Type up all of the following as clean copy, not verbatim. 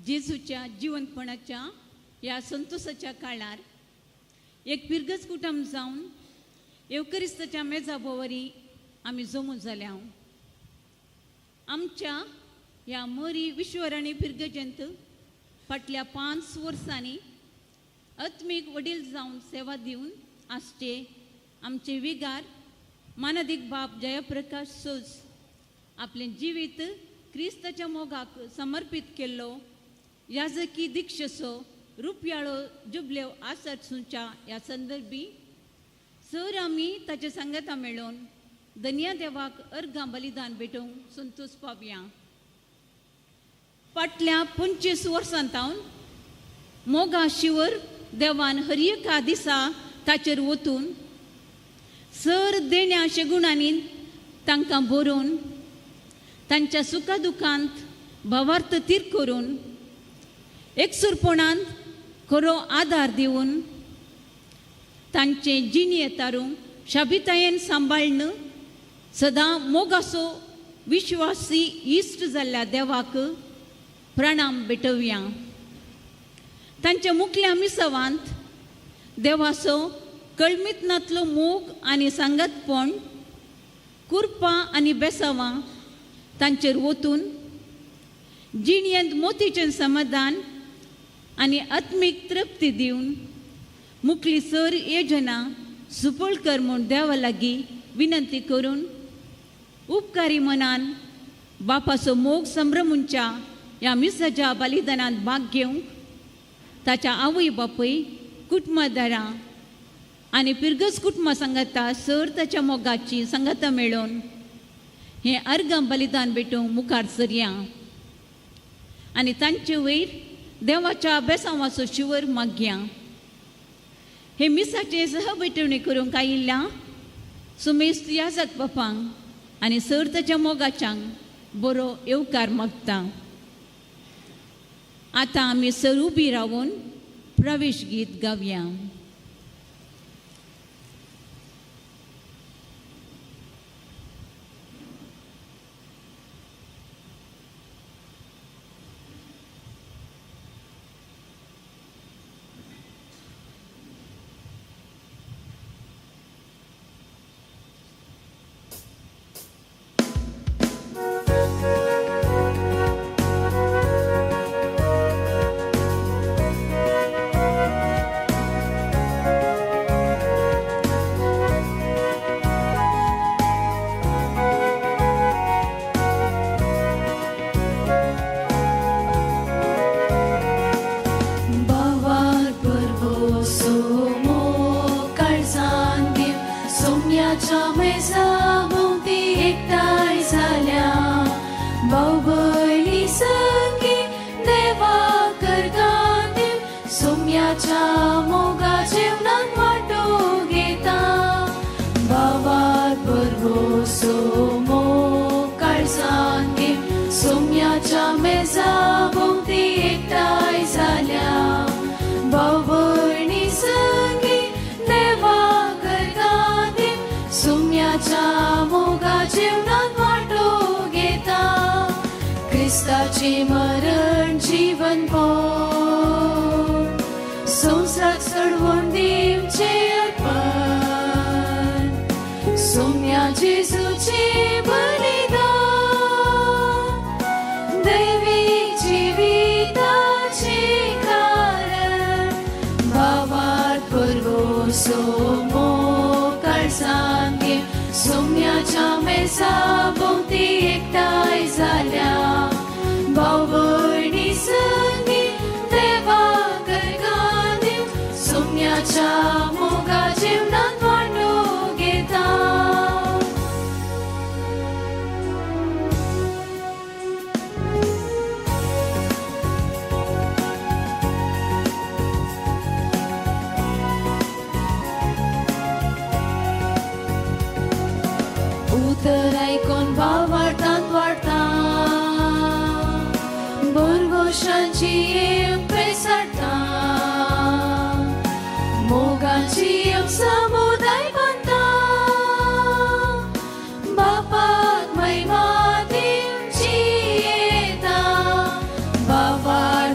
जेजूच्या जिवंतपणाच्या या संतोषाच्या काळार एक पिरगज कुटुंब जावन एवकरिस्ताच्या मेजा बोवारी आमी जमू जाल्या. आमच्या ह्या मरी विश्वराणी पिरगजेंत फाटल्या 5 वर्सांनी आत्मीक वडील जावन सेवा दिवन आसचे आमचे विगार मानदीक बाब जयप्रकाश सोज आपले जिवीत क्रिस्ताच्या मोगाक समर्पित केल्लो याजकी दिक्षसो रुपयाळो जुबलेव आसरसूच्या ह्या संदर्भी सर आमी ताचे संगता मेळोवन धन्या देवाक अर्गां बलिदान भेटोवंक संतोष पावया. फाटल्या 25 वर्सांतावन मोगा शिवर देवान हरियका दिसा ताचेर वतून सर देण्या शेगुणांनी तांकां बरोवन तांच्या सुखादुखांत भावार्थ तीर करून एकसुरपणांत खरो आदार दिवन तांचे जिणे तारूंक शाबितायेन सांबाळन सदां मोगाचो विश्वासी इश्ट जाल्ल्या देवाक प्रणाम भेटोवया. तांच्या मुखल्या मिसवांत देवाचो कळमितनांतलो मोग आनी सांगतपण कुरपां आनी बेसावां तांचेर वतून जिणयेंत मोतीचें समाधान आनी आत्मीक तृप्ती दिवन मुखली सर येजना सुपळ कर म्हूण देवा लागीं विनंती करून उपकारी मनान बापाचो मोग संभ्रमूंच्या ह्या मिसाच्या बलिदानांत भाग घेवंक ताच्या आवय बापूय कुटुंबदारां आनी पिरगज कुटुंबा सांगता सर ताच्या मोगाची संगता मेळोवन हें अर्गां बलिदान भेटोवंक मुखार सरया आनी तांचे वयर देवाच्या बेसांवाचो शिवर मागया. हे मिसाचे सहभेटवणी करूंक आयिल्ल्या सुमेस्त याजक बापांक आनी सर ताच्या मोगाच्यांक बरो येवकार मागता. आतां आमी सर उबी रावून प्रवेश गीत गावया. क्रिस्ताचे मरण जीवन पोर संसार सोडवून दिवचे अर्पण सोम्या जेजूचे बलिदान दैवी जिविताचे कारण भावार्थ परवोसो मोग सांगे सोम्याच्या मेसा भोवती एकठांय जाल्या भाव भयणी संगी देवा करगा दिव सोम्याच्या मोगा जीवनांत वांटो घेता. उतर आयकोन भावार्थांत वाडटा बोरगोशांची येव पेसाडटा मोगाची येव समुदाय बांदता बापाक महिमा दिवची येता बापार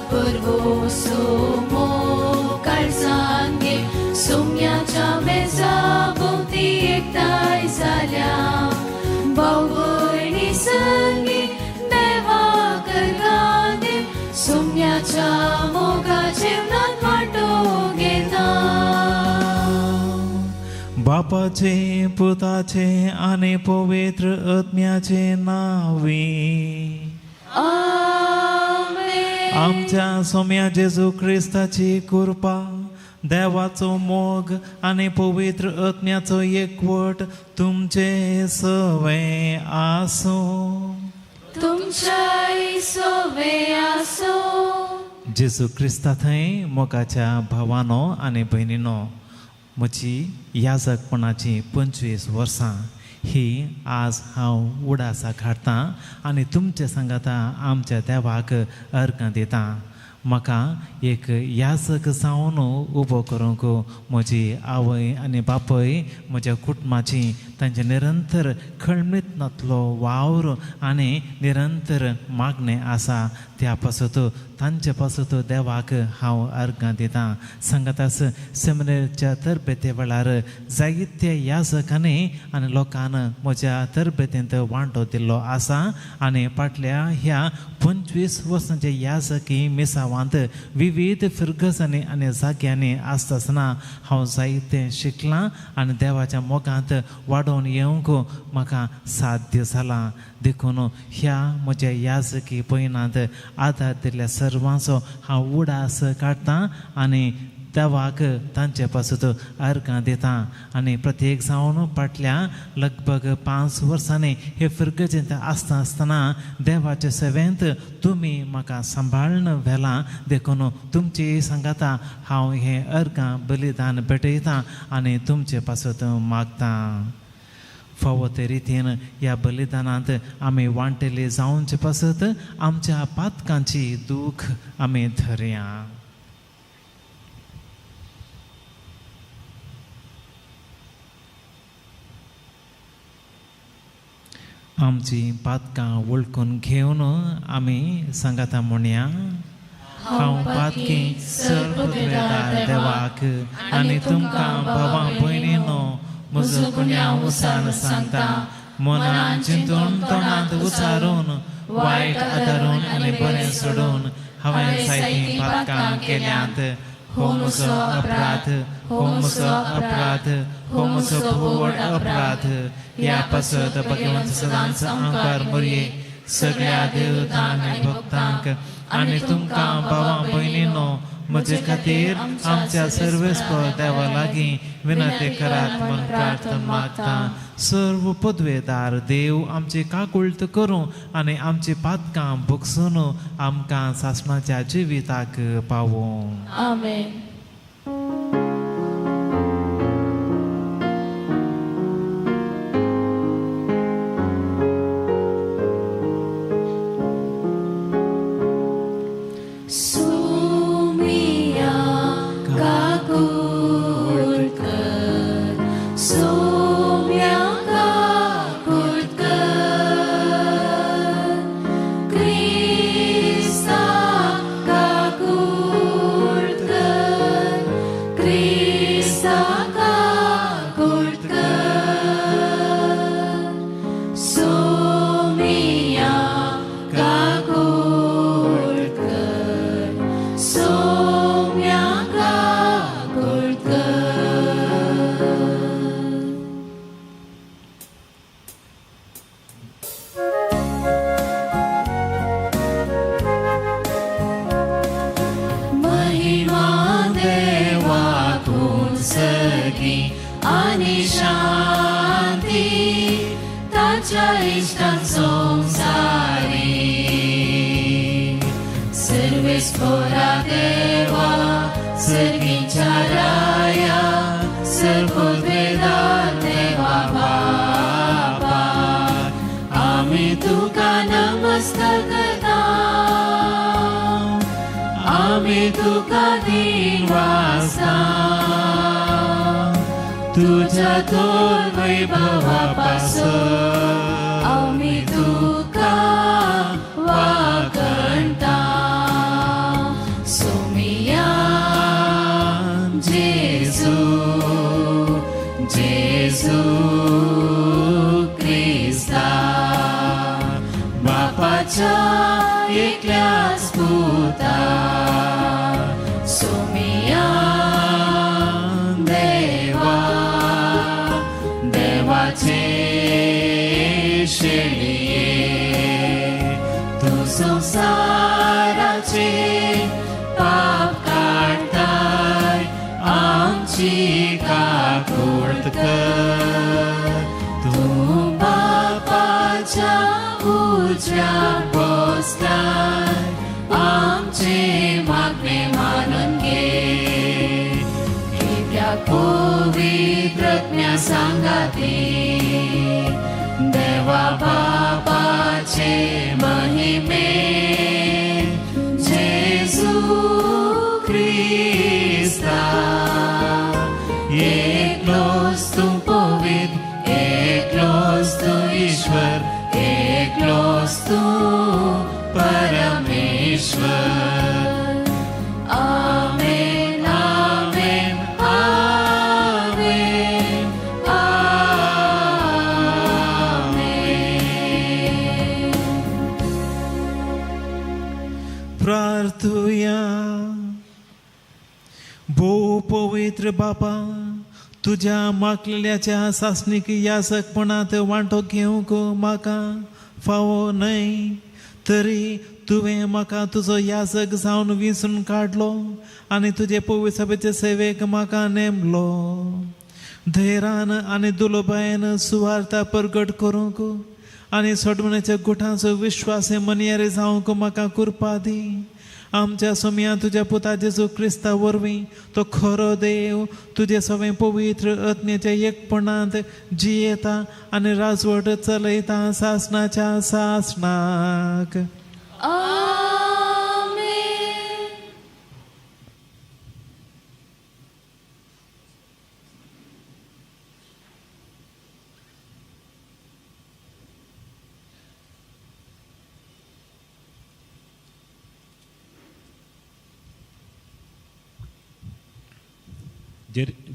मोकाळ सांगे सोम्याच्या मेजा भोवती एकठांय जाल्या भाऊ भयणी संगी देवाक अर्घ्य दिव सोम्याच्या मोगा जेवणात वांटो घेता बापाचे पुताचे आणि पवित्र आत्म्याचे नावे आमेन आमच्या सोम्या जेजू ख्रिस्ताची कृपा देवाचो मोग आणि पवित्र आत्म्याचो एकवट तुमचे सवय आसो तुमच्या सोवे आसो जेजू ख्रिस्ता थंय मोगाच्या भावानो आणि भयणीनो म्हजी याजकपणाची 25 वर्सां ही आज हांव उडासा काडटां आनी तुमच्या सांगाता आमच्या देवाक अर्घ दितां म्हाका एक याजक जावन उबो करूंक म्हजी आवय आनी बापय म्हज्या कुटुंबाची तांचे निरंतर खळमीतनातलो वावर आनी निरंतर मागणें आसा त्या पासत तांचे पासत देवाक हांव अर्घ दितां सांगातास सेमिनारीच्या तरबेते वेळार जायत्या याजकांनी आनी लोकांन म्हज्या तरबेतींत वांटो दिल्लो आसा आनी फाटल्या ह्या 25 वर्सांच्या याजकी मेसावांत विविध फिरगसांनी आनी जाग्यांनी आसतना हांव जायतें शिकलां आनी देवाच्या मोगांत वाडोवन येवंक म्हाका साध्य जालां देखून ह्या म्हज्या याजकी पयणांत आदार दिल्ल्या सर्वांचो हांव उडास काडटां आनी देवाक तांचे पासत अर्घ दितां आनी प्रत्येक जावन फाटल्या लगभग 5 वर्सांनी हे फिरगजेंत आसतना देवाच्या सेवेंत तुमी म्हाका सांबाळून व्हेलां देखून तुमची सांगाता हांव हें अर्घ बलिदान भेटयतां आनी तुमचे पासत मागतां फावो ते रितीन ह्या बलिदानांत आमी वांटेले जावचे पासत आमच्या पातकांची दूख आमी धरया आमची पातकां वळखून घेवन आमी सांगाता म्हणया हांव पातकी सर्वोदयदार देवाक आनी तुमकां भावां भयणीनो म्हजो पुण्या उसार सांगता मनान चिंतून तोंडांत उचारून वायट आदारून आनी बरें सोडून हांवें जायतीं पातकां केल्यांत हो म्हजो अपराध हो म्हजो अपराध हो म्हजो व्हड अपराध ह्या पासत भगवंत सदांच आंकार मरये सगळ्या देवतांक आनी भक्तांक आनी तुमकां भावां भयणीनो म्हजे खातीर आमच्या सर्वेस्पर देवा लागीं विनंती करात म्हूण प्रार्थना मागता सर्व पदवेदार देव आमची काकुळट करूं आनी आमची पातकां भोगसून आमकां सासणाच्या जिविताक पावों आमेन तुझ्या थोर वैभवापासून आम्ही तुका वाकणता सोमिया जेजू जेजू क्रिस्ता बापाच्या एकल्याच पुता सोमिया देवा देवाचे शेळिये तू संसाराचे पाप काढताय आमची काकूळत कर तू बापाच्या उजव्या बसलाय आमचे मागणे मानून घे त्या पवित्रज्ञा सांगाती देवा बापाचे महिमे जेजू क्रिस्ता एकलोच तू पवित्र एकलोच तू ईश्वर एकलोच तू परमेश्वर आमेन आमेन आमेन आमेन प्रार्थूया भोव पवित्र बापा तुझ्या मागलेल्याच्या सासणीक यासकपणात वांटो घेवंक म्हाका फावो न्हय तरी तुवें म्हाका तुजो याजक जावन विंचून काडलो आनी तुजे पवित्र सभेचे सेवेक म्हाका नेमलो धैर्यान आनी दुलोबायेन सुवार्ता प्रगट करूंक आनी सोडमण्याच्या गुठांचो विश्वास मनियारे जावंक म्हाका कृपा दी आमच्या सोम्या तुझ्या पुता जेजू क्रिस्ता वरवीं तो खरो देव तुझे सगळे पवित्र आत्म्याच्या एकपणांत जियेता आनी राजवट चलयता सासणाच्या सासणाक आमेन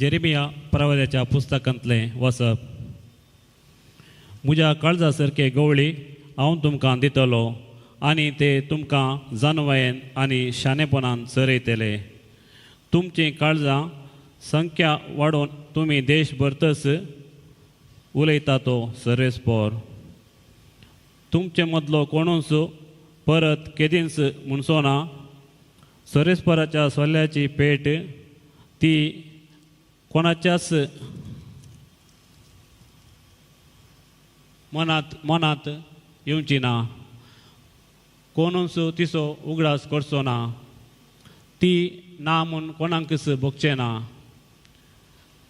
जेरेमिया प्रवाद्याच्या पुस्तकांतलें वचप म्हज्या काळजा सारके गवळी हांव तुमकां दितलो आनी ते तुमकां जानवायेन आनी शाणेपणान चरयतले तुमची काळजां संख्या वाडोवन तुमी देश भरतच उलयता तो सर्वेस्पोर तुमचे मदलो कोणूच परत केदींच म्हणचो ना सर्वेस्पोराच्या सोल्याची पेट ती कोणाच्याच मनात येवची ना कोणूच तिचो उगडास करचो ना ती ना म्हूण कोणाकच भोगचें ना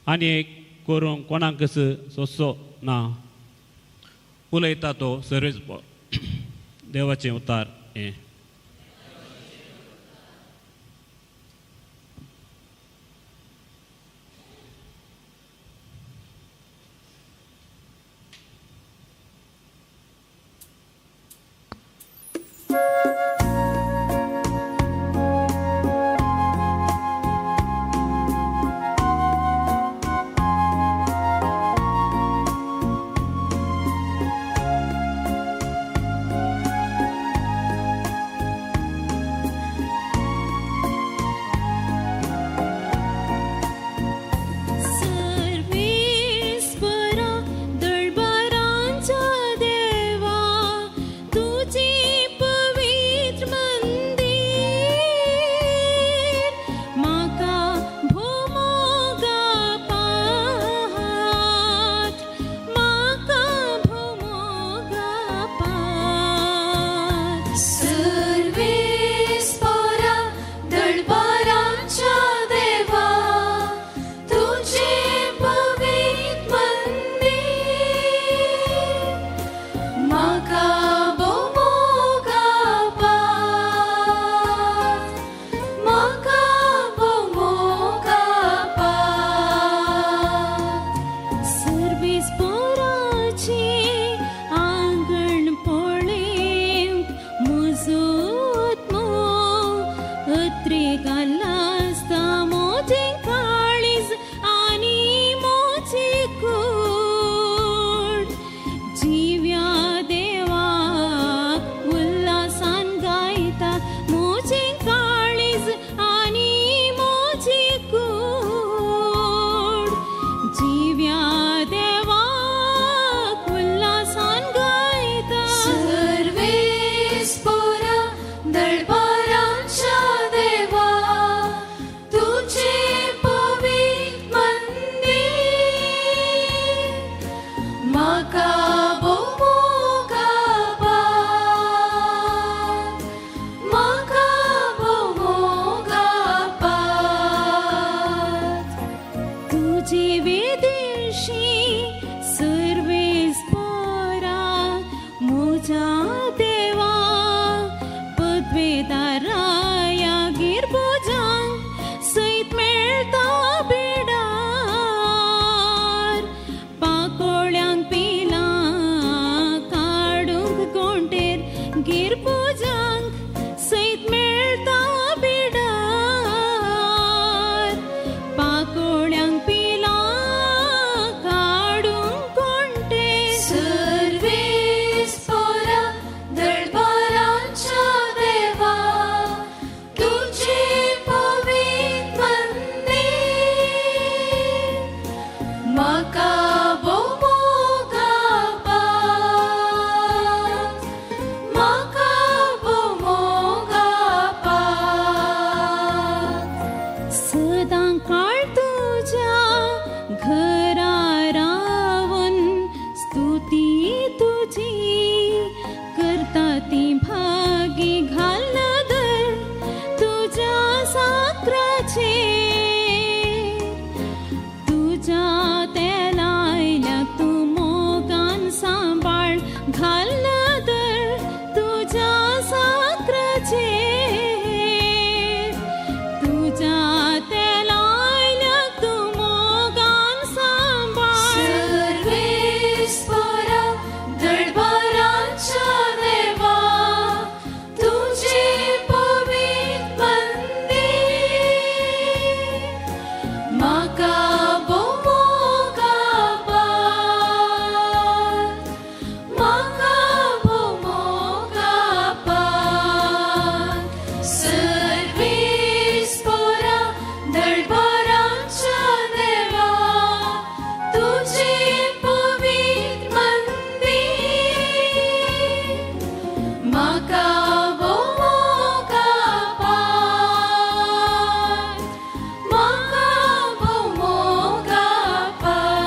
आनी एक करूंक कोणाकच सोंसचो ना उलयता तो सर्वेस्पोर देवाचें उतार हें सांकाळ तुझ्या घरा रावून स्तुती तुझी करता ती भागी घालना दर तुझ्या साकराचे तुझ्या तेलायल्या तू मोगान सांभाळ घालना दर तुझ्या साकराचे तुझ्या तेलायल्या तू मोगान सांभाळ सर्वेस्परा दळभरांच्या देवा तुझे पवित्र मंदिर म्हाका भोवोगा पार म्हाका भोवोगा पार सर्वेस्परा दळभरांच्या देवा तुझे पवित्र मंदिर म्हाका भोवोगा पार म्हाका भोवोगा पार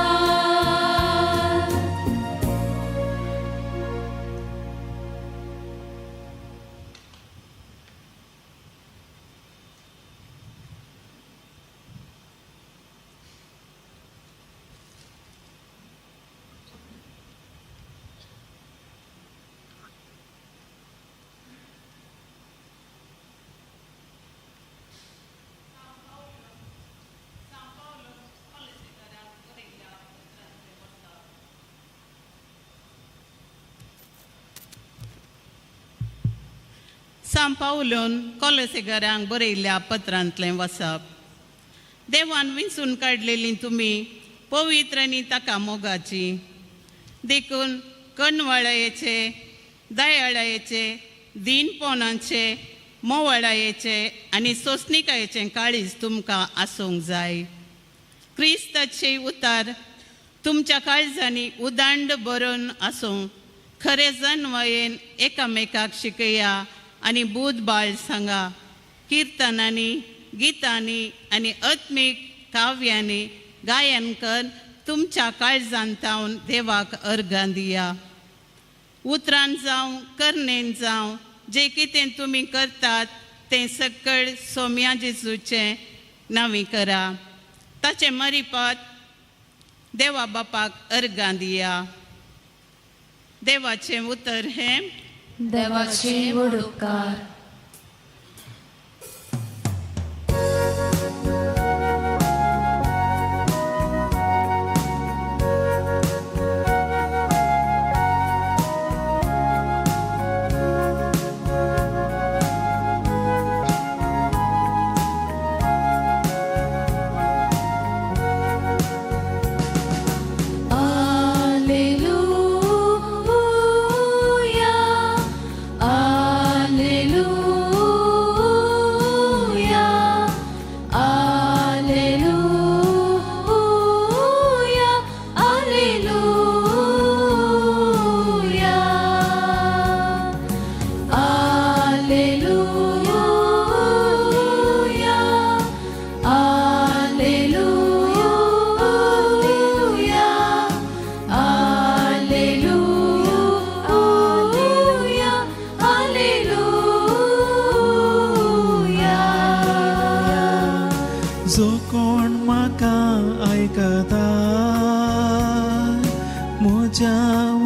सांपावलोन कॉलेसेगरांक बरयल्ल्या पत्रांतलें वचप. देवान विंचून काडलेलीं तुमी पवित्र आनी ताका मोगाची देखून कणवळायेचे दयाळायेचे दिनपणाचे मोवळायेचे आनी सोंसणिकायेचें काळीज तुमकां आसूंक जाय. क्रिस्ताचे उतार तुमच्या काळजांनी उदांड बरोवन आसूं खरे जनवयेन एकामेकाक शिकया आनी बुधबाळ सांगा. किर्तनांनी गितांनी आनी आत्मीक काव्यांनी गायन कर तुमच्या काळजांतावन देवाक अर्गां दिया. उतरान जावं करणेन जावं जे कितें तुमी करतात तें सकळ सोम्या जेजूचें नांवी करा. ताचे मरीपात देवा बापाक अर्गां दिया. देवाचें उतर हें देवाचे वडुपकार जो कोण म्हाका आयकता म्हज्या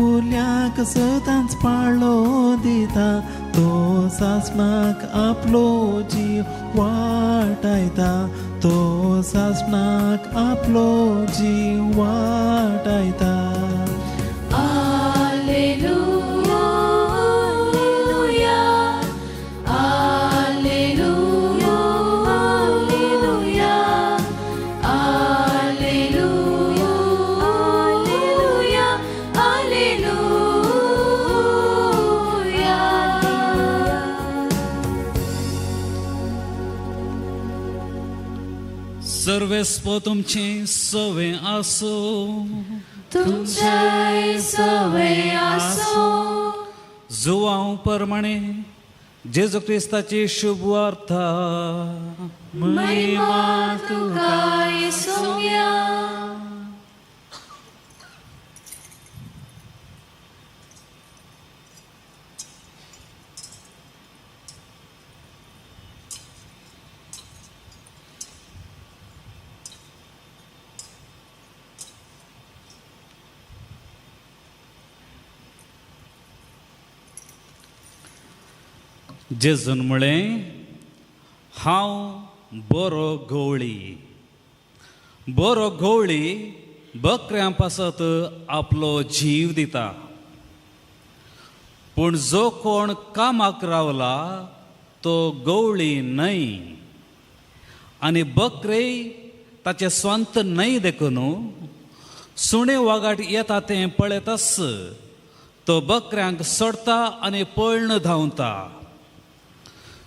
उल्याक सदांच पाळो दिता तो सासणाक आपलो जीव वाटायता तो सासणाक आपलो जीव वाटायता. सर्वेस्प तुमची सवे आसो तुमचे सवे आसो जुवांव प्रमाणे जेजू क्रिस्ताची शुभ वार्ता महिमा तुका येसूया. जेजून म्हळें, हांव बरो गवळी बकऱ्यां पासत आपलो जीव दिता. पूण जो कोण कामाक रावला तो गवळी न्हय आनी बकरेय ताचे स्वांत न्हय देखून सुणे वागाट येता तें पळयतास तो बकऱ्यांक सोडता आनी पळण धांवता.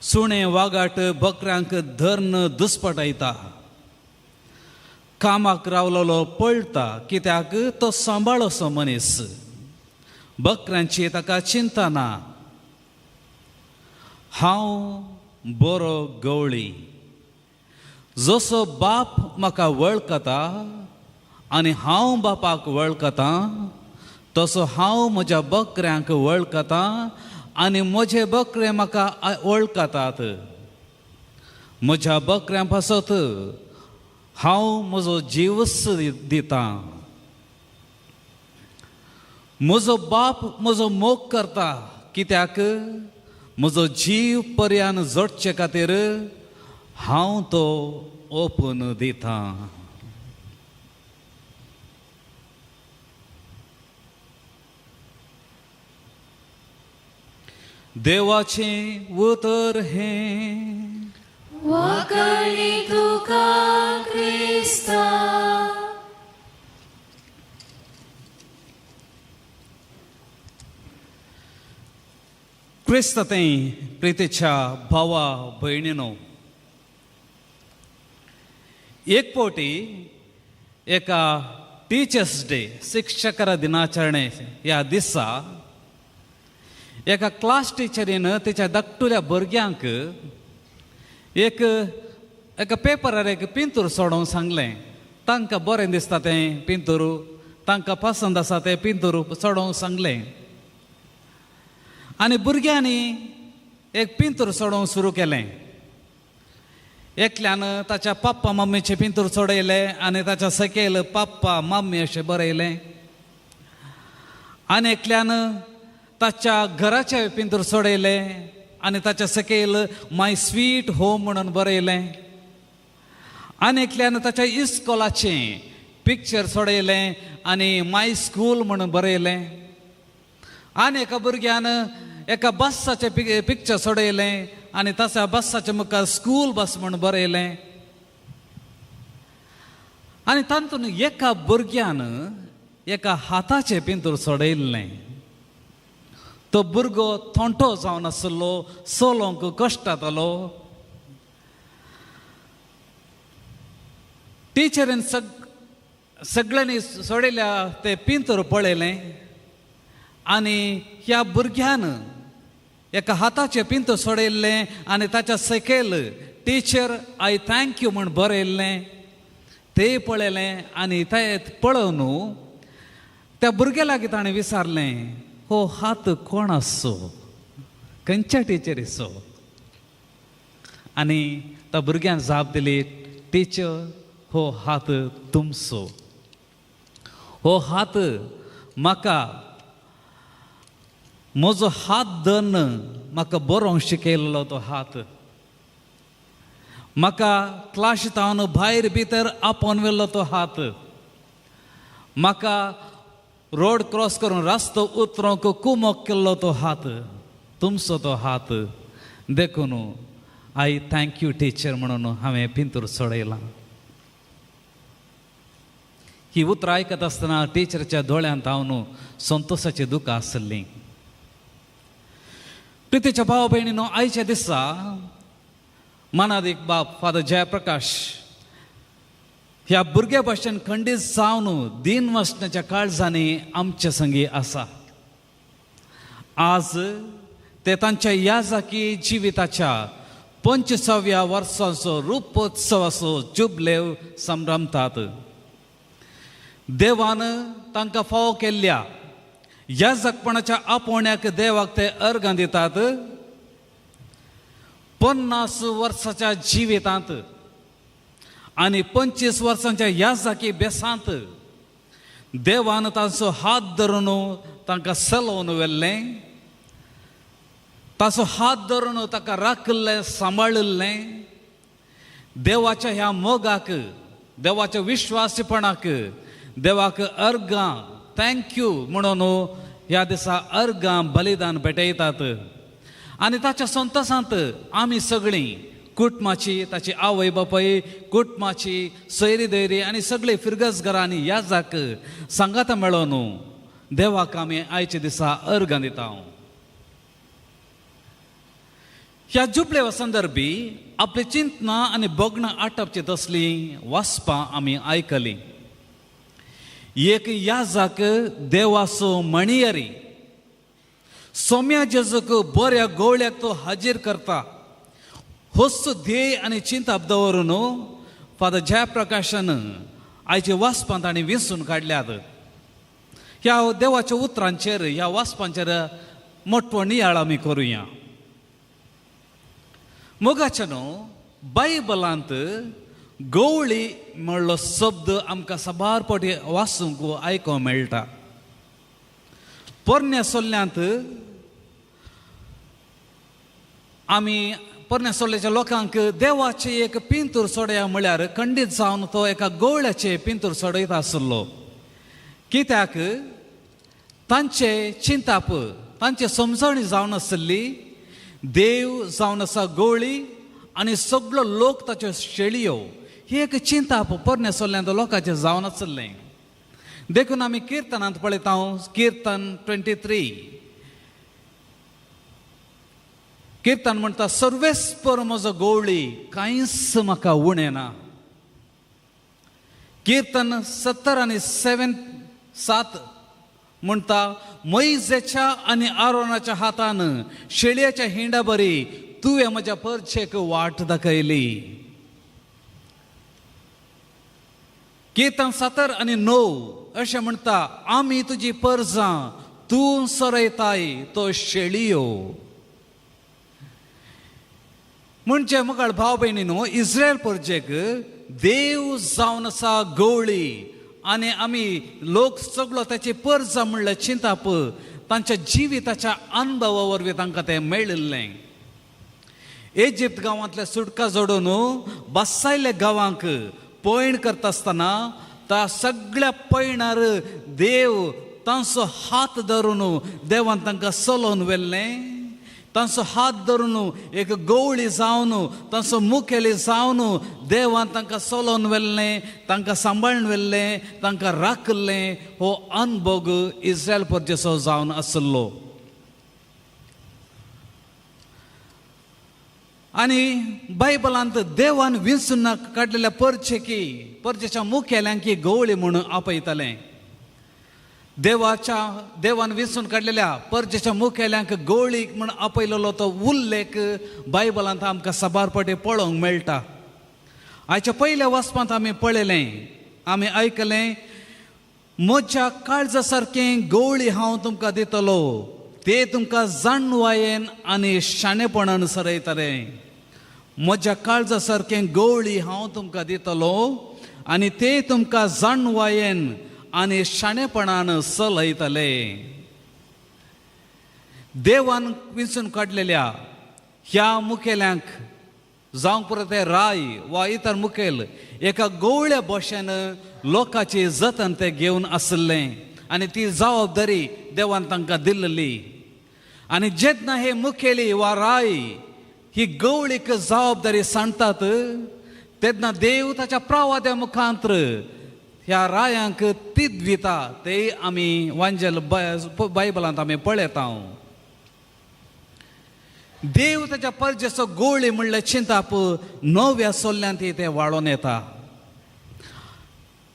सुणे वागाट बकऱ्यांक धर्न दुस्पटायता. कामाक रावलोलो पळटा कित्याक तो सांबाळोसो मनीस. बकऱ्यांची ताका चिंता ना. हांव बरो गवळी. जसो बाप म्हाका वळखता आनी हांव बापाक वळखता तसो हांव म्हज्या बकऱ्यांक वळखता आनी म्हजे बकरे म्हाका वळखतात. म्हज्या बकऱ्यां पासत हांव म्हजो जीवस दितां. म्हजो बाप म्हजो मोग करता कित्याक म्हजो जीव पर्यान जोडचे खातीर हांव तो ओपून दितां. देवाचें उतर हें वगळी तुका क्रिस्ता. क्रिस्तातें प्रितेच्या भावा भयणीनो, एक फावटी एका टिचर्स डे शिक्षकां दिनाचरणे ह्या दिसा एका क्लास टिचरीन तिच्या धाकटुल्या भुरग्यांक एका पेपरार एक पिंतूर सोडोवंक सांगलें. तांकां बरें दिसता तें पिंतूर, तांकां पसंद आसा तें पिंतूर सोडोवंक सांगलें. आनी भुरग्यांनी एक पिंतूर सोडोवंक सुरू केलें. एकल्यान ताच्या पप्पा मम्मीचें पिंतूर सोडयलें आनी ताच्या सकयल पप्पा मम्मी अशें बरयलें. आनी एकल्यान ताच्या घराचें पिंतूर सोडयलें आनी ताच्या सकयल माय स्वीट होम म्हणून बरयलें. आनी एकल्यान ताच्या इस्कॉलाचें पिक्चर सोडयलें आनी माय स्कूल म्हणून बरयलें. आनी एका भुरग्यान एका बसाचें पिक्चर सोडयलें आनी तशा बसाच्या मुखार स्कूल बस म्हणून बरयलें. आनी तातूंत एका भुरग्यान एका हाताचें पिंतूर सोडयल्लें. तो भुरगो थोंटो जावन आसलो, चलोवंक कश्ट जातालो. टिचरीन सगळ्यांनी सोडयल्या तें पिंतूर पळयलें आनी ह्या भुरग्यान एका हाताचें पिंतूर सोडयल्लें आनी ताच्या सकयल टिचर आय थँक यू म्हण बरयल्लें तें पळयलें. आनी तें पळोवन त्या भुरग्या लागीं ताणें विचारलें, हो हात कोण आसो, खंयच्या टिचरीचो? आनी त्या भुरग्यान जाप दिली, टिचर हो हात तुमचो. हो हात म्हाका म्हजो हात धरून म्हाका बरोवंक शिकयल्लो तो हात. म्हाका क्लासींत हांव भायर भितर आपोवन व्हेल्लो तो हात. म्हाका रोड क्रॉस करून रस्तो उतरोवंक कुमक केल्लो तो हात. तुमचो तो हात. देखून आय थँक यू टिचर म्हणून हांवें पिंतूर सोडयलां. ही उतरां आयकत आसतना टिचरच्या दोळ्यांत हांव संतोशाची दुकां आसलीं. प्रितीच्या भाव भयणीनो, आयच्या दिसा मनादीक बाप फादर जयप्रकाश ह्या भुरग्या भाशेन खंडीत जावन दिन वाचण्याच्या काळजांनी आमचे संगी आसा. आज ते तांच्या याजाकी जिविताच्या 25व्या वर्साचो रुपोत्सवाचो जुबलेव संभ्रमतात. देवान तांकां फावो केल्ल्या याजकपणाच्या आपोवण्याक देवाक ते अर्गां दितात. 50 वर्साच्या जिवितांत आनी 25 वर्सांच्या याजाकी बेसांत देवान तांचो हात धरून तांकां चलोवन व्हेल्लें. ताचो हात धरून ताका राखलें, सांबाळिल्लें. देवाच्या ह्या मोगाक, देवाच्या विश्वासीपणाक देवाक अर्गां थँक्यू म्हणून ह्या दिसा अर्गां बलिदान भेटयतात. आनी ताच्या संतोशांत आमी सगळीं कुटुंबाची, ताची आवय बापाय, कुटुंबाची सोयरी धैरी आनी सगळीं फिरगसगरांनी याजाक सांगाता मेळोन देवाक आमी आयच्या दिसा अर्गां दिता. ह्या जुबलेवा संदर्भी आपली चिंतनां आनी बोगणां आटपची तसलीं वाचपां आमी आयकलीं. एक याजक देवाचो मणियरी सोम्या जेजूक बऱ्या गवळ्याक तो हाजीर करता. होस्त ध्येय आनी चिंतप दवरून फादर जयप्रकाशान आयचे वाचपांत ताणें विंचून काडल्यात. ह्या देवाच्या उतरांचेर, ह्या वाचपांचेर मोठो नियाळ आमी करुया. मोगाच्यान बायबलांत गवळी म्हणलो शब्द आमकां साबार फावटी वाचूंक आयकोंक मेळटा. पोरण्या सोल्ल्यांत आमी पोरण्या सोल्ल्याच्या लोकांक देवाचे एक पिंतूर सोडया म्हळ्यार खंडीत जावन तो एका गवळ्याचे पिंतूर सोडयता आसलो. कित्याक तांचे चिंताप, तांचे समजणी जावन आसली देव जावन आसा गवळी आनी सगळो लोक ताच्यो शेळयो. ही एक चिंताप पोरण्या सोल्ल्यांत लोकांचें जावन आसलें. देखून आमी किर्तनांत पळयता, किर्तन 23 किर्तन म्हणटा, सर्वेस्पर म्हजो गवळी कांयच म्हाका उणें ना. किर्तन 70 आनी 7 म्हणटा, मोइजेच्या आनी आरोनाच्या हातान शेळयेच्या हिंडा बरी तुवें म्हज्या परचेक वाट दाखयली. किर्तन 70 आनी 9 अशें म्हणटा, आमी तुजी परजां तूं सोरयताय तो शेळयो. म्हणजे मुखार भाव भयणीनो, इस्रायल परजेक देव जावन आसा गवळी आनी आमी लोक सगळो ताची परजां म्हणल्यार चिंताप तांच्या जिविताच्या अनुभवा वरवीं तांकां तें मेळिल्लें. इजिप्त गांवांतल्या सुटका जोडून बसायल्या गांवांक पैण करता आसतना त्या सगळ्या पैणार देव तांचो हात धरून देवान तांकां चलोवन व्हेल्लें. तांचो हात धरून एक गवळी जावन, तांचो मुखेली जावन देवान तांकां चलोवन व्हेल्लें, तांकां सांबाळून व्हेल्लें, तांकां राखलें. हो अनुभव इस्रायल परजेचो जावन आसलो. आनी बायबलांत देवान विंचून काडलेल्या परजेच्या मुखेल्यांक गवळी म्हणून आपयतालें. देवान विंचून काडलेल्या परजेच्या मुखेल्यांक गवळी म्हणून आपयलेलो तो उल्लेख बायबलांत आमकां साबार फावटी पळोवंक मेळटा. आयच्या पयल्या वाचपांत आमी पळयलें, आमी आयकलें, म्हज्या काळजा सारकें गवळी हांव तुमकां दितलो, ते तुमकां जाणवायेन आनी शाणेपणान सरयतलें. म्हज्या काळजा सारकें गवळी हांव तुमकां दितलो आनी ते तुमकां जाणवायेन आनी शाणेपणान चलयतले. देवान विंचून काडलेल्या ह्या मुखेल्यांक जावंक पुरो ते राय वा इतर मुखेल एका गवळ्या भशेन लोकांची जतन ते घेवन आसलें आनी ती जबाबदारी देवान तांकां दिल्ली. आनी जेन्ना हे मुखेली वा राय ही गवळीक जबाबदारी सांगतात तेन्ना देव ताच्या प्रवाद्या मुखांतर ह्या रायांक तीद दिता. ते आमी वांजेल बायबलांत आमी पळयता. देव ताच्या परजेचो गवळी म्हणल्यार चिंताप नव्या सोल्ल्यांत ते वाळोवन येता.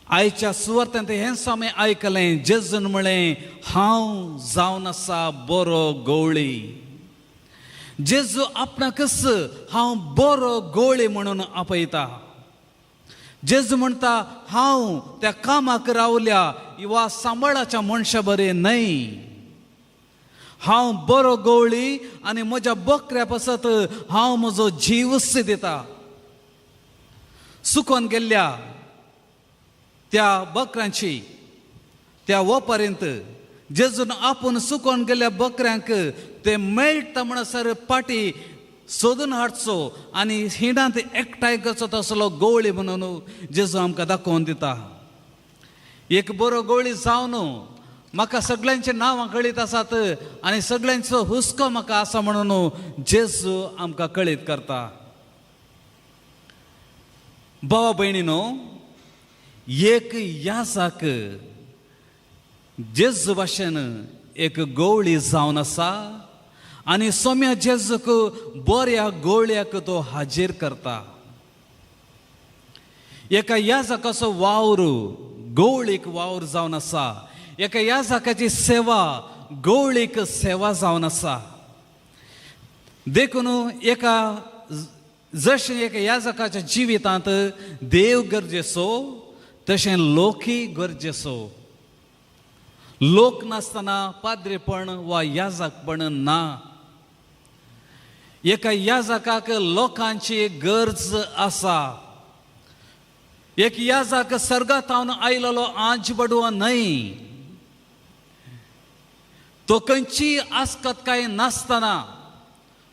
आयच्या सुवार्थेंत हेंच आमी आयकलें, जेजून म्हळें, हांव जावन आसा बरो गवळी. जेजू आपणाकच हांव बरो गवळी म्हणून आपयता. जेजू म्हणटा हांव त्या कामाक रावल्या वा सांबाळाच्या मनशा बरें न्हय. हांव बरो गवळी आनी म्हज्या बकऱ्या पासत हांव म्हजो जीवच दिता. सुकोन गेल्ल्या त्या बकऱ्यांची त्या वपर्यंत जेजून आपूण सुकोन गेल्ल्या बकऱ्यांक ते मेळटा म्हणसर पाटी सोदून हाडचो आनी हिंडांत एकठांय करचो तसलो गवळी म्हणून जेजू आमकां दाखोवन दिता. एक बरो गवळी जावन म्हाका सगळ्यांचे नांवां कळीत आसात आनी सगळ्यांचो हुस्को म्हाका आसा म्हणून जेजू आमकां कळीत करता. भावा भयणीनो, एक याजाक जेजू भाशेन एक गवळी जावन आसा आनी सोम्या जेजूक बऱ्या गवळ्याक तो हाजीर करता. एका याजकाचो वावर गवळीक वावर जावन आसा. एका याजकाची सेवा गवळीक सेवा जावन आसा. देखून एका जशें एका याजकाच्या जिवितांत देव गरजेचो तशें लोकय गरजेचो. लोक नासतना पाद्रीपण वा याजकपण ना. एका याजकाक लोकांची गरज आसा. एक याजक सर्गांतावन आयलोलो आंज बडवो न्हय. तो खंयची आसकतकाय नासतना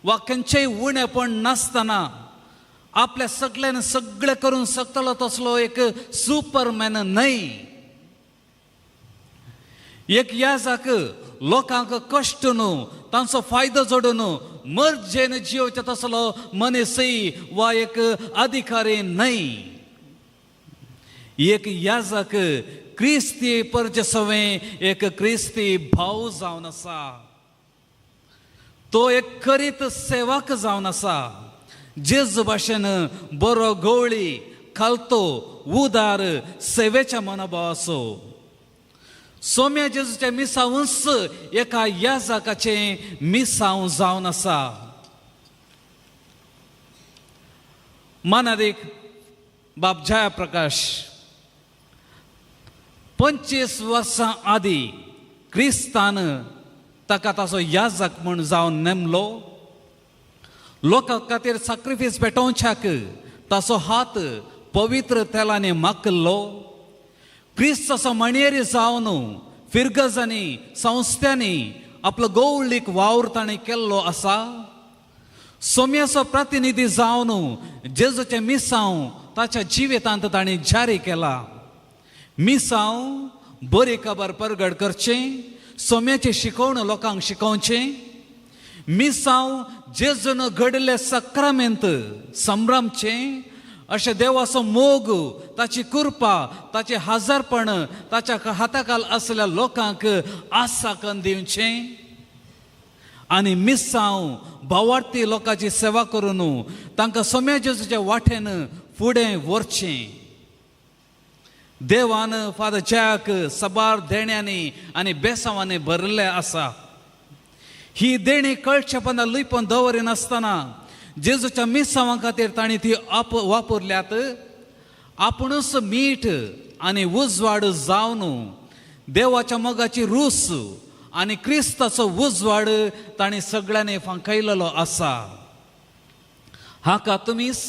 वा खंयचेय उणेपण नासतना आपल्या सगळ्यान सगळें करून शकतलो तसलो एक सुपरमॅन न्हय. एक याजक लोकांक कश्ट न्हू तांचो फायदो जोडून मर्जेन जिवचे तसलो मनीसय वा एक अधिकारी न्हय. एक याजक क्रिस्ती परजसवें एक क्रिस्ती भाव जावन आसा. तो एक खरीत सेवक जावन आसा. जेजू भाशेन बरो गवळी खालतो उदार सेवेच्या मनोभावाचो. सोम्या जेजूच्या मिसावूंच एका याजकाचें मिसाव जावन आसा. मानादीक बाब जयप्रकाश 25 वर्सां आदीं क्रिस्तान ताका ताचो याजक म्हूण जावन नेमलो. लोकां खातीर सॅक्रिफीस पेटोवच्याक ताचो हात पवित्र तेलांनी माकल्लो. क्रिस्ताचो मणेरी जावन फिरगजांनी संस्थांनी आपलो गवळीक वावर ताणें केल्लो आसा. सोम्याचो प्रतिनिधी जावन जेजूचें मिसांव ताच्या जिवितांत ताणें जारी केला. मिसांव बरी खबर परगट करचें, सोम्याचें शिकवण लोकांक शिकोवचें. मिसांव जेजून घडले सक्रामेंत संभ्रमचें. अशें देवाचो मोग, ताची कृपा, ताचें हजरपण ताच्या हाताखाल आसलेल्या लोकांक आसाकन दिवचें. आनी मिसांव भावार्थी लोकांची सेवा करून तांकां सोम्या जेजूच्या वाटेन फुडें व्हरचें. देवान फादर जयाक सबार देण्यांनी आनी बेसांवांनी भरिल्लें आसा. ही देणी कळचेपणां लुयपण दवरिनासतना जेजूच्या मिसांवां खातीर तांणी ती वापरल्यात. आपुणूच मीठ आनी उजवाड जावन देवाच्या मोगाची रूस आनी क्रिस्ताचो उजवाड तांणी सगळ्यांनी फांकयलेलो आसा. हाका तुमीच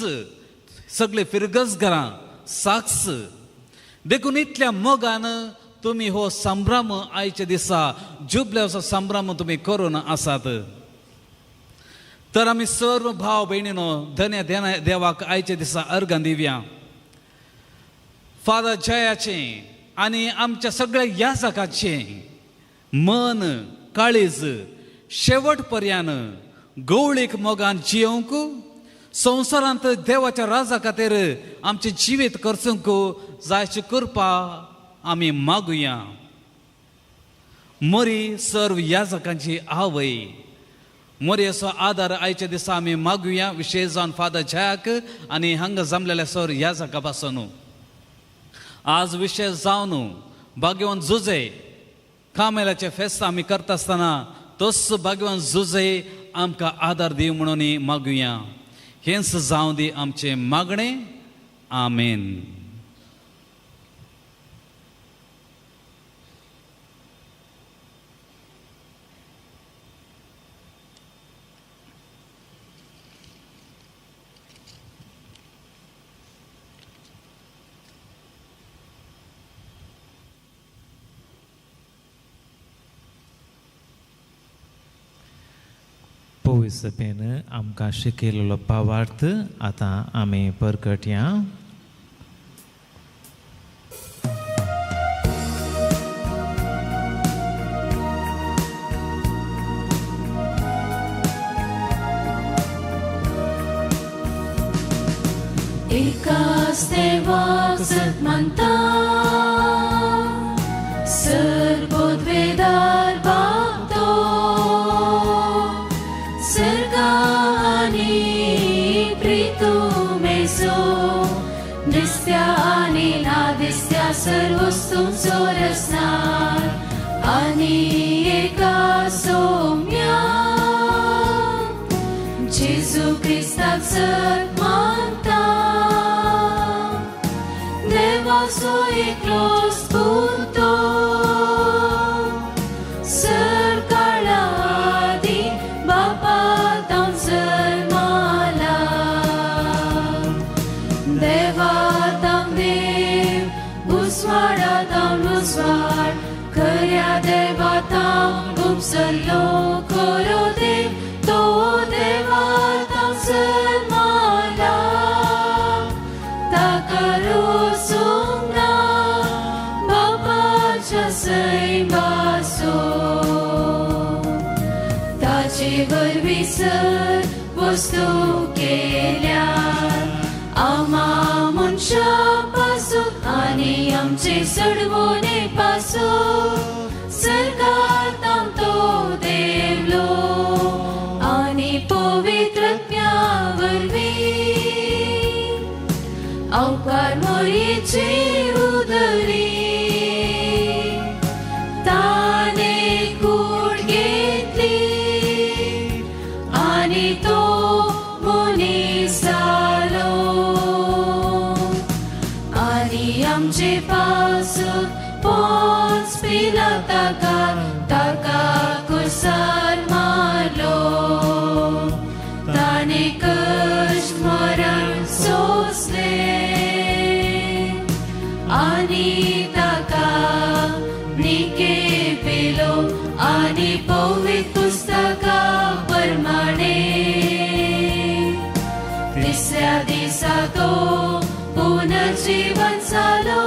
सगळे फिरगजगारां साक्ष. देखून इतल्या मोगान तुमी हो संभ्रम आयच्या दिसा जुबल्याचो संभ्रम तुमी करून आसात. तर आमी सर्व भाव भयणीनो धन्य देवाक आयच्या दिसा अर्घ दिवया. फादर जयाचें आनी आमच्या सगळ्या याजकाचें मन काळीज शेवट पर्यंत गवळीक मोगान जियोंक, संवसारांत देवाच्या राजा खातीर आमचें जिवीत करचूंक जायची कृपा आमी मागुया. मोरी सर्व याजकांची आवय, मोरी असो आदार आयच्या दिसा आमी मागुया. विशेश जावन फादर जयाक आनी हांगा जमलेल्या सर्व याजका पासून. आज विशेष जावन भाग्यवान जुजे कामेलाचे फेस्त आमी करता आसतना तोच भाग्यवान जुजे आमकां आदार दी म्हणून मागुया. हेंच जावं दी आमचें मागणें. आमेन. पवित्र सभेन आमकां शिकयलेलो भावार्थ आतां आमी परगटया. एकाच देवाक सत्मंता सर्वोद्वेदार बापतो सर्गा आनी प्रितुमेसो दिसत्या आनी नादिसत्या सर्व वस्तूंचो रचणार आनी एका सौम्या जेजू क्रिस्ताक सत्मानता देवाचो एकलोच पुतो सरकाळा आदी बापा तावन जल्माला देवा तावन देव उजवाडा तावन उजवाड खऱ्या देवा तावन उपसरलो खरो देव तो देवा तावन जल्माला ताका रोसूंक ना बापाच्या सैमासो ताचे वरवीं सर्व वस्तू केल्यात आमा मनशा पासून आनी आमचे सडवणे पासून सरकार तावन तो देवलो आनी पवित्रत्या वरवीं अवकार मोरीचे उदरी ताने कूड घेतली आनी तो मनीस जालो आनी आमचे पासून पोंच पिलाताकार ताका कुसार मारलो ताने कश्ट मरण सोसले आनी ताका निके पेलो आनी पवित्र पुस्तका प्रमाणे तिसऱ्या दिसा तो पुनर्जीवन जालो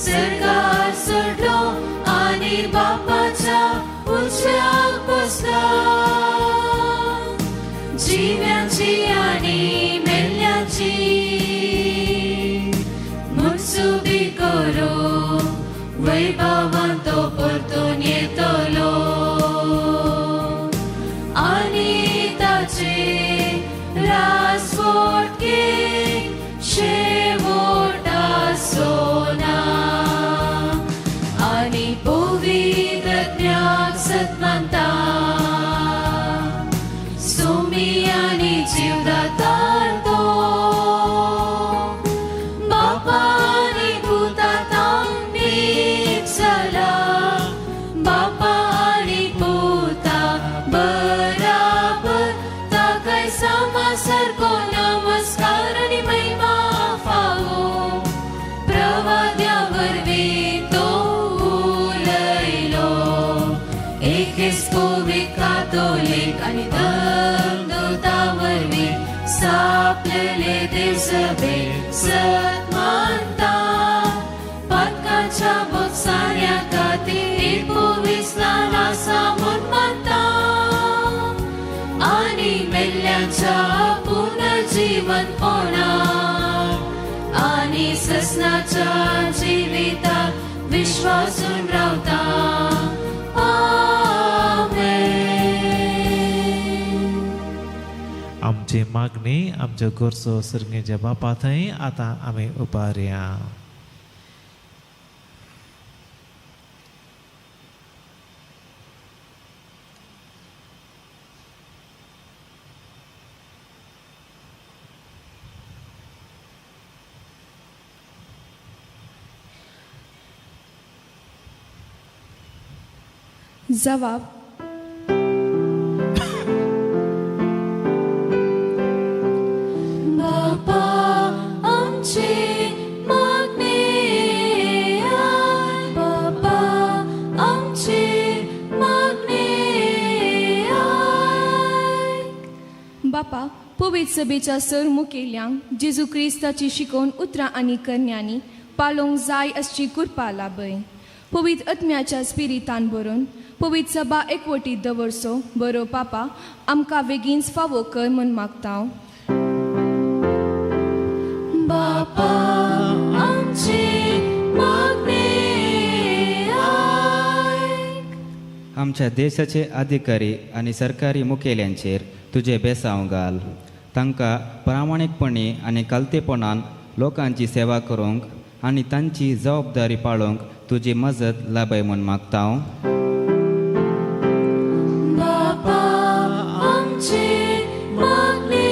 सरकार सोडलो आनी बापाच्या उजव्याक बसला जिव्यांची आनी मेल्ल्यांची मुत्सुबी करो वैभवान तो परतून येतलो आनी ताचे राजवट शेवट आसोना आनी पवित्रत्याक सत्मंता सोमी आनी जीवदातार तो बापा आनी पुता तावन एक जाला बापा आनी पुता बराबर ताकाय सामा सारको नमस्कार आनी महिमा फावो प्रवाद्या वरवीं तो उलयलो एकेच पवित्र कातोलीक आनी धर्मदूता वरवीं सापलेले देव सभे सत्मानता पातकाच्या बोगसाऱ्या खातीर एक पवित्र स्नान आसा म्हूण मानता आनी मेल्ल्यांच्या पुनर्जीवन होणार आनी ससनाच्या जिविताक विश्वासून रावता. आमची मागणी आमच्या गोरसो सर्गेच्या बापा थंय आतां आमी उबारया. जबाब: बापा आमचे मागणे ऐक. बापा आमचे मागणे ऐक. बापा, पवित्र सभेच्या सरमुखेल्यांक जेजू क्रिस्ताची शिकवण उतरां आनी करण्यांनी पालोवंक जाय अशी कृपा लाभय. पवित्र आत्म्याच्या स्पिरितान बरोवन पवित्र सभा एकवटीत दवरचो बरो पापा आमकां बेगीनच फावो कर म्हूण मागता हांव. बापा आमचे मागणे ऐक. आमच्या देशाचे अधिकारी आणि सरकारी मुखेल्यांचेर तुझे बेसांव घाल. तांकां प्रामाणीकपणी आनी कालतेपणान लोकांची सेवा करूंक आनी तांची जबाबदारी पाळोवंक तुजी मजत लाभय म्हूण मागता हांव. बापा आमचे मागणे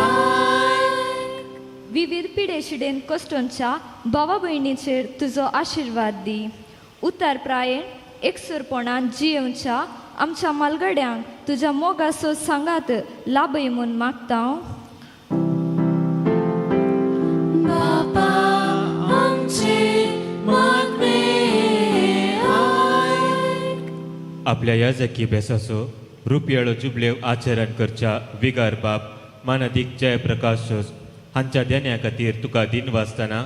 ऐक. विविध पिढेशिडेन कश्टांच्या भावा भयणीचेर तुजो आशिर्वाद दी. उतार प्रायेण एकसुरपणान जियेवच्या आमच्या मालगड्यांक तुज्या मोगाचो सांगात लाभय म्हूण मागता हांव. बापा आमचे मागणे ऐक. आपल्या याजकी बेसाचो रुपयाळो जुबलेव आचरण करच्या विगार बाप मानदीक जयप्रकाश हांच्या देण्या खातीर तुका दिनवासतना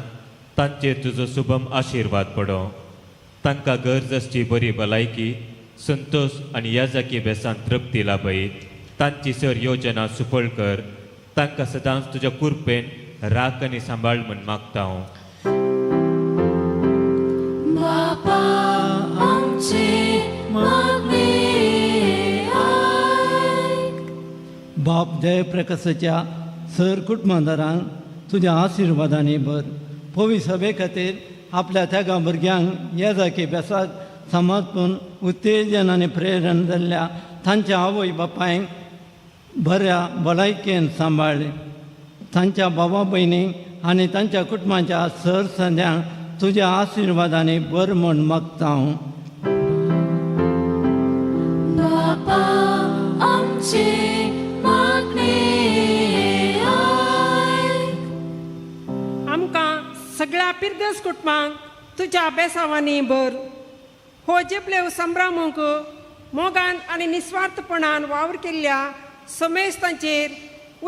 तांचेर तुजो शुभम आशिर्वाद पडो. तांकां गरज आसची बरी भलायकी, संतोष आनी याजकी बेसान तृप्ती लाभयत. तांची सर योजना सुफळ कर. तांकां सदांच तुज्या कुरपेन राख आनी सांबाळ म्हूण मागता हांव. बापा आमचे मागणे ऐक. बाप जयप्रकाशाच्या सर कुटुंबदारांक तुज्या आशिर्वादांनी भर. पवित्र सभे खातीर आपल्या त्या भुरग्यांक येजाकी बेसाक समर्पण उत्तेजन आनी प्रेरण जाल्ल्या तांच्या आवय बापायक बऱ्या भलायकेन सांबाळ. तांच्या भावा भयणीक आनी तांच्या कुटुंबाच्या सर सद्यांक तुज्या आशिर्वादांनी बर म्हूण मागता हांव. बापा आमचे मागणे ऐक. आमकां सगळ्या पिर्गस कुटुंबांक तुज्या बेसावांनी भर. हो जेपलेव संभ्रामूंक मोगान आनी निस्वार्थपणान वावर केल्ल्या समेस्तांचेर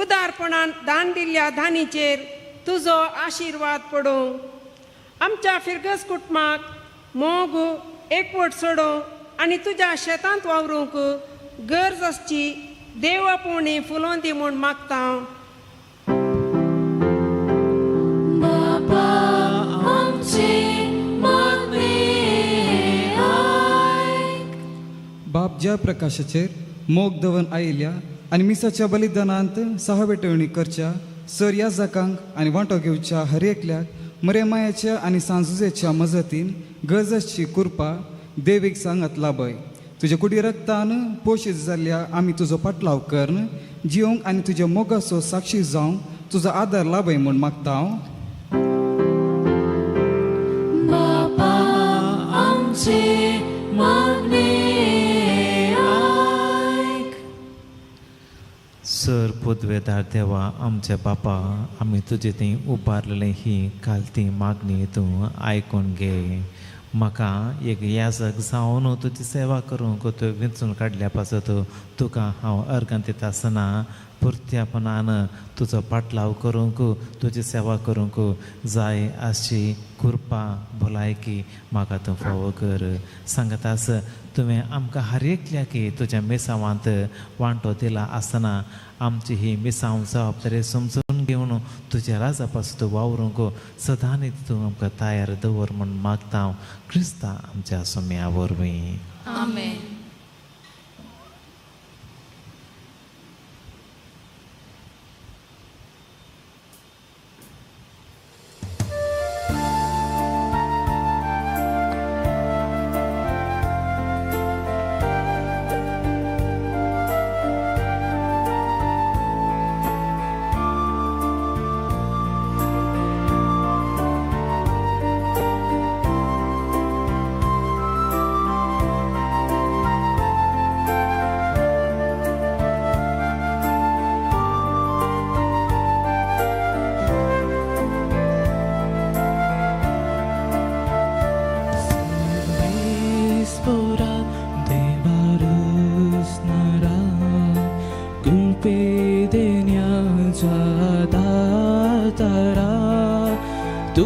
उदारपणान दान दिल्ल्या दानीचेर तुजो आशिर्वाद पडोवं. आमच्या फिरगस कुटुंबाक मोग एकवट सोडोवंक आनी तुज्या शेतांत वावरूंक गरज आसची देव आपुणी फुलोवन दी म्हूण मागता हांव. बापा आमचे मागणे ऐक. बाप जयप्रकाशाचेर मोग दवन आयिल्ल्या आनी मिसाच्या बलिदानांत सहवेटवणी करच्या सर याजकांक आनी वांटो घेवच्या हर एकल्याक मरे मायाच्या आनी सांजुजेच्या मजतीन गरजेची कृपा देवीक सांगत लाभय. तुज्या कुडी रक्तान पोशीत जाल्ल्या आमी तुजो पाटलाव करन जिवंक आनी तुज्या मोगाचो साक्षी जावंक तुजो आदार लाभय म्हूण मागता हांव. बापा आमचे मागणे ऐक. सर पुदवेदार देवा आमच्या बापा, आमी तुजे थंय उबारलेले ही कालती मागणी तूं आयकून घे. म्हाका एक याजक जावन तुजी सेवा करूंक तूं वेंचून काडल्या पासत तुका हांव अर्गां दिता आसतना पुर्त्यापणान तुजो पाटलाव करूंक तुजी सेवा करूंक जाय आसची कृपा भलायकी म्हाका तूं फावो कर. सांगतास तुवें आमकां हर एकल्याक तुज्या मिसांवांत वांटो दिला आसतना आमची ही मिसांव जबाबदारी समजून घेवन तुज्या राजा पासून तूं वावरूंक सदांच तूं आमकां तयार दवर म्हूण मागता हांव क्रिस्ता आमच्या सोम्या वरवीं. आमेन.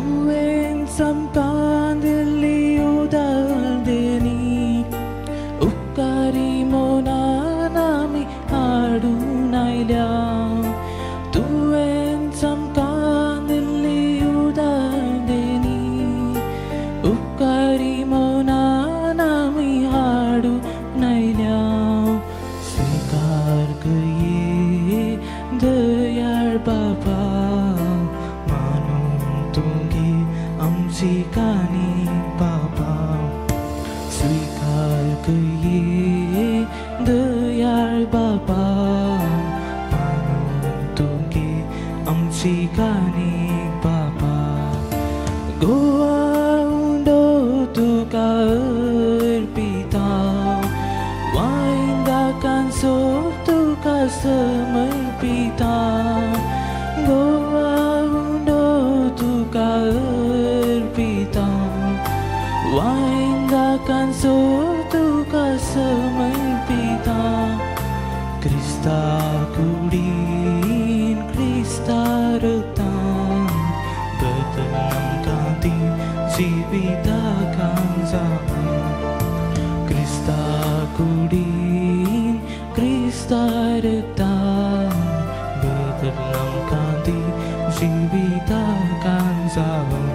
तुवें समकां दिल्ली उदार देनी उपकारी मोनान आमी हाडून आयल्या तुवें समकां दिल्ली उदार देनी उपकारी मोनान आमी हाडून आयल्या स्वीकार कये दयाळ बाबा मानून तुगे आमची कानी बाबा स्वीकार कये दयाळ बाबा मानून तुगे आमची कानी बाबा गोवा उंडो तुका अर्पिता वायंदा कांसो तुका समर्पिता गोवा उंडो तुका अर्पिता वायंदा कांसो तुका समर्पिता क्रिस्ता कुडीन क्रिस्ता रक्तान बदलां कांती जिविताकां जावन क्रिस्ता कुडीन क्रिस्ता रक्तान बदलां कांती जिविताकां जावन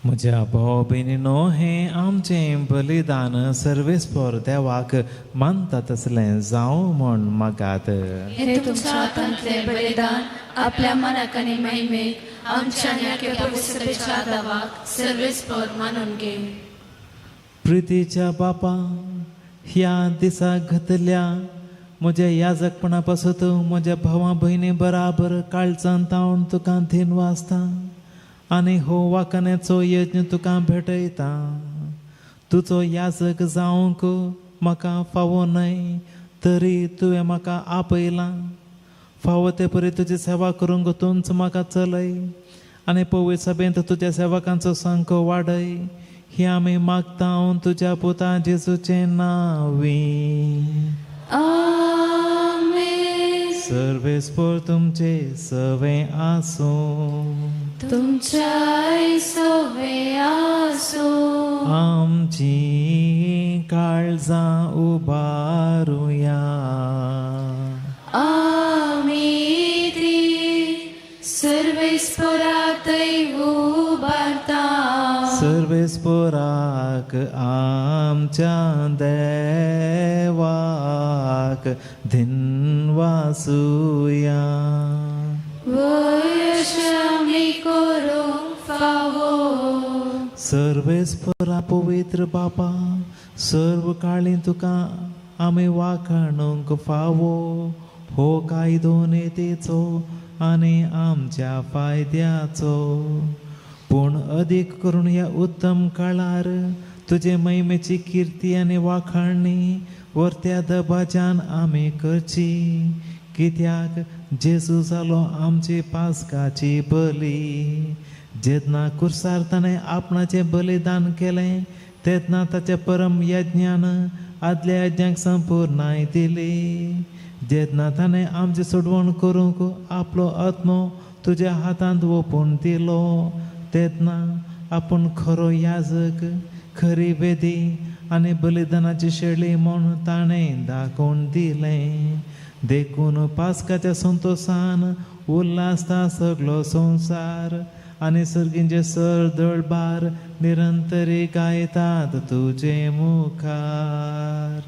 म्हज्या भाव भयणीनो हें आमचें बलिदान सर्वेस्पर देवाक मानता तसलें जावं म्हण मागात हे तुमच्या हातांतलें बलिदान आपल्या मनाक आनी महिमेक आमच्या नेके पवित्रतेच्या दावाक सर्वेस्पर मानून घे. प्रितीच्या बापा ह्या दिसा घातल्या म्हज्या याजकपणा पासत म्हज्या भावा भयणी बराबर काळजान तावन तुका धीन वाजता आनी हो वाकण्याचो यज्ञ तुका भेटयता. तुजो याजक जावंक म्हाका फावो न्हय तरी तुवें म्हाका आपयलां. फावो ते परी तुजी सेवा करूंक तूंच म्हाका चलय आनी पवित्र सभेंत तुज्या सेवकांचो संख्य वाडय. ही आमी मागता हांव तुज्या पुता जेजूचे नांवी. सर्वेस्पर तुमचे सवे आसूं तुमच्या सवे आसूं आमची काळजां उबारुया. आमी ती सर्वेस्पराक उबारता. सर्वेस्पराक आमच्या देवाक धीन वासुया. वयशामी करूंक फावो सर्वेस्परा पवित्र बापा सर्व काळी तुका आमी वाखाणूंक फावो हो कायदो नेतेचो आनी आमच्या फायद्याचो. पूण अदीक करून ह्या उत्तम काळार तुजे महिमेची कीर्ती आनी वाखाणणी वर्त्या दबाज्यान आमी करची. कित्याक जेजू जालो आमची पासकाची बली. जेदना कुर्सार ताणें आपणाचें बलिदान केलें तेदना ताच्या परम यज्ञान आदल्या यज्ञाक संपूर्णाय दिली. जेदना ताणें आमची सोडवण करूंक आपलो आत्मो तुज्या हातांत ओपून दिलो तेदना आपूण खरो याजक, खरी वेदी आनी बलिदानाची शेळी म्हूण ताणें दाखोवन दिलें. देखून पास्काच्या संतोशान उल्हासता सगळो संवसार आनी सर्गींचे सर दळबार निरंतरी गायतात तुजे मुखार.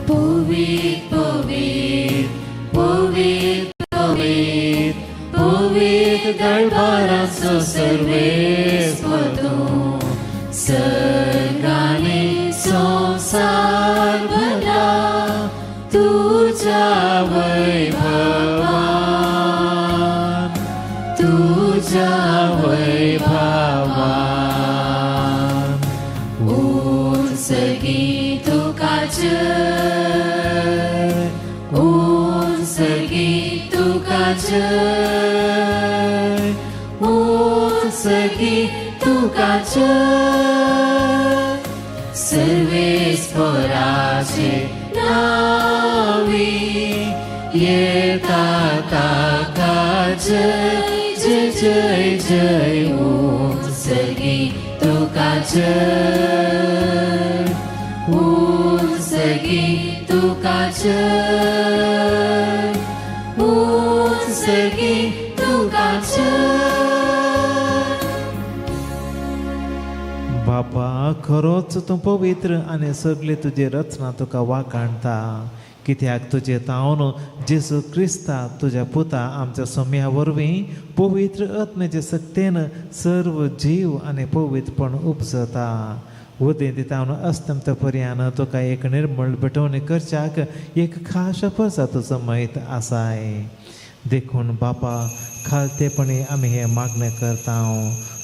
Povit, povit, povit, povit, povit, दळबाराचो सर्वेस्वर तूं. सर्गाने संसार भरला तुझ्या वैभवान, तुझ्या वैभवान. उर्सगी तुका जय, उर्सगी तुका जय, उर्सगी तुका जय. सर्वेस्पराचे नावी येता ताका जय, जय जय जय. उर्सगी तुका जय, उर्सगी तुका जय, उर्सगी तुका जय. बापा खरोच तूं पवित्र आनी सगळी तुजी रचना तुका वाखाणता. कित्याक तुजे तावन जेजू क्रिस्ता तुज्या पुता आमच्या सोम्या वरवीं पवित्र आत्म्याचे सक्तेन सर्व जीव आनी पवित्रपण उपजता. उदें दितावन अस्तंत पर्यान तुका एक निर्मळ भेटवणी करच्याक एक खास परसा तुजो मैत आसाय. देखून बापा खालतेपणी आमी हे मागणें करता.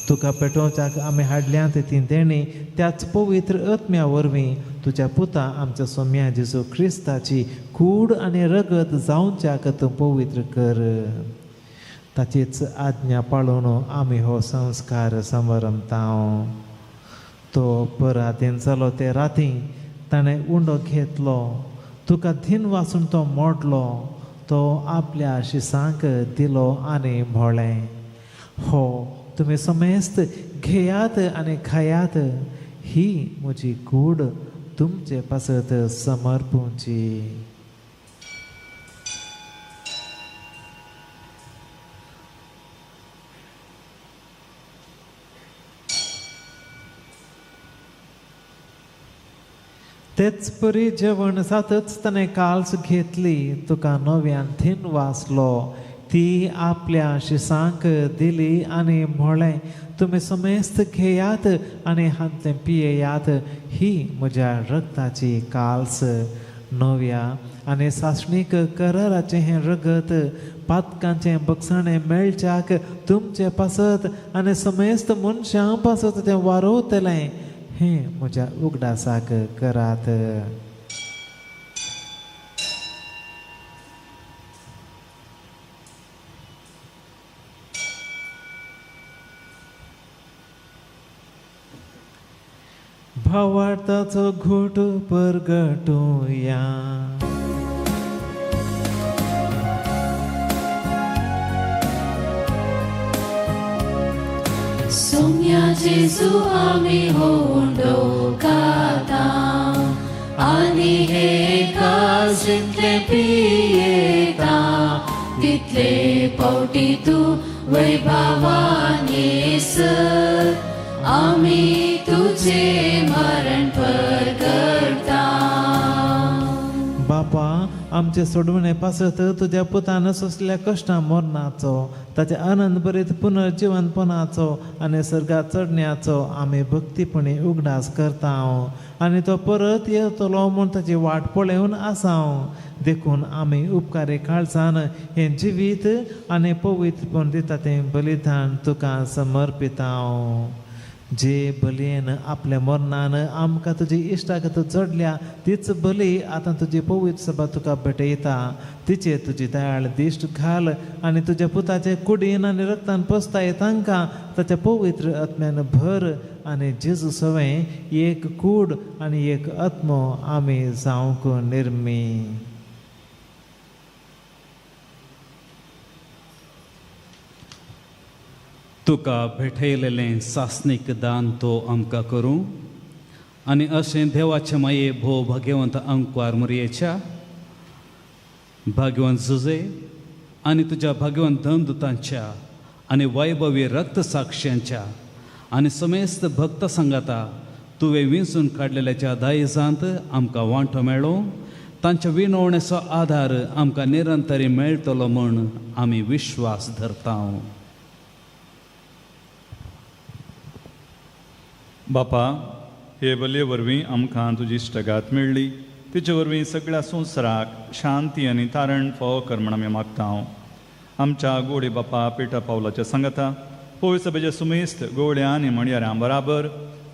तुका पेटोवच्याक आमी हाडल्यांत ती देणी त्याच पवित्र आत्म्या वरवीं तुज्या पुता आमच्या सोम्या जेजू क्रिस्ताची कूड आनी रगत जावच्याक तूं पवित्र कर. ताचीच आज्ञा पाळून आमी हो संस्कार समरमता. तो परातीन जालो ते राती ताणें उंडो घेतलो. तुका धीन वाचून तो मोडलो. तो आपल्या शिसांक दिलो आनी म्हळें, हो तुमी समेस्त घेयात आनी खायात. ही म्हजी कूड तुमचे पासत समर्पूची. तेच परी जेवण जातच ताणें काल्स घेतली. तुका नव्यान थीन वाचलो. ती आपल्या शिसांक दिली आनी म्हळें, तुमी समेस्त घेयात आनी हातूंतलें पियेयात. ही म्हज्या रगताची काल्स. नव्या आनी सासणीक कराराचें हें रगत पातकांचें बगसाणें मेळच्याक तुमचे पासत आनी समेस्त मनशां पासत तें वारोवतलें. हें म्हज्या उगडासाक करात. भावार्थाचो घोट परगटुया. सोम्या जेजू आमी हो उंडो खाता आनी हे कास जितले पियेता तितले पावटी तूं वैभवान येसर. आमी तुझे मरण परगटता. बापा आमचे सोडवणे पासत तुझ्या पुतान सोसल्या कश्टां मरणाचो ताचे आनंद बरीत पुनर्जीवनपणाचो आनी सर्गात चडण्याचो आमी भक्तीपणी उगडास करता आनी तो परत येतलो म्हूण ताची वाट पळोवन आसांव देखून आमी उपकारी काळजान हें जिवीत आनी पवित्रपण दिता तें बलिदान तुका समर्पिता जे बलयेन आपल्या मरणान आमकां तुजी इश्टागत जडल्या तीच बली आतां तुजी पवित्र सभा तुका भेटयता तिचे तुजी दयाळ दिश्ट घाल आनी तुज्या पुताचे कुडीन आनी रक्तान पोसताय तांकां ताच्या पवित्र आत्म्यान भर आनी जेजू सवें एक कूड आनी एक आत्मो आमी जावंक निर्मी. तुका भेटयलेलें सासनीक दान तो आमकां करूं आनी अशें देवाचे माये भोव भाग्यवंत अंकवार मरयेच्या भाग्यवंत जुजे आनी तुज्या भाग्यवंत धनदुतांच्या आनी वैभवी रक्त साक्षींच्या आनी समेस्त भक्त संगाता तुवें विंचून काडलेल्याच्या दायजांत आमकां वांटो मेळ्ळो तांच्या विनवणेचो आधार आमकां निरंतरी मेळटलो म्हूण आमी विश्वास धरता. बापा, हे बलये वरवीं आमकां तुजी इश्टगात मेळ्ळी तिचे वरवीं सगळ्या संवसाराक शांती आनी तारण फावो कर म्हण आमी मागता. आमच्या गोडे बापा पेटा पावलाच्या सांगाता पवित्र सभेच्या सुमेस्त गोवड्या आनी मणयाऱ्यां बराबर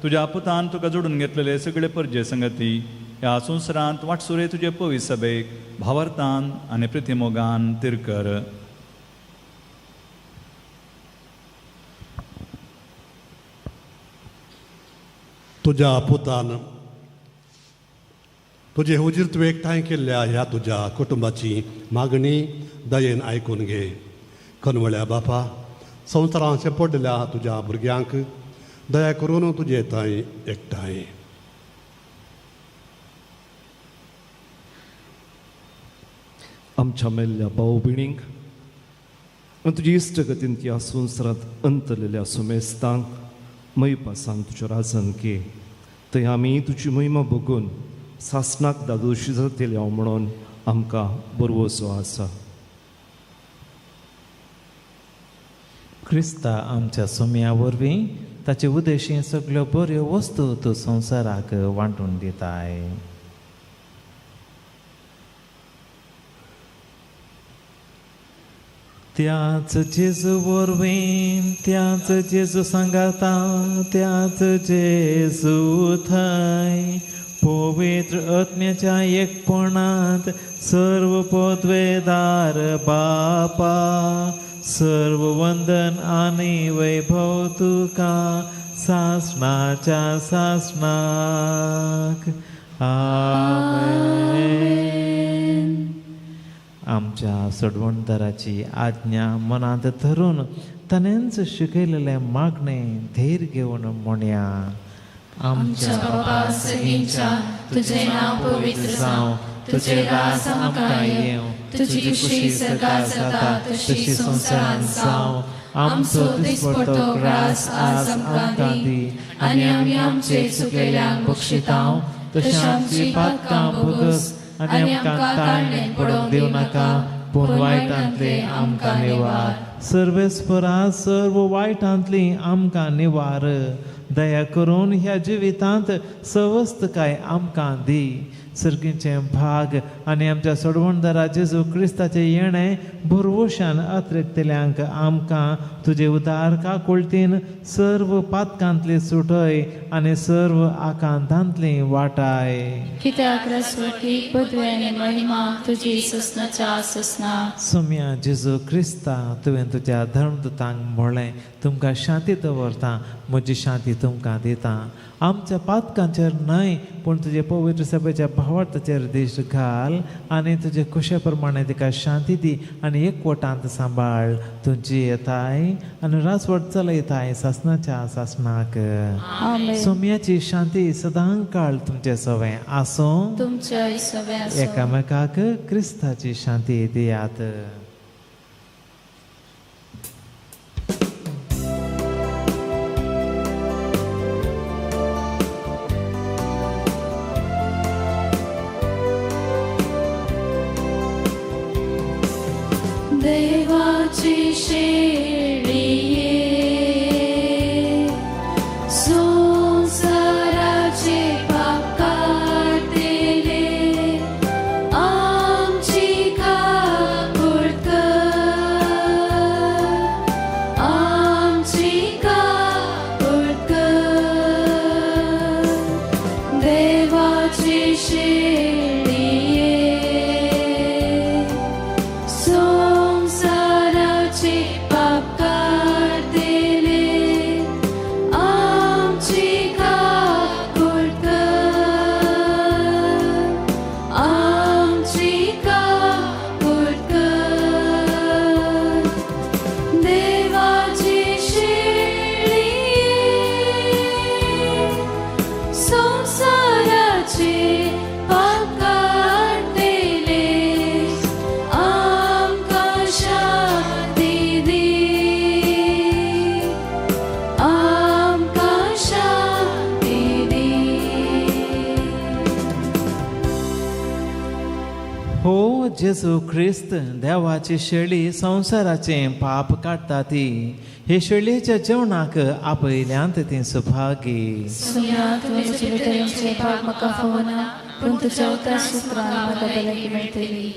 तुज्या पुतान तुका जोडून घेतलेले सगळे परजे संगती ह्या संवसारांत वाटसुरे तुजे पवित्र सभेक भावार्थान आनी प्रितीमोगान तिरकर. तुज्या पुतान तुजे हुजीर तुवें एकठांय केल्ल्या ह्या तुज्या कुटुंबाची मागणी दयेन आयकून घे. कनवळ्या बापा, संवसारांचे पडलेल्या तुज्या भुरग्यांक दया करून तुजे थंय एकठांय. आमच्या मेल्ल्या भाऊ भयणींक तुजी इश्टगतीन त्या संवसारांत अंतलेल्या सुमेस्तांक मैपासान तुज्या राजन घे. थंय आमी तुजी महिमा बघून सासणाक दादोशी जातले म्हणून आमकां बरवसो आसा. क्रिस्ता आमच्या सोम्या वरवीं ताचे उद्देशी सगळ्यो बऱ्यो वस्तू तूं संवसाराक वांटून दिताय. त्याच जेजू वरवीं त्याच जेजू सांगाता त्याच जेजू थंय पवित्र आत्म्याच्या एकपणांत सर्व पदवेदार बापा सर्व वंदन आनी वैभव तुका सासणाच्या सासणाक. आमेन. आमच्या सोडवणदाराची आज्ञा मनांत धरून ताणेंच शिकयलेले मागणे धैर्य घेवन म्हणया. आमच्या बापा सगळींच्या तुझे नाव पवित्र जावं, तुझे राज आमकां येवं, तुजी खुशी सदां जाता तशी संवसारांत जावं. आमचो दिसपडटो ग्रास आज आमकां दी आनी आमी आमचे चुकलेल्यांक बक्षितांव तशें आमची पातकां भोगस आनी आमकां ताळणेंत पडोवंक दिवं नाका पूण वायटांतले आमकां निवार. सर्वेस्परा सर्व वायटांतली आमकां निवार. दया करून ह्या जिवितांत सवस्त काय आमकां दी. सर्गीचे भाग आनी आमच्या सोडवणदारा जेजू क्रिस्ताचे येणे भरवशान अत्रेकतेल्यांक आमकां तुजे उदार काकुळतीन सर्व पातकांतली सुटय आनी सर्व आकांतांतली वाटाय. कित्याक रसवटी पदवी आनी महिमा तुजी ससनाच्या ससना. सोम्या जेजू क्रिस्ता तुवें तुज्या धर्मदूतांक म्हणलें तुमकां शांती दवरता म्हजी शांती तुमकां दिता. आमच्या पातकांचेर न्हय पूण तुजे पवित्र सभेच्या भावार्थाचेर दिश्ट घाल आनी तुजे खुशे प्रमाणे तिका शांती दी आनी एकवटांत सांबाळ. तुजी येताय आनी रासवट चलयताय सासणाच्या सासणाक. सोम्याची शांती सदां काळ तुमचे सवें आसूं. तुमच्या सवें आसूं. एकामेकाक क्रिस्ताची शांती दियात. जेजू ख्रिस्त देवाची शेळी संवसाराचें पाप काडटा ती हे शेळयेच्या जेवणाक आपयल्यांत ती सुभागी सुया तुवें तरेचे पाप म्हाका फोना पूण तुज्या उतर सुत्रान म्हाका भलायकी मेळटली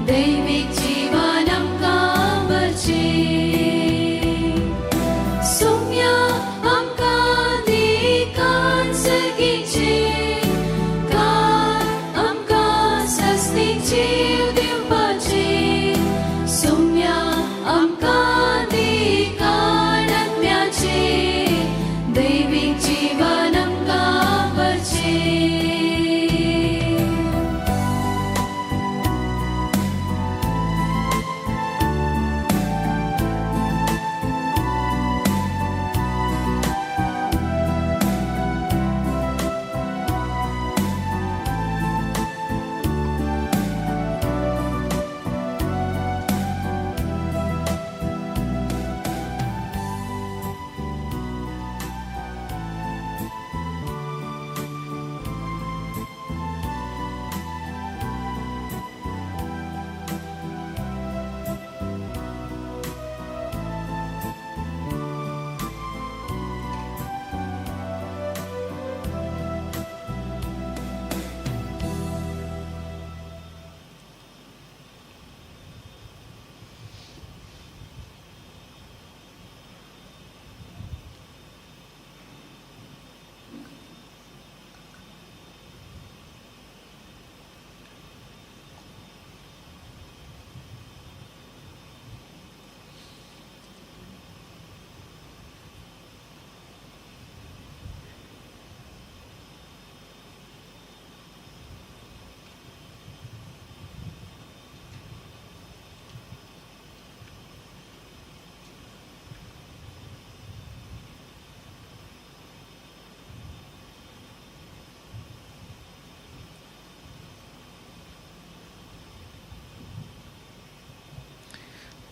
दैविक जीवन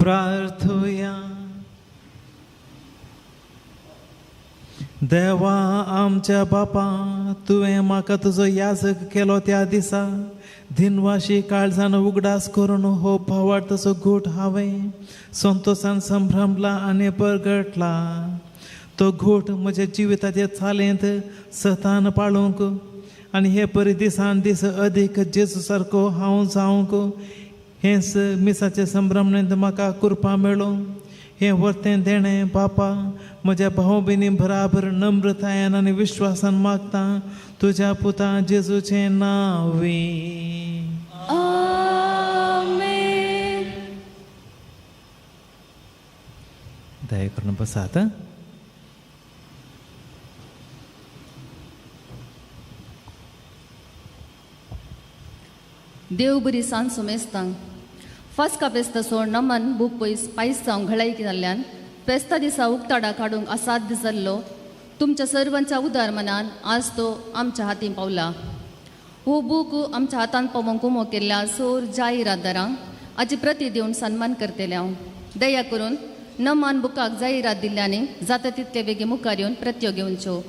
प्रार्थुया. देवा आमच्या बापा, तुवें म्हाका तुजो याजक केलो त्या दिसा दिनवाशी काळजान उगडास करून हो भावाड तसो घोट हांवें संतोशान संभ्रमला आनी परगटला. तो घोट म्हज्या जिविताचे चालेंत सतान पाळूंक आनी हे परी दिसान दीस अदीक जेजू सारको हांव जावंक हेंच मिसाचे संभ्रमणेंत म्हाका कृपा मेळो. हें वर्तें देणें बापा म्हज्या भाव भयणी बराबर नम्रतायेन आनी विश्वासान मागता तुज्या पुता जेजूचें नांवी. आमेन. दया करून बसात. देव बरी सांज सुमेस्तांक फर्स्ट कापेस्त सोड नमन बूक पयस पायस जावंक घळायकी जाल्ल्यान फेस्ता दिसा उक्ताडा काडूंक असाध्य जाल्लो तुमच्या सर्वांच्या उदार मनान आज तो आमच्या हातीन पावला. हो बूक आमच्या हातान पावोवंक उमो केल्ल्या सोर जायरातदारांक हाची प्रती दिवन सन्मान करतले हांव. दया करून नमान बुकाक जायरात दिल्ल्यानी जाता तितले बेगी मुखार येवन प्रत्यो घेवच्यो.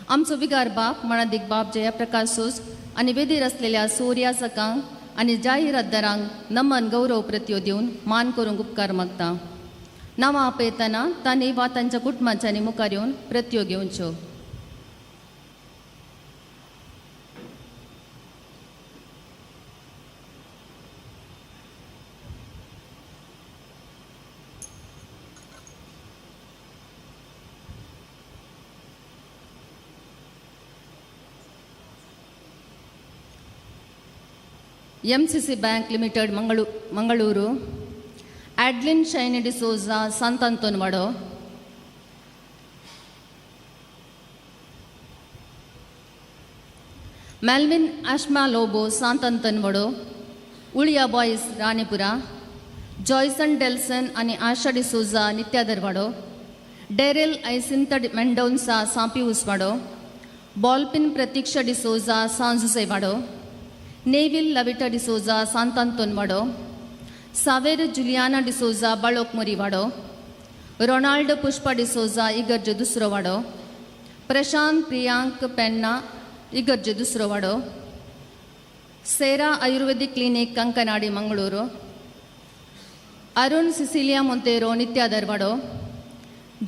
आमचो विगार बाप मणादीक बाप जयप्रकाश सूज आनी वेदीर असलेल्या सोर याजकांक आनी जायरातदारांक नमन गौरव प्रत्यो दिवन मान करूंक उपकार मागता. नांवां आपयतना तांणी वा तांच्या कुटुंबाच्यांनी मुखार येवन प्रत्यो घेवच्यो. MCC bank limited Mangaluru, Adlin Shiny D'Souza Santh Antonwado, Melvin ಆಶ್ಮಾ Lobo ಸಂತ ಅಂತೋನ್ವಾಡೋ, ಉಳಿಯಾ ಬಾಯ್ಸ್ ರಾಣಿಪುರ, ಜಾಯ್ಸನ್ ಡೆಲ್ಸನ್ आणि आशा डिसोजा नित्यादरवाडो, डेरेल ऐसिंत मेंडोन्सा सांपिउसवाडो, बॉलपिन प्रतीक्षा डिसोजा सांजुसेवाडो, नेविल लविटा डिसोजा सांतांतोनवाडो, सावेर जुलियाना डिसोजा बाळोकमोरीवाडो, रोनाल्ड पुष्पा डिसोजा इगर्ज दुसरो वाडो, प्रशांत प्रियांक पेन्ना इगर्ज दुसरो वाडो, सेरा आयुर्वेदिक क्लिनिक कंकनाडी मंगळूರು, अरुण सिसिलिया मोंतेरो नित्यादरवाडो,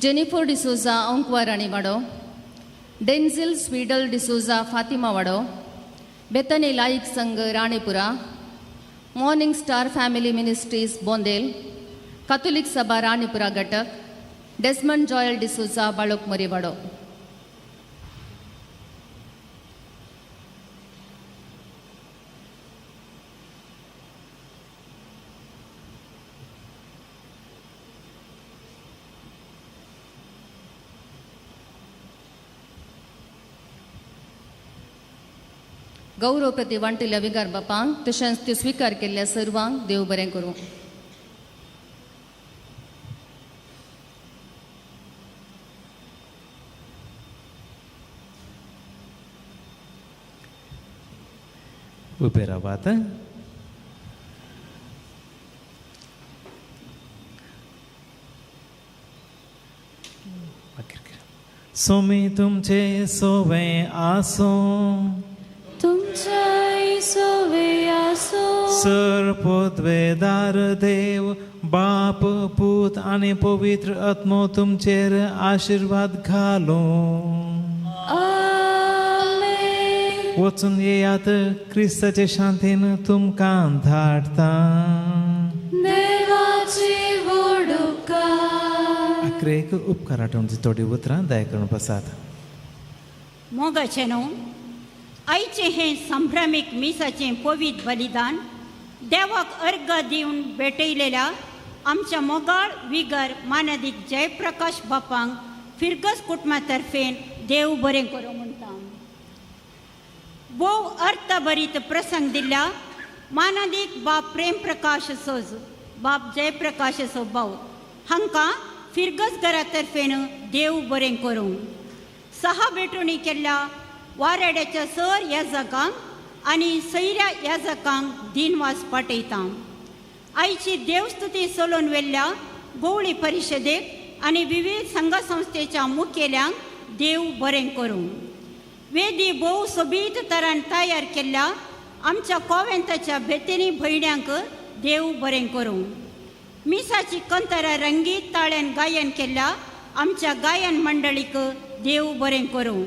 जेनिफर डिसोजा औंकवाराणीवाडो, डेन्झिल स्वीडल डिसोजा फातिमावाडो, बेतनी लाईक संघ Ranipura, Morning Star Family Ministries Bondel, Catholic सभा राणीपुरा घटक, डेस्मंड जॉयल डिसोजा बाळोकमोरीवाडो. गौरव प्रती वांटिल्ल्या विगार बापांक तशेंच त्यो स्विकार केल्ल्या सर्वांक देव बरें करूं. उबे रावात. सोमी तुमचे सोवे आसो, तुमच्या सोवे आसो. सर्पोद्वेदार देव बाप पूत आणि पवित्र आत्मो तुमचेर आशीर्वाद घालो. आमेन. वचून येयात क्रिस्ताचे शांतीन तुमकां धाडटा. देवाची वडुकार. अक्रेक उपकार आठवणची थोडी उतरां दया करून बसात. मोगाचें न्हू, आयचें हें संभ्रमीक मिसाचें पवित्र बलिदान देवाक अर्घ दिवन भेटयलेल्या आमच्या मोगाळ विगर मानदीक जयप्रकाश बापांक फिरगस कुटुंबातर्फेन देव बरें करूं म्हणटा. भोव अर्थभरीत प्रसंग दिल्ल्या मानदीक बाप प्रेम प्रकाश सोज, बाप जयप्रकाश सो भाऊ हांकां फिरगस घरातर्फेन देव बरें करूं. सहा भेटोणी केल्ल्या वारेड्याच्या सर याजकांक आनी सैऱ्या याजकांक दिनवास पाठयता. आयची देवस्तुती सोलून वेल्ल्या गवळी परिशदेक आनी विविध संघ संस्थेच्या मुखेल्यांक देव बरें करूं. वेदी भोव सोबीत तरान तयार केल्ल्या आमच्या कॉवेंताच्या बेतेनी भयण्यांक देव बरें करूं. मिसाची कंतरां रंगीत ताळ्यान गायन केल्ल्या आमच्या गायन मंडळीक देव बरें करूं.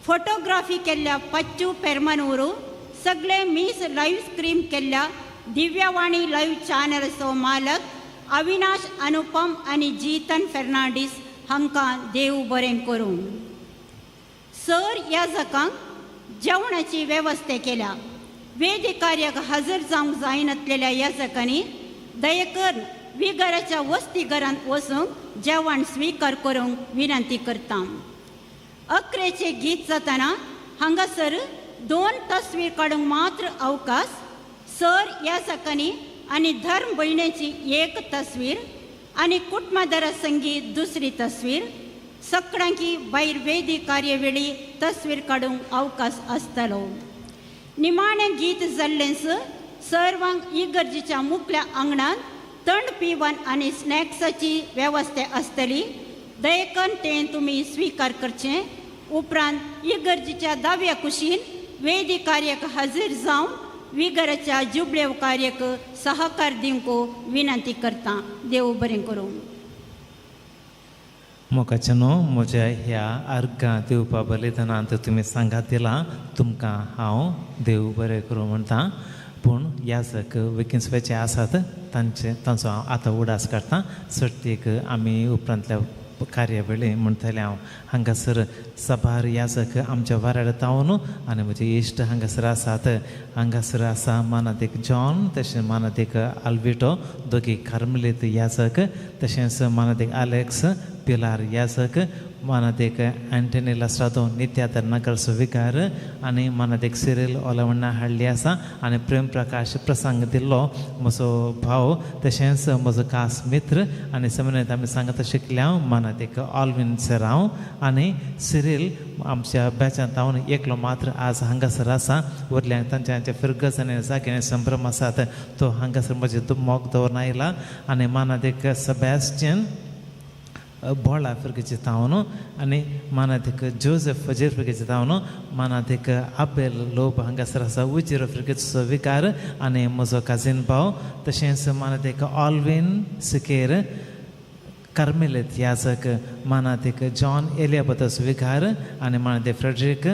फोटोग्राफी केल्ल्या पच्चू पेरमनूरू सगळे मीस लाईव्ह स्ट्रीम केल्ल्या दिव्यवाणी लाईव्ह चॅनल्सो मालक अविनाश अनुपम आनी जीतन फेर्नांडीस हांकां देव बरें करूं. सर याजकांक जेवणाची वेवस्था केल्या. वेदी कार्याक हजर जावंक जायनासलेल्या याजकांनी दयेकर विघराच्या वस्तीघरांत वचूंक जेवण स्वीकार करूंक विनंती करता. अकरेचे गीत जाताना हांगासर 2 तस्वीर काडूंक मात्र अवकाश. सर याजकांनी आनी धर्म भयणेची 1 तस्वीर आनी कुटुंबादरा संगीत 2री तस्वीर. सगळ्यांकी भायर वेदी कार्यवेळी तस्वीर काडूंक अवकाश आसतलो. निमाणें गीत जाल्लेंच सर्वांक इगर्जेच्या मुखल्या आंगणांत थंड पिवन आनी स्नॅक्साची वेवस्था आसतली. दयेकन तें तुमी स्वीकार करचें. उपरांत इगर्जेच्या दाव्या कुशीन वेदी कार्याक हजर जावन विघराच्या जुबलेव कार्याक सहकार दिवंक विनंती करता. देव बरें करूं. मोगाचे न्हू म्हज्या ह्या अर्गां दिवपा बलिदानांत तुमी सांगात दिला तुमकां हांव देव बरें करूं म्हणटा. पूण याजक वेकिंसवेचे आसात तांचो हांव आतां उडास काडटां. सर्तीक आमी उपरांतल्या कार्यावळी म्हणटले हांव हांगासर सभार याजक आमच्या वाऱ्यार तावन आनी म्हजे इश्ट हांगासर आसात. हांगासर आसा मानादेक जॉन, तशेंच मानादेक आल्विटो दोगी कार्मेलीत याजक, तशेंच मानादेक आलेक्स पिलार याजक, मानादेक अँटनी लस्ट्रादो नित्यादर नगरचो विकार आनी मानादेक सिरील ओलावण्णा हाडली आसा आनी प्रेम प्रकाश प्रसंग दिल्लो म्हजो भाव, तशेंच म्हजो खास मित्र आनी समन्वयत आमी सांगता शिकल्या मानादेक ऑल्विन सेरांव आनी सिरील आमच्या बॅचांत तावन एकलो मात्र आज हांगासर आसा. उरल्यांक तांच्या फिरगस आनी जाग्यानी संभ्रम आसात तो हांगासर म्हजे मोग दवरून आयला. आनी मानादेक सबॅस्टियन बोळा फिरगेचे तावन आनी मानादेक जोसेफ फजेर फिरगेचे तावन मानादेक आबेल लोब हांगासर आसा उजिरो फिरगेचो विकार आनी म्हजो काजीन भाव, तशेंच मानादेक ऑल्विन सिकेर कार्मेलीत याजक, मानादेक जॉन एलियाबतस विकार आनी मानादेक फ्रेडरीक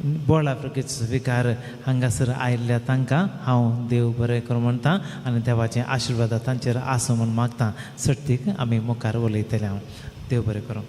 बोळा फिरगेचो विकार हांगासर आयिल्ल्या तांकां हांव देव बरें करूं म्हणटा आनी देवाचें आशिर्वाद तांचेर आसूं म्हूण मागता. सर्तीक आमी मुखार उलयतले. हांव देव बरें करूं.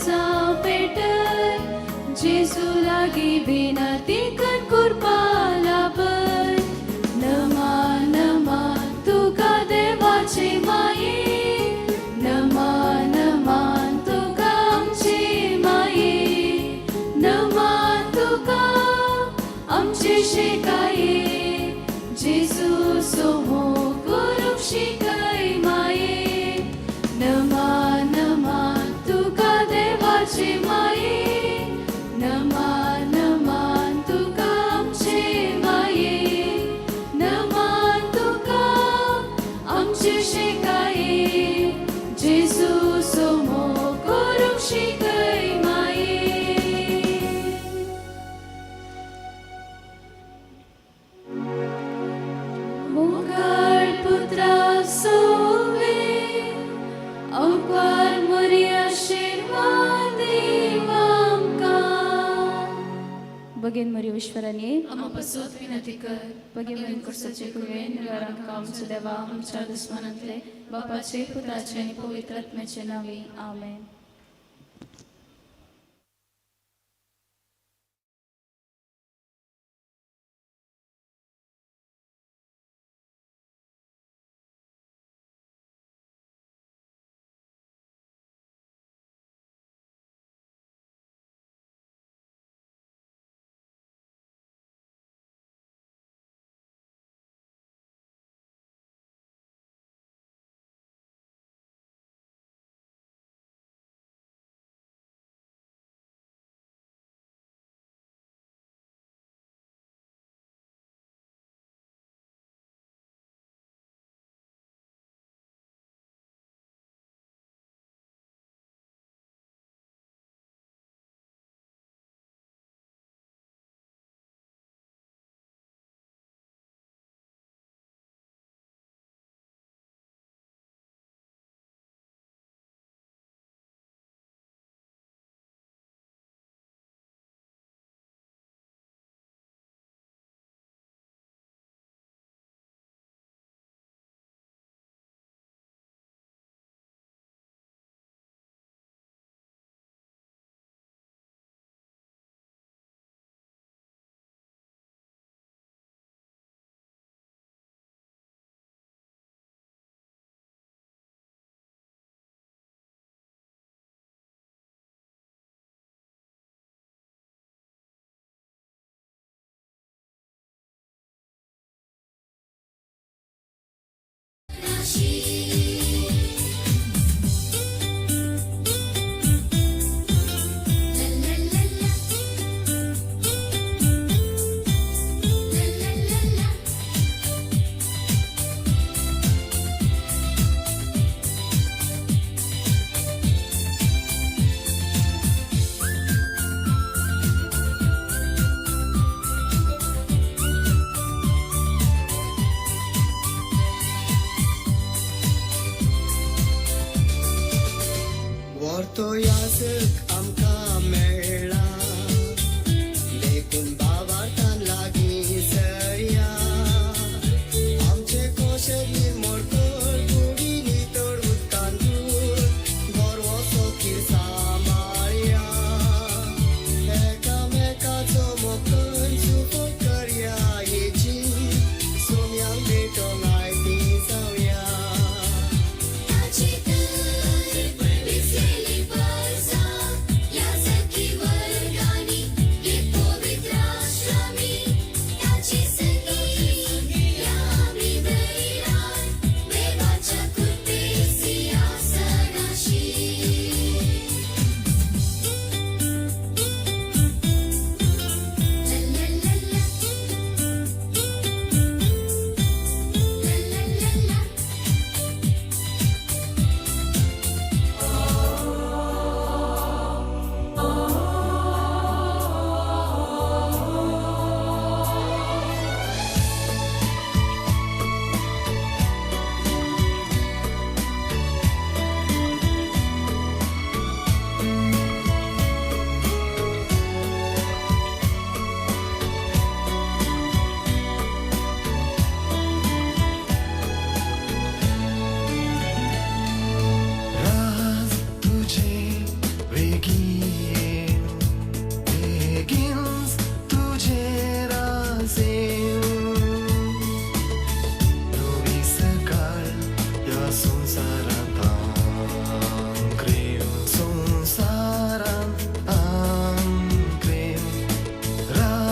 जावं पेटर जेजू लागीं विनंती कर कृपा लाभय नमान नमान तुका देवाचे माये नमान नमान तुका आमचे माये नमान तुका आमचे शेकाये जेजू सोमो करूंक शिकय माये नमान नमान तुका देवाचे माये नमान नमान तुका आमचे माये नमान तुका आमचे शेकाये जेजू सोमो करूंक शिकय माये मुखार पुत्रा सोवे अवकार मरी आशीर्वाद बगेन मरी ईश्वराने आम्हा पासत विनंती कर बगे मरीन करसाचे कुवेन निवारण आमचे देवा आमच्या दुस्मनांतले बापाचे पुत्राचे आणि पवित्र आत्म्याचे नावे आमेन.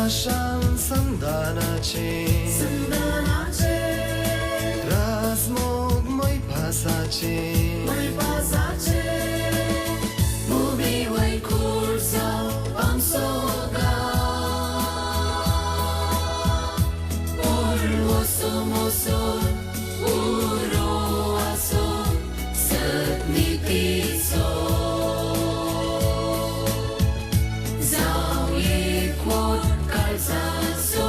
आकाशान संदानाचे राजमोग मैपासाचे भूमी वैकुंठ जावं आमचो मोसोन उरो आसो सतनितीचो जावं एकवट काळजाचो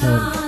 तुका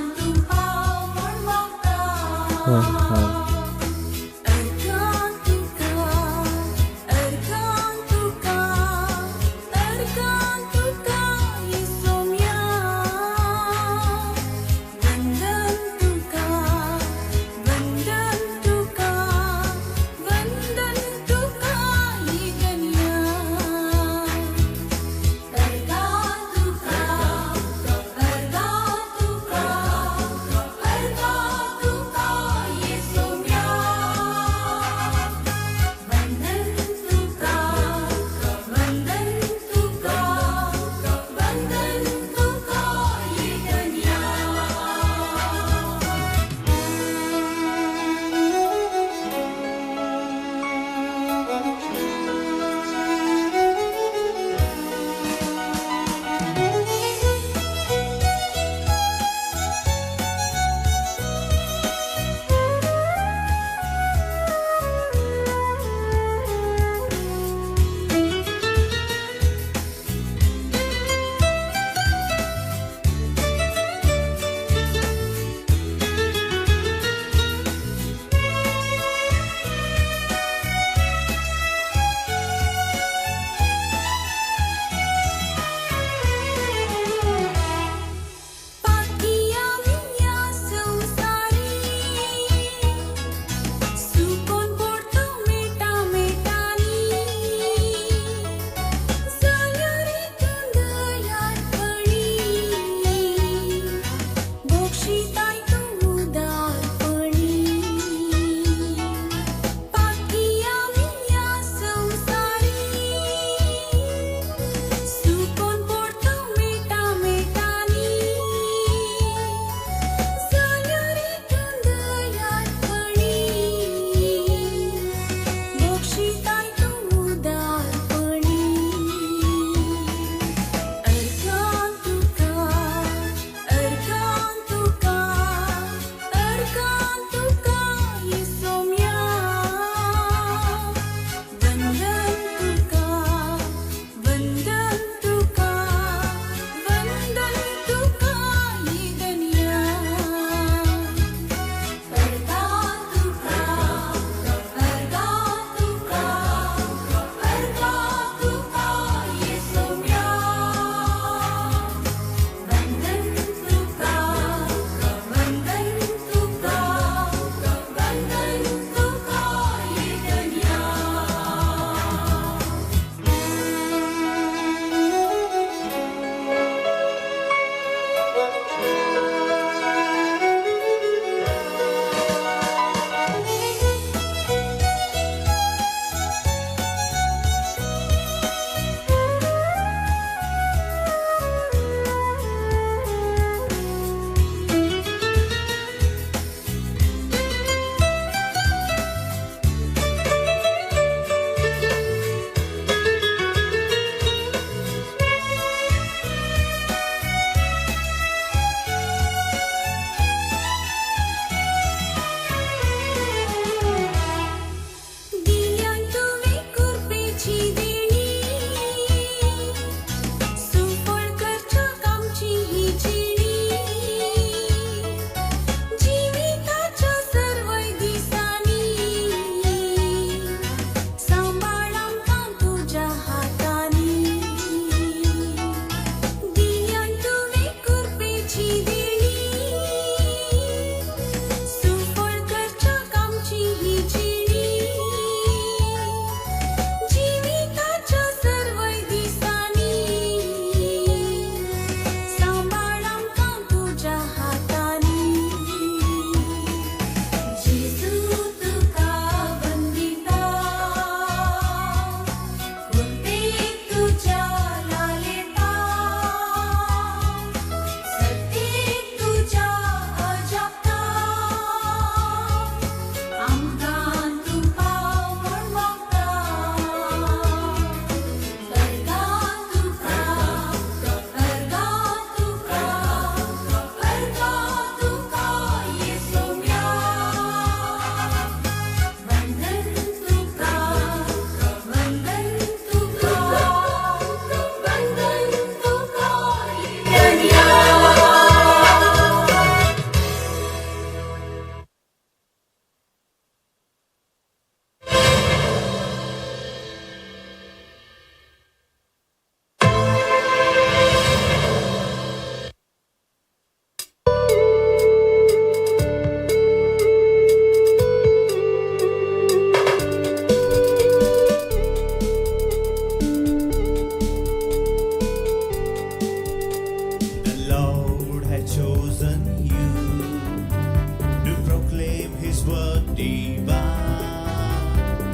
divine.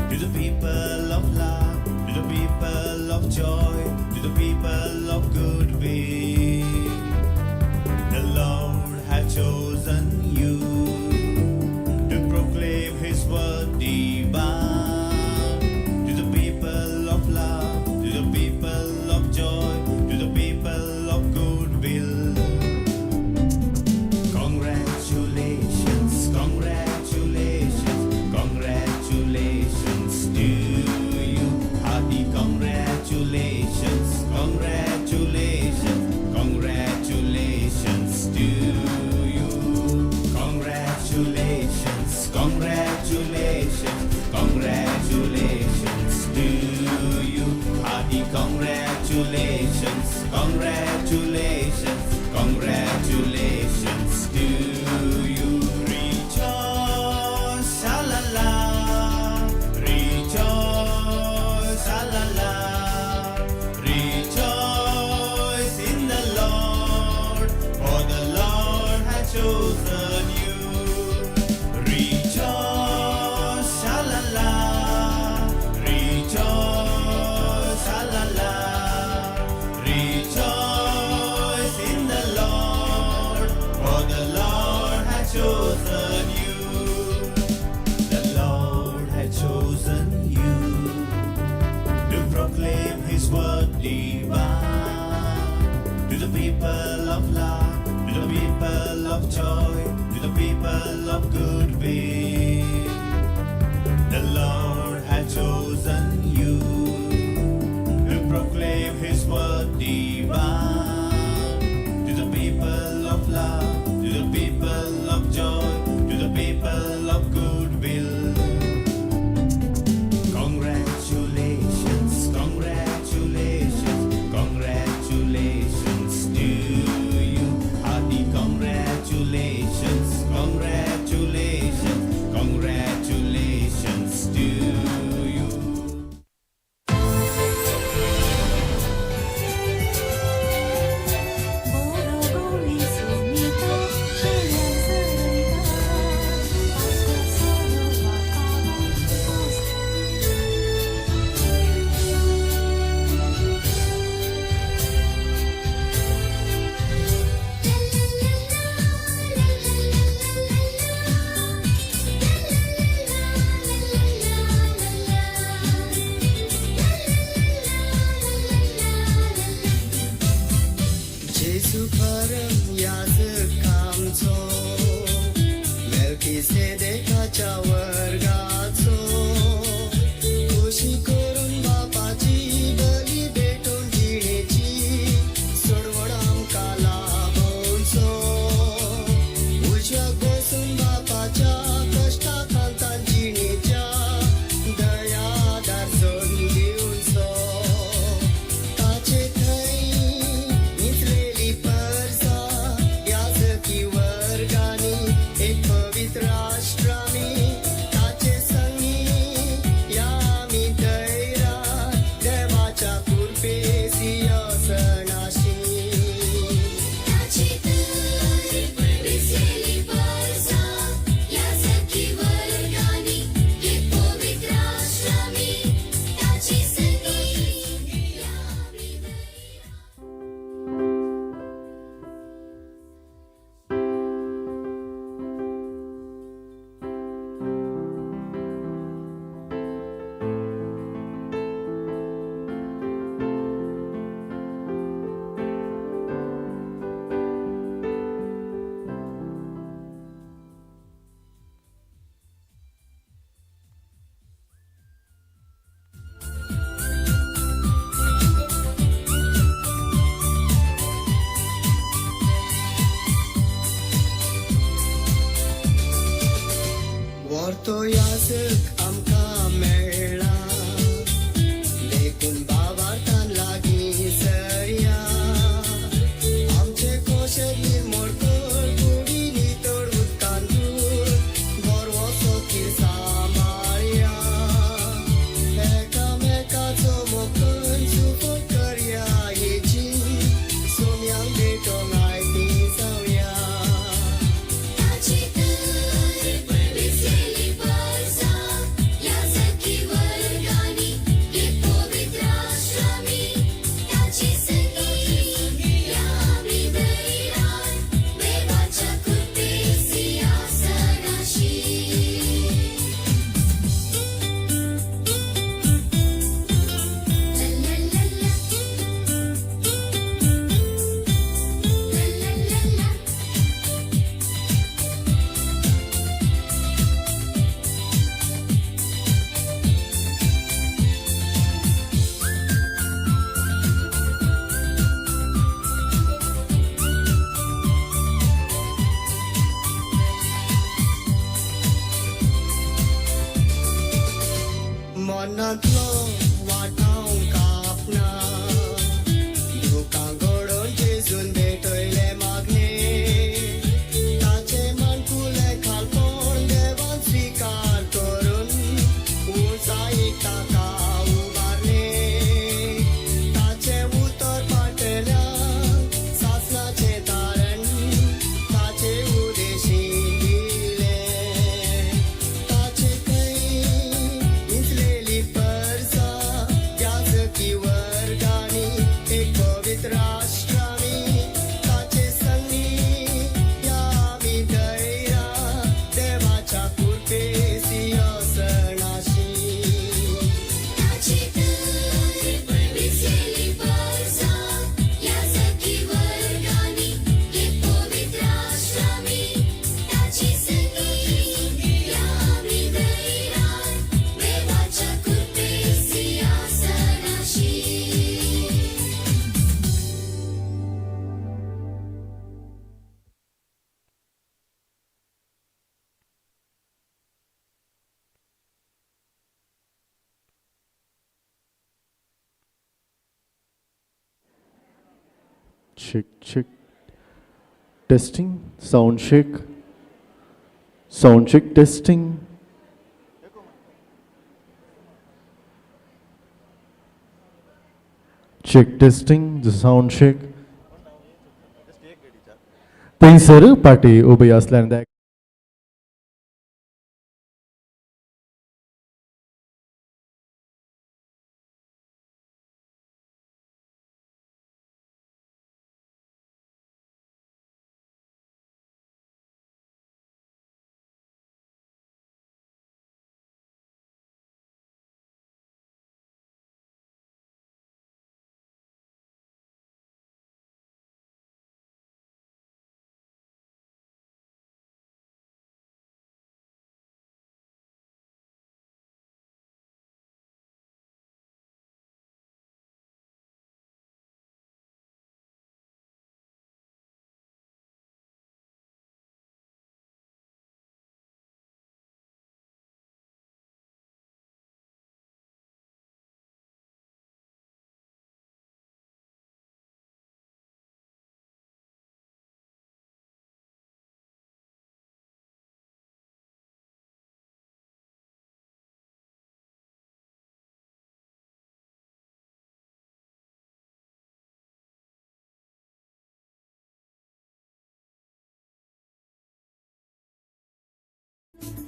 To the people of love, to the people of joy, to the people of goodwill. The Lord has chosen you to proclaim His word divine. To the people of love, to the people of joy, to the people of goodwill. Congratulations, congratulations, congratulations to you. Hearty congratulations, congratulations, congratulations to you. Congratulations, congratulations, congratulations to you. Hearty congratulations, congratulations, congratulations to you. Rejoice, sha-la-la, rejoice, sha-la-la, rejoice in the Lord, for the Lord has chosen you. Rejoice, sha-la-la, rejoice, sha-la-la, rejoice in the Lord, for the Lord has chosen you. The Lord has chosen you to proclaim His word divine. To the people of love, to the people of joy, to the people of goodwill. The Lord has chosen you to proclaim His word divine. To the people of love, to the people of joy, to the people of goodwill. Congratulations, congratulations, congratulations to you. Hearty congratulations, congratulations, congratulations to you. जेसु परम याजक आमचो मेल्किसेदेकाच्या वर्गाचो खुशी करून बापाची बली भेटून जिणेची सोडवण आमकां लाभोवचो उजव्याक बसून बापाच्या कश्टाकांतान जिणेच्या दयादार सोन घेवचो ताचे थंय निचलेली परसा याजकी वर्गांनी एक पवित्र राष्ट्र आमी ताचे संगी या आमी दैरात देवाच्या कृपेसी असनाशी ताची निचलेली परसा याजकी वर्गांनी एक पवित्र राष्ट्र आमी ताचे संगी या आमी वर्तो याजक आमकां मेळ्ळा देखून बाबार्थान लागीं सरया आमचे कोशेर मोडकर कुडी नितळ उदकान दूर बरो सोकीर सांबाळया एकामेकाचो मोकळून सुपट करया हेची सोम्यांक भेटोंक आयती जावया ताची तर Check, check. Testing. Sound check. Sound check, testing. Check, testing. The sound check. थंयसर पाटी उबी असल्यान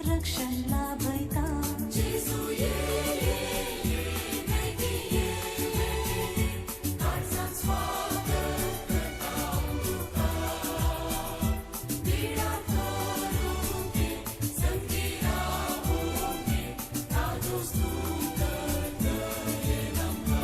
रक्षण लाभयता जेजू ये ताचा स्वागत करता तुका विडा करूंगे संगी राहूंगे ताजो स्तुत करते नमका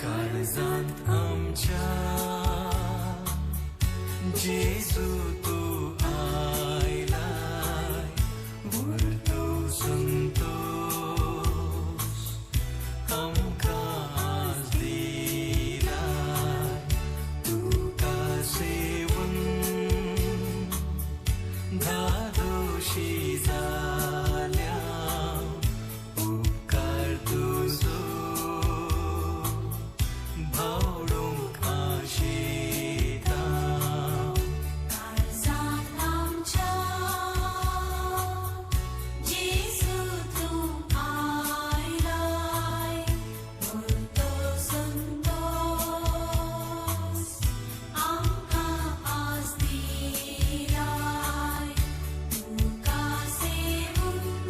काळजांत आमच्या जेजू तूं आयलाय व्हरतो संतोष आमकां आज दिलाय तुका सेवून धादोशी जाल्या उपकार तुजो भावडूंक आशिता काळजांत आमच्या जेजू तूं आयलाय व्हरतो संतोष आमकां आज दिलाय तुका सेवून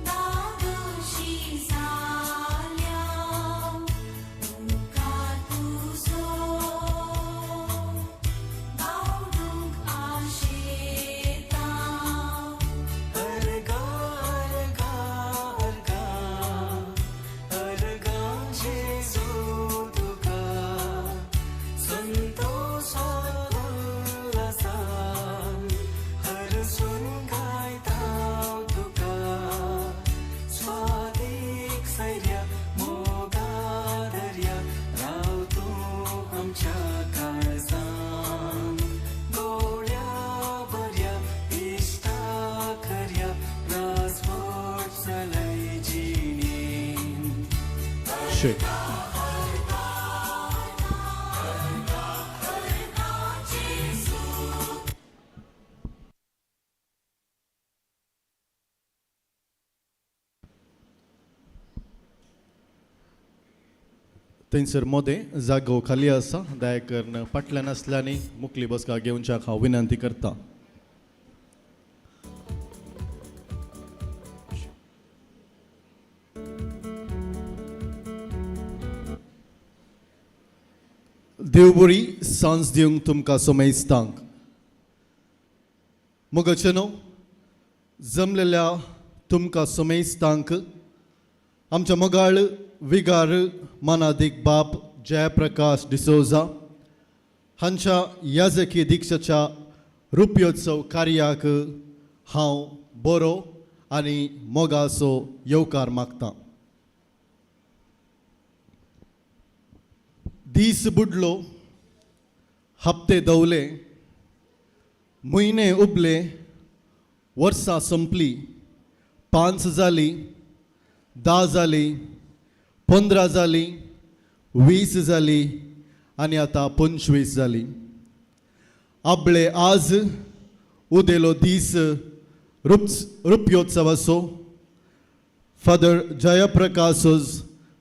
धादोशी जाल्या उपकार तुजो भावडूंक आशिता अर्गा अर्गा अर्गा अर्गा जेजू तुका संतोषान उल्हासान हरसून गायता तुका स्वादीक सैर्या मोगादर्या राव तूं आमच्या काळजांत गोड्या बऱ्या इश्टा खऱ्या राजवट चलय जिणेन check. थंयसर मोदे जागो खाली आसा दया करून फाटल्यान आसल्यानी मुखली बसका घेवच्या हांव विनंती करता. देव बरी सांज दिवंक तुमकां सोमेजतांक मोगाचेनो जमलेल्या तुमकां समेस्तांक आमच्या मोगाळ विगार मानादीक बाप जयप्रकाश डिसोजा हांच्या याजकी दिक्षाच्या रुपयोत्सव कार्याक हांव बरो आनी मोगाचो येवकार मागतां. दीस बुडलो, हप्ते दवले, म्हयने उबले, वर्सां संपली, 5 जाली, 10 जाली, 15 जाली, 20 जाली आनी आतां 25 जाली. आबळे आज उदेलो दीस रुपयोत्सवाचो फादर जयप्रकाश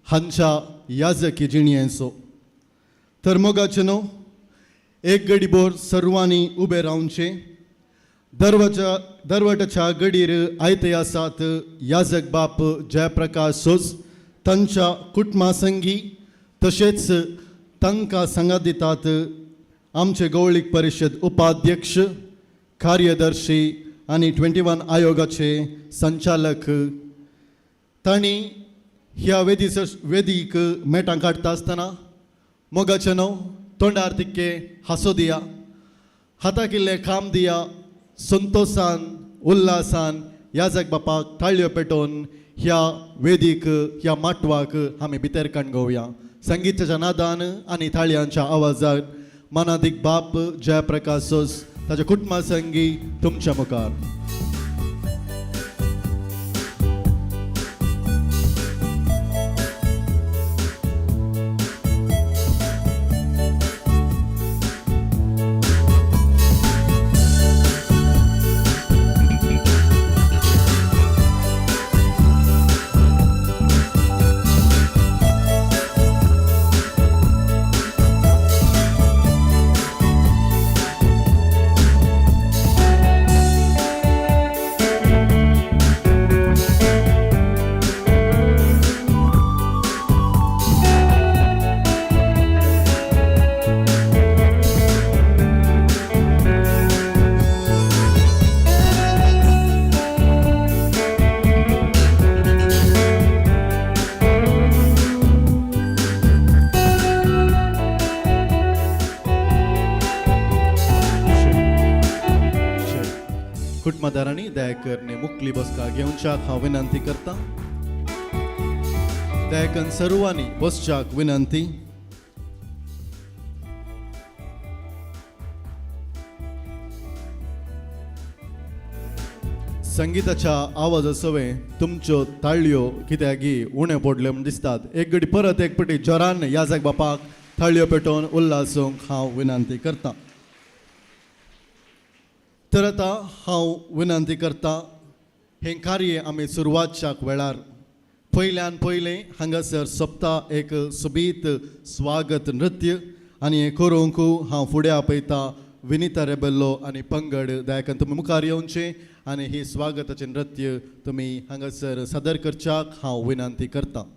हांच्या याजकी जिणयेचो. तर मोगाचेनो एक घडीभर सर्वांनी उबे रावचे. दरवटाच्या घडीर आयते आसात याजक बाप जयप्रकाश तांच्या कुटुंबा संगी तशेंच तांकां सांगात दितात आमचे गवळीक परिशद उपाध्यक्ष, कार्यदर्शी आनी 21 आयोगाचे संचालक. तांणी ह्या वेदीक मेटां काडटा आसतना मोगाचेनो तोंडार तिक्के हांसो दिया, हाताक इल्लें काम दिया, संतोषान उल्हासान याजक बापाक ताळयो पेटोवन ह्या वेदीक ह्या माटवाक आमी भितर कणगोवया. संगीताच्या नादान आनी ताळयांच्या आवाजान मानादीक बाप जयप्रकाश ताच्या कुटुंबा संगी तुमच्या मुखार. कुटुंबदारांनी दयाकरने मुकली बसका घेवच्याक हांव विनंती करता. दयाकन सर्वांनी बसच्याक विनंती. संगीताच्या आवाजासवे तुमच्यो ताळयो कित्याकी उणे पडल्यो म्हण दिसतात. एक घडी परत एक पटी जोरान याजक बापाक ताळयो पेटोवन उल्हासूंक हांव विनंती करता. तर आतां हांव विनंती करता हें कार्य आमी सुरवातच्याक वेळार पयल्यान पयलें हांगासर सोंपता एक सोबीत स्वागत नृत्य आनी हें करूंक हांव फुडें आपयता विनिता रेबेल्लो आनी पंगड. दयाकन तुमी मुखार येवचें आनी ही स्वागताचें नृत्य तुमी हांगासर सादर करच्याक हांव विनंती करता.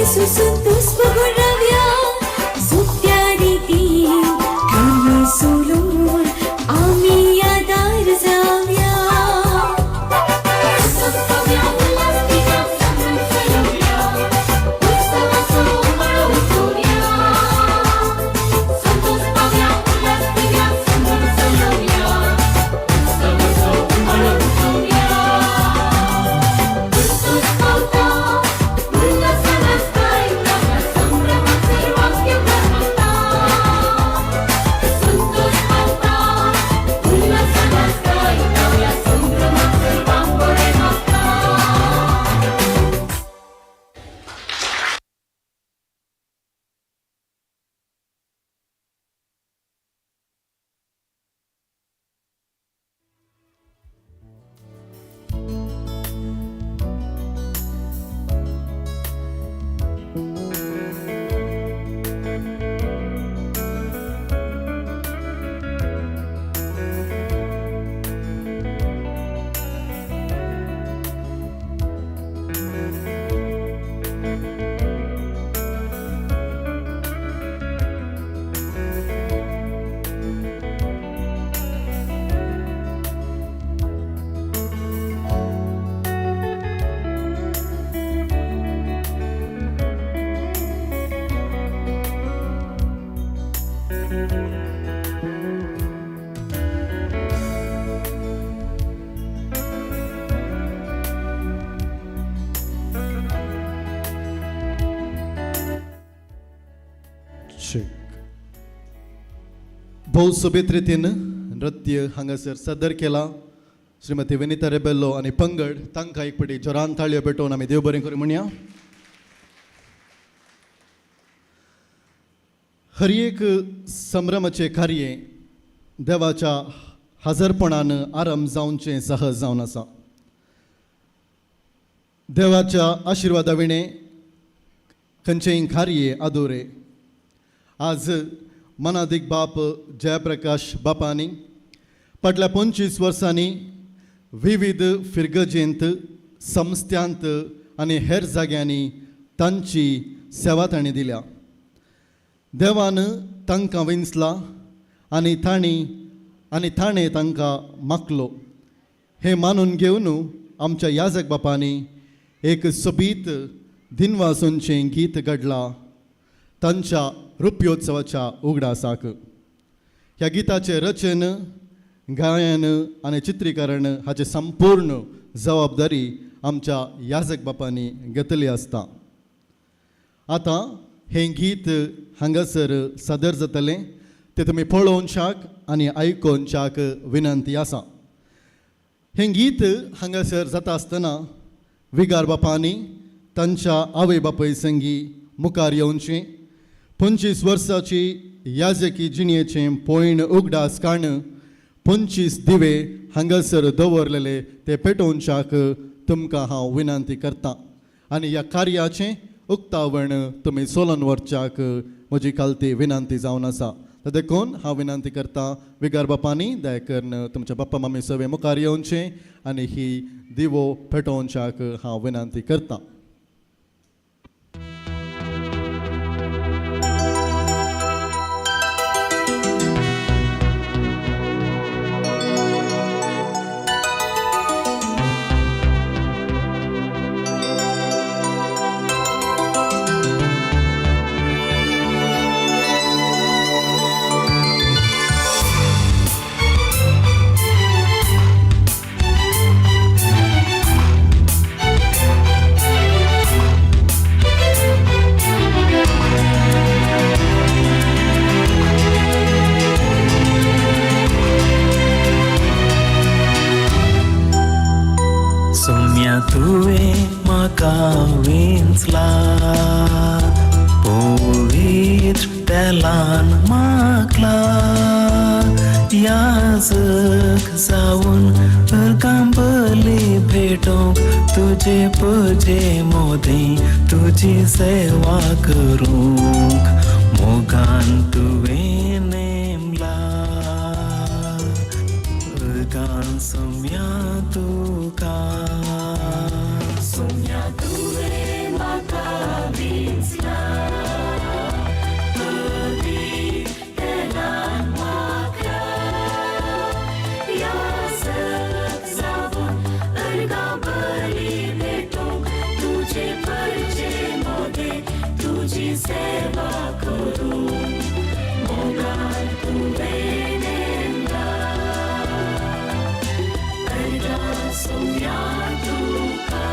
येसू संतोष बघून राहूया सोप्या रीतीने कामे सोडून आम्ही या दार जाऊया भोव सोबीत रितीन नृत्य हांगासर सादर केला. श्रीमती विनिता रेबेल्लो आनी पंगड तांकां एक पटी जोरान ताळयो पेटोवन आमी देव बरें करूं म्हणया. हर एक संभ्रमाचे कार्य देवाच्या हजरपणान आरंभ जावचे सहज जावन आसा. देवाच्या आशिर्वादा विणे खंयचेय कार्य अधुरे. आज मनादीक बाप जयप्रकाश बापानी फाटल्या 25 वर्सांनी विविध फिरगजेंत संस्थांत आनी हेर जाग्यांनी तांची सेवा तांणी दिल्या. देवान तांकां विंचला आनी ताणें तांकां मागलो. हें मानून घेवन आमच्या याजक बापानी एक सोबीत दिनवासोंचें गीत घडलां तांच्या रुप्योत्सवाच्या उगडासाक. ह्या गिताचें रचन, गायन आनी चित्रीकरण हाची संपूर्ण जबाबदारी आमच्या याजक बापानी घेतली आसता. आतां हें गीत हांगासर सादर जातलें तें तुमी पळोवनशाक आनी आयकोनशाक विनंती आसा. हें गीत हांगासर जाता आसतना विगार बापानी तांच्या आवय बापूय संगी मुखार येवचें. 25 वर्साची याजकी जिणेचें पयण उगडास काण 25 दिवे हांगासर दवरलेले ते पेटोवनशाक तुमकां हांव विनंती करतां. आनी ह्या कार्याचें उक्तावण तुमी सोलोन व्हरच्याक म्हजी कालती विनंती जावन आसा. देखून हांव विनंती करतां विगार बापानी दया करून तुमच्या बाप्पा मामी सवे मुखार येवचें आनी ही दिवो पेटोवनशाक हांव विनंती करतां. तुवे म्हाका विंचला पवित्र तेलान मागला याजक जावन अर्कांबली भेटोवंक तुजे पजे मोदी तुजी सेवा करूंक मोगान तुवें नेमला अर्कान सोम्या तुका सोम्या तुवें म्हाका विंचला पवित्रलान म्हाका याजक जावन अर्गां बली भेटूंक तुजे परचे मोगे तुजी सेवा करूंक मोगान तुवें नेमला अर्गां सोंवया तुका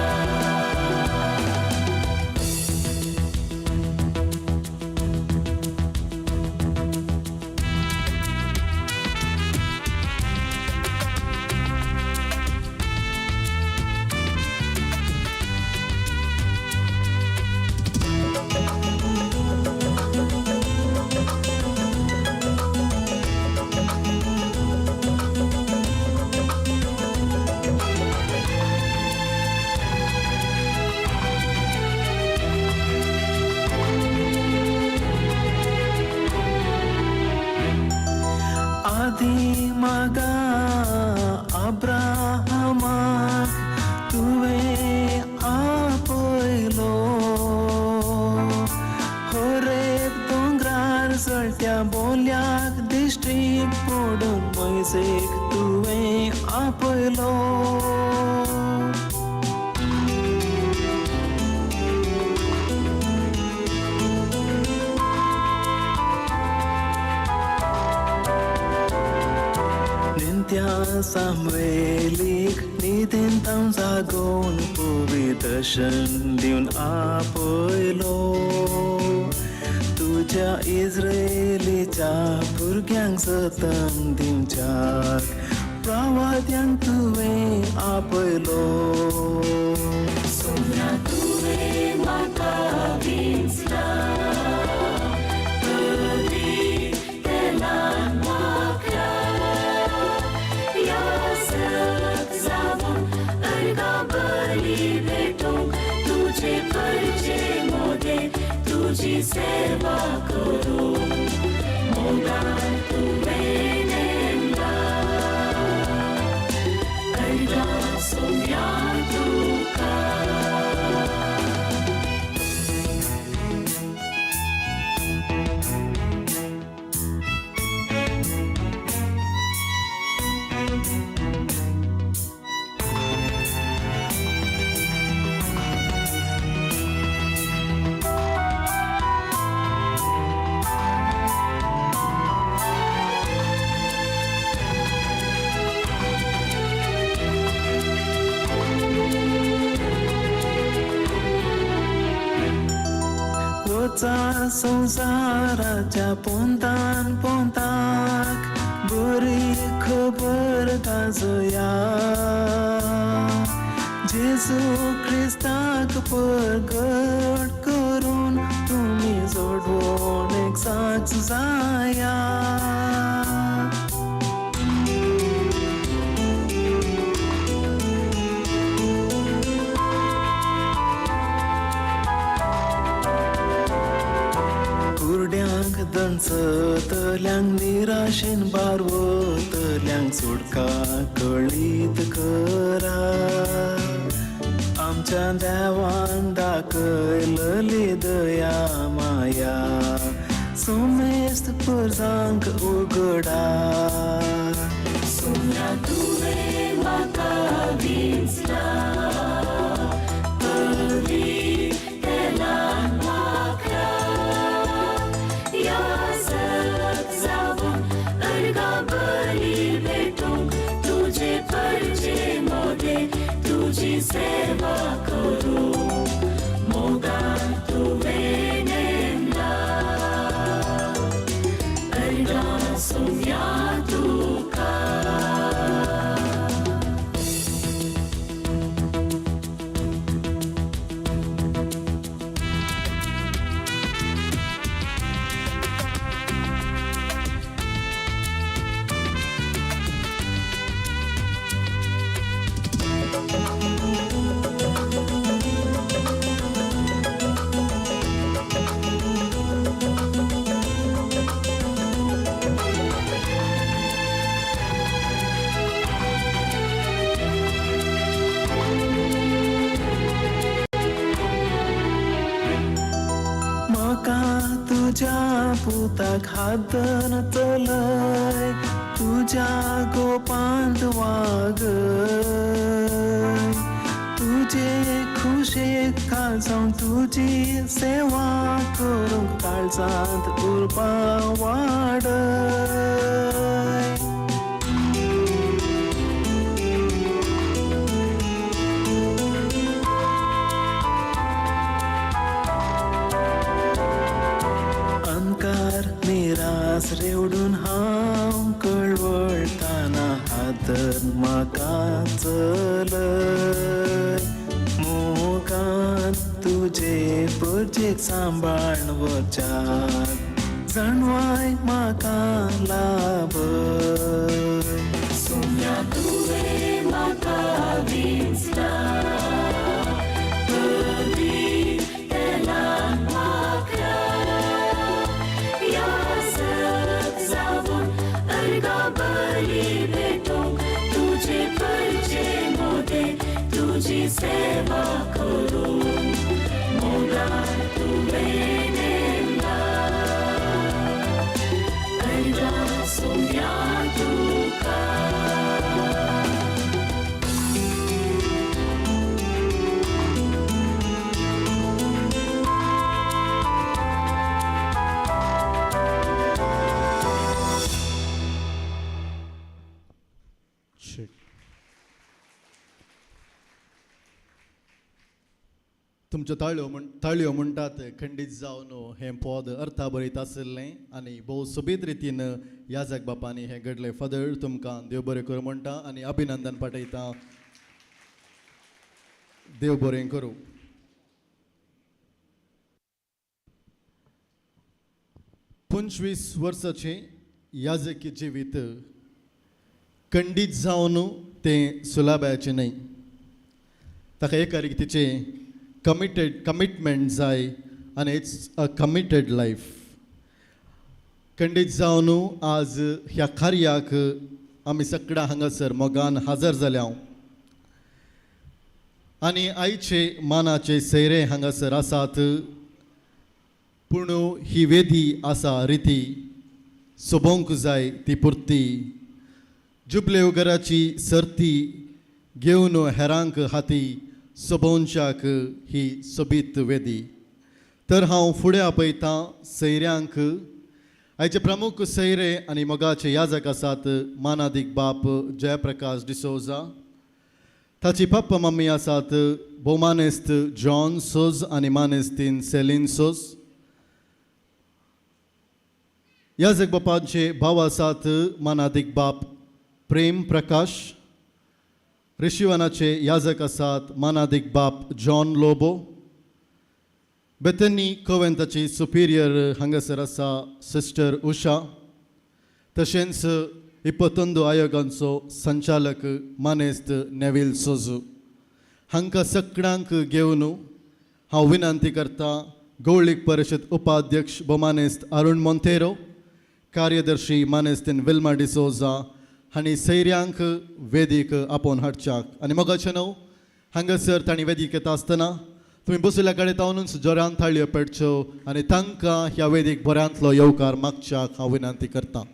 आदी मागा अब्राहमाक तुवें आपयलो होरेब दोंगरार जळट्या बोल्याक दिश्टीक पडून मोयजेक तुवें आपयलो त्या सामवेलीक निधीन तावन जागोवन पवित्र दर्शन दिवन आपयलो तुज्या इस्रायेलीच्या भुरग्यांक जतन दिवच्याक प्रवाद्यांक तुवें आपयलो सोमरा तुवें म्हाका विंचला पवित्रलान म्हाका याजक जावन अर्गां बली भेटूंक तुजे परचे मोगे तुजी सेवा करूंक मोगान तुवें नेमला अर्गां सोंवया तुका वचा संसाराच्या पोंतान पोंताक बरी खबर गाजोया जेजू क्रिस्ताक परगट करून तुमी जोडवून एक साक्ष जाया कुरड्यांक दणसतल्यांक निराशेन बारवतल्यांक सुटका कळीत करा आमच्या देवान दाखयलली दया माया सोमेस्त परजांक उगडा सोमरा तुवें म्हाका विंचला पवित्रलान म्हाका याजक जावन अर्गां बली भेटूंक तुजे परचे मोगे तुजी सेवा करूंक मोगान तुवें नेमला अर्गां सोंवया तुका तुझ्या पुताक हातन चलय तुझ्या गोपांत वाग तुझे खुशेक काळजां तुझी सेवा करूंक काळजांत उर्बा वाडय अंकार निराश रेवडून हांव कळवळताना हातन म्हाका चलय मोगान तुझे पर्जेक सांबाळन वचात जाणवाय म्हाका लाभय सोम्या तुवें म्हाका विंचला पवी तेलान म्हाका याजक जावून अर्गा बली भेटोंक तुझे परचे मोदे तुझी सेवा करून मोगान तुवें नेमला अर्गा सोम्या तुका तुमच्यो ताळयो म्हणटात खंडीत जावन हें पद अर्था बरयत आसलें आनी भोव सोबीत रितीन याजक बापानी हें घडलें फादर तुमकां देव बरें करूं म्हणटा आनी अभिनंदन पाठयता देव बरें करूं. पंचवीस वर्साचें याजकी जिवीत खंडीत जावन तें सुलाबाचें न्हय. ताका एका रितीचें कमिटमेंट जाय आनी इट्स अ कमिटेड लायफ. खंडीत जावन आज ह्या कार्याक आमी सगळ्या हांगासर मोगान हजर जाल्या आनी आयचे मानाचे सैरे हांगासर आसात पूण ही वेदी आसा रिती सोबोंक जाय ती पुर्ती जुबले घराची सर्ती घेवन हेरांक हाती सोबोवच्याक ही सोबीत वेदी. तर हांव फुडें आपयतां सैऱ्यांक. आयचे प्रमुख सैरे आनी मोगाचे याजक आसात मानादीक बाप जयप्रकाश डिसोजा, ताची पप्पा मम्मी आसात भोवमानेस्त जॉन सोज आनी मानेस्तीन सेलीन सोज. याजक बापाचे भाव आसात मानादीक बाप प्रेम प्रकाश. रिशिवानाचे याजक आसात मानादीक बाप जॉन लोबो. बेतनी कोवेंताची सुपिरियर हांगासर आसा सिस्टर उषा. तशेंच 21 आयोगांचो संचालक मानेस्त नेविल सोजू. हांकां सगळ्यांक घेवन हांव विनंती करता गवळीक परिशद उपाध्यक्ष भोवमानेस्त अरुण मोंतेरो, कार्यदर्शी मानेस्तीन विल्मा डिसोजा हांणी सैऱ्यांक वेदीक आपोवन हाडच्याक. आनी मोगाचे न्हू हांगासर तांणी वेदीक येता आसतना तुमी बसयल्या कडेन तावनूच जोरान थाळयो पेटच्यो आनी तांकां ह्या वेदीक बऱ्यांतलो येवकार मागच्याक हांव विनंती करतां.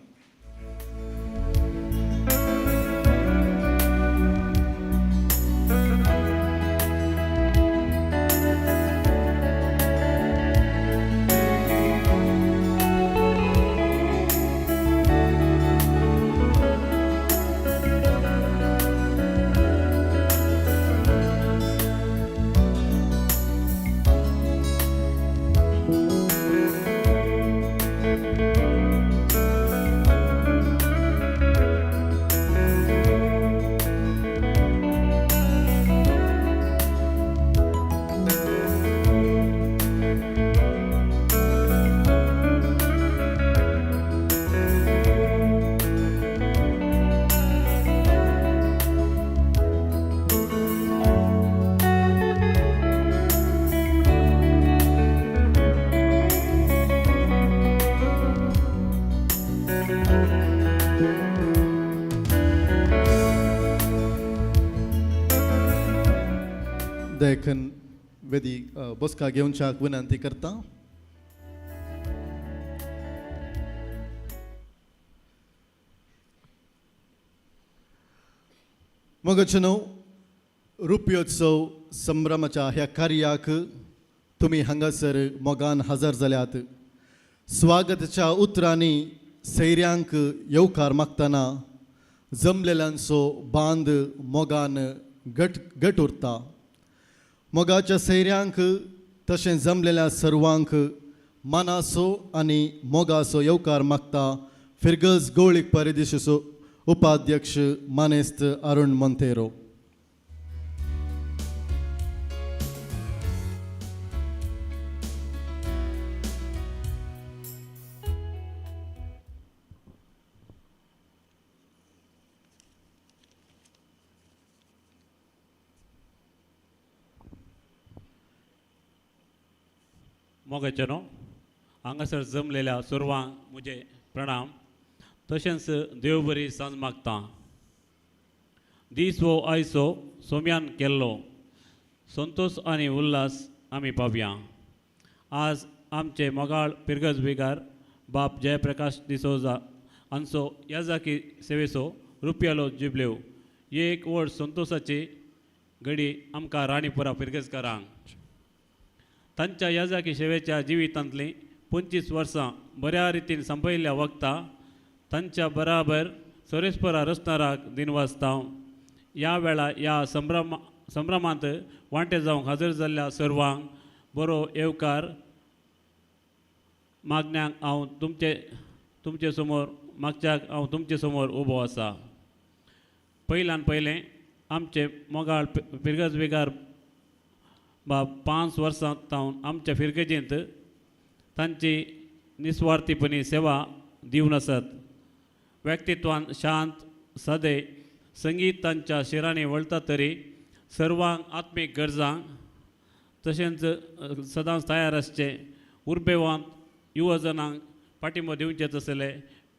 देखन वेदी बसका घेवच्याक विनंती करता. मोगाचनो रुपयोत्सव संभ्रमाच्या ह्या कार्याक तुम्ही हांगासर मोगान हजर जाल्यात. स्वागताच्या उतरांनी सैऱ्यांक येवकार मागतना जमलेल्यांचो बांद मोगान गट उरता. मोगाच्या सैऱ्यांक तशें जमलेल्या सर्वांक मानासो आनी मोगाचो येवकार मागता फिरगज गोळीक परिदेशाचो उपाध्यक्ष मानेस्त अरुण मोंतेरो. मोगाचनो हांगासर जमलेल्या सर्वांक म्हजे प्रणाम. तशेंच देव बरी सांज मागता. दीस वो आयचो सोम्यान केल्लो संतोष आनी उल्हास आमी पावया. आज आमचे मोगाळ पिरगज विगार बाप जयप्रकाश डिसोजा हांचो याजाकी सेवेचो रुपयालो जुबलेव एक व्हड संतोषाची घडी आमकां राणीपुरा पिरगजकारांक. तांच्या याजाकी सेवेच्या जिवितांतलीं 25 वर्सां बऱ्या रितीन सांपयल्ल्या वखता तांच्या बराबर सोरेस्परा रचणाराक दिनवासतांव ह्या वेळा ह्या संभ्रमांत वांटे जावंक हजर जाल्ल्या सर्वांक बरो येवकार मागण्यांक हांव तुमचे समोर मागच्याक हांव तुमचे समोर उबो आसा. पयल्यान पयलें आमचे मोगाळ पिरगज विगार बाब 5 वर्सां तावन आमच्या फिरगेजींत तांची निस्वार्थीपणी सेवा दिवन आसात. व्यक्तित्वान शांत सदे संगीत तांच्या शिरांनी वळटा तरी सर्वांक आत्मीक गरजांक तशेंच सदांच तयार आसचे. उर्बेवांत युवजनांक पाठिंबो दिवचेच आसले.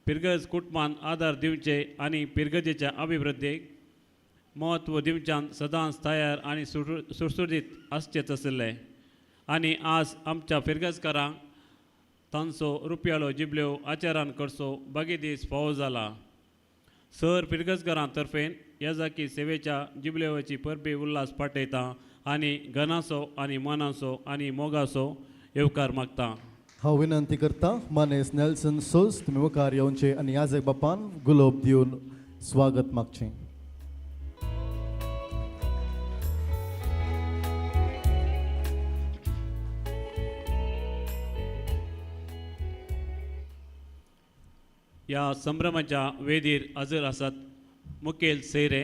पिरगज कुटुंबान आदार दिवचे आनी पिरगजेच्या अभिवृद्धीक महत्व दिवच्यान सदांच तयार आनी सुटसुटीत आसचेच आसले. आनी आज आमच्या पिरगजकारांक तांचो रुपयालो जुबलेव आचारान करचो बागी दीस फावो जाला. सर पिरगजकारां तर्फेन येजाकी सेवेच्या जुबलेवाची परबी उल्हास पाठयता आनी घनाचो आनी मनाचो आनी मोगाचो येवकार मागता. हांव विनंती करता मानेस नेल्सन सोस तुमी मुखार येवचे आनी याजक बापान गुलाब दिवन स्वागत मागचें. ह्या संभ्रमाच्या वेदीर हजर आसात मुखेल सैरे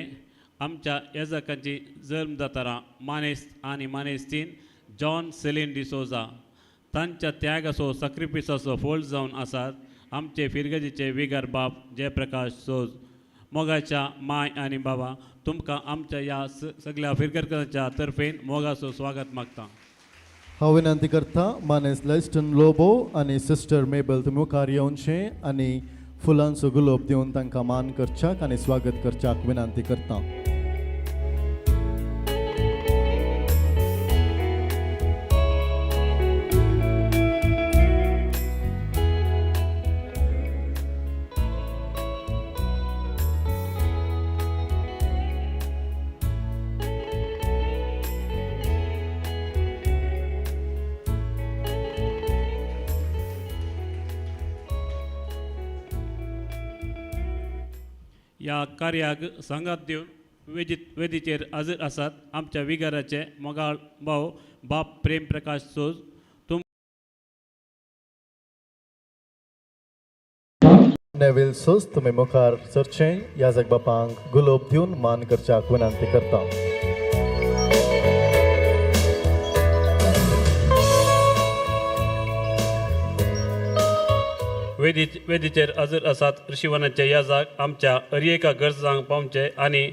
आमच्या येजाकांची जल्मदातारां मानेस्त आनी मानेस्तीन जॉन सेलीन डिसोजा. तांच्या त्यागाचो सॅक्रिफिसाचो फळ जावन आसात आमचे फिरगजीचे विगार बाप जयप्रकाश सोज. मोगाच्या माय आनी बाबा तुमकां आमच्या ह्या सगळ्या फिरगरकारांच्या तर्फेन मोगाचो स्वागत मागता. हांव विनंती करता मानेस लेस्टन लोबो आनी सिस्टर मेबल तुमी मुखार येवचें आनी फुलांचो गुलाब दिवन तांकां मान करच्याक आनी स्वागत करच्याक विनंती करता. ह्या कार्याक सांगात दिवन वेदीचेर हजर आसात आमच्या विगाराचे मोगाळ भाव बाप प्रेम प्रकाश सोज. नेविल सोस तुमी मुखार सरचें याजक बापांक गुलाब दिवन मान करच्याक विनंती करता. वेदीचेर हजर आसात ऋषिवनाचे याजाक आमच्या हर एका गरजांक पावचे आनी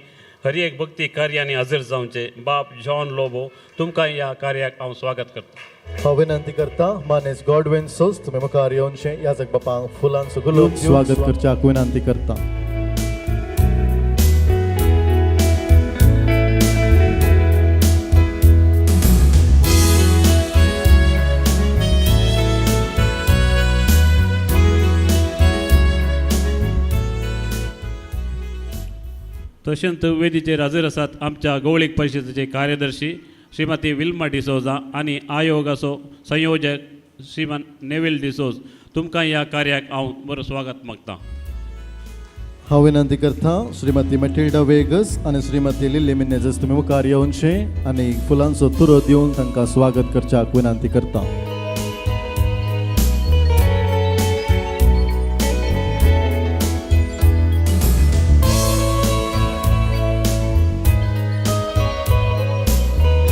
हर एक भक्ती कार्यांनी हजर जावचे. बाप जॉन लोबो तुमकां ह्या कार्याक हांव स्वागत करता. हांव विनंती करता मानेस गॉडविन सोस तुमी मुखार येवचें याजक बापांक फुलांचो गुलाब स्वागत करच्याक विनंती करता. तशेंच वेदीचेर हजर आसात आमच्या गवळीक परिशदेचे कार्यदर्शी श्रीमती विल्मा डिसोजा आनी आयोगाचो संयोजक श्रीमान नेविल डिसोज. तुमकां ह्या कार्याक हांव बरो स्वागत मागतां. हांव विनंती करता श्रीमती मटिल्डा वेगस आनी श्रीमती लिली मिनेझस तुमी मुखार येवनशे आनी फुलांचो तुरो दिवन तांकां स्वागत करच्याक विनंती करता.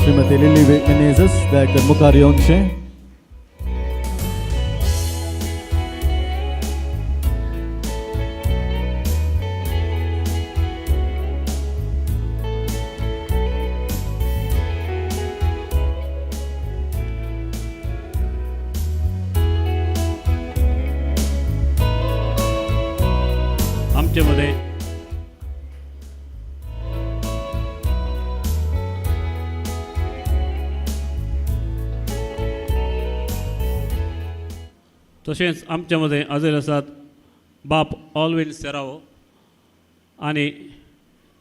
श्रीमती लिली मिनेझस दयाकर मुखार येवनशे. आमच्यामध्ये तशेंच आमचे मदें हजर आसात बाप ऑलविन सेरावो आनी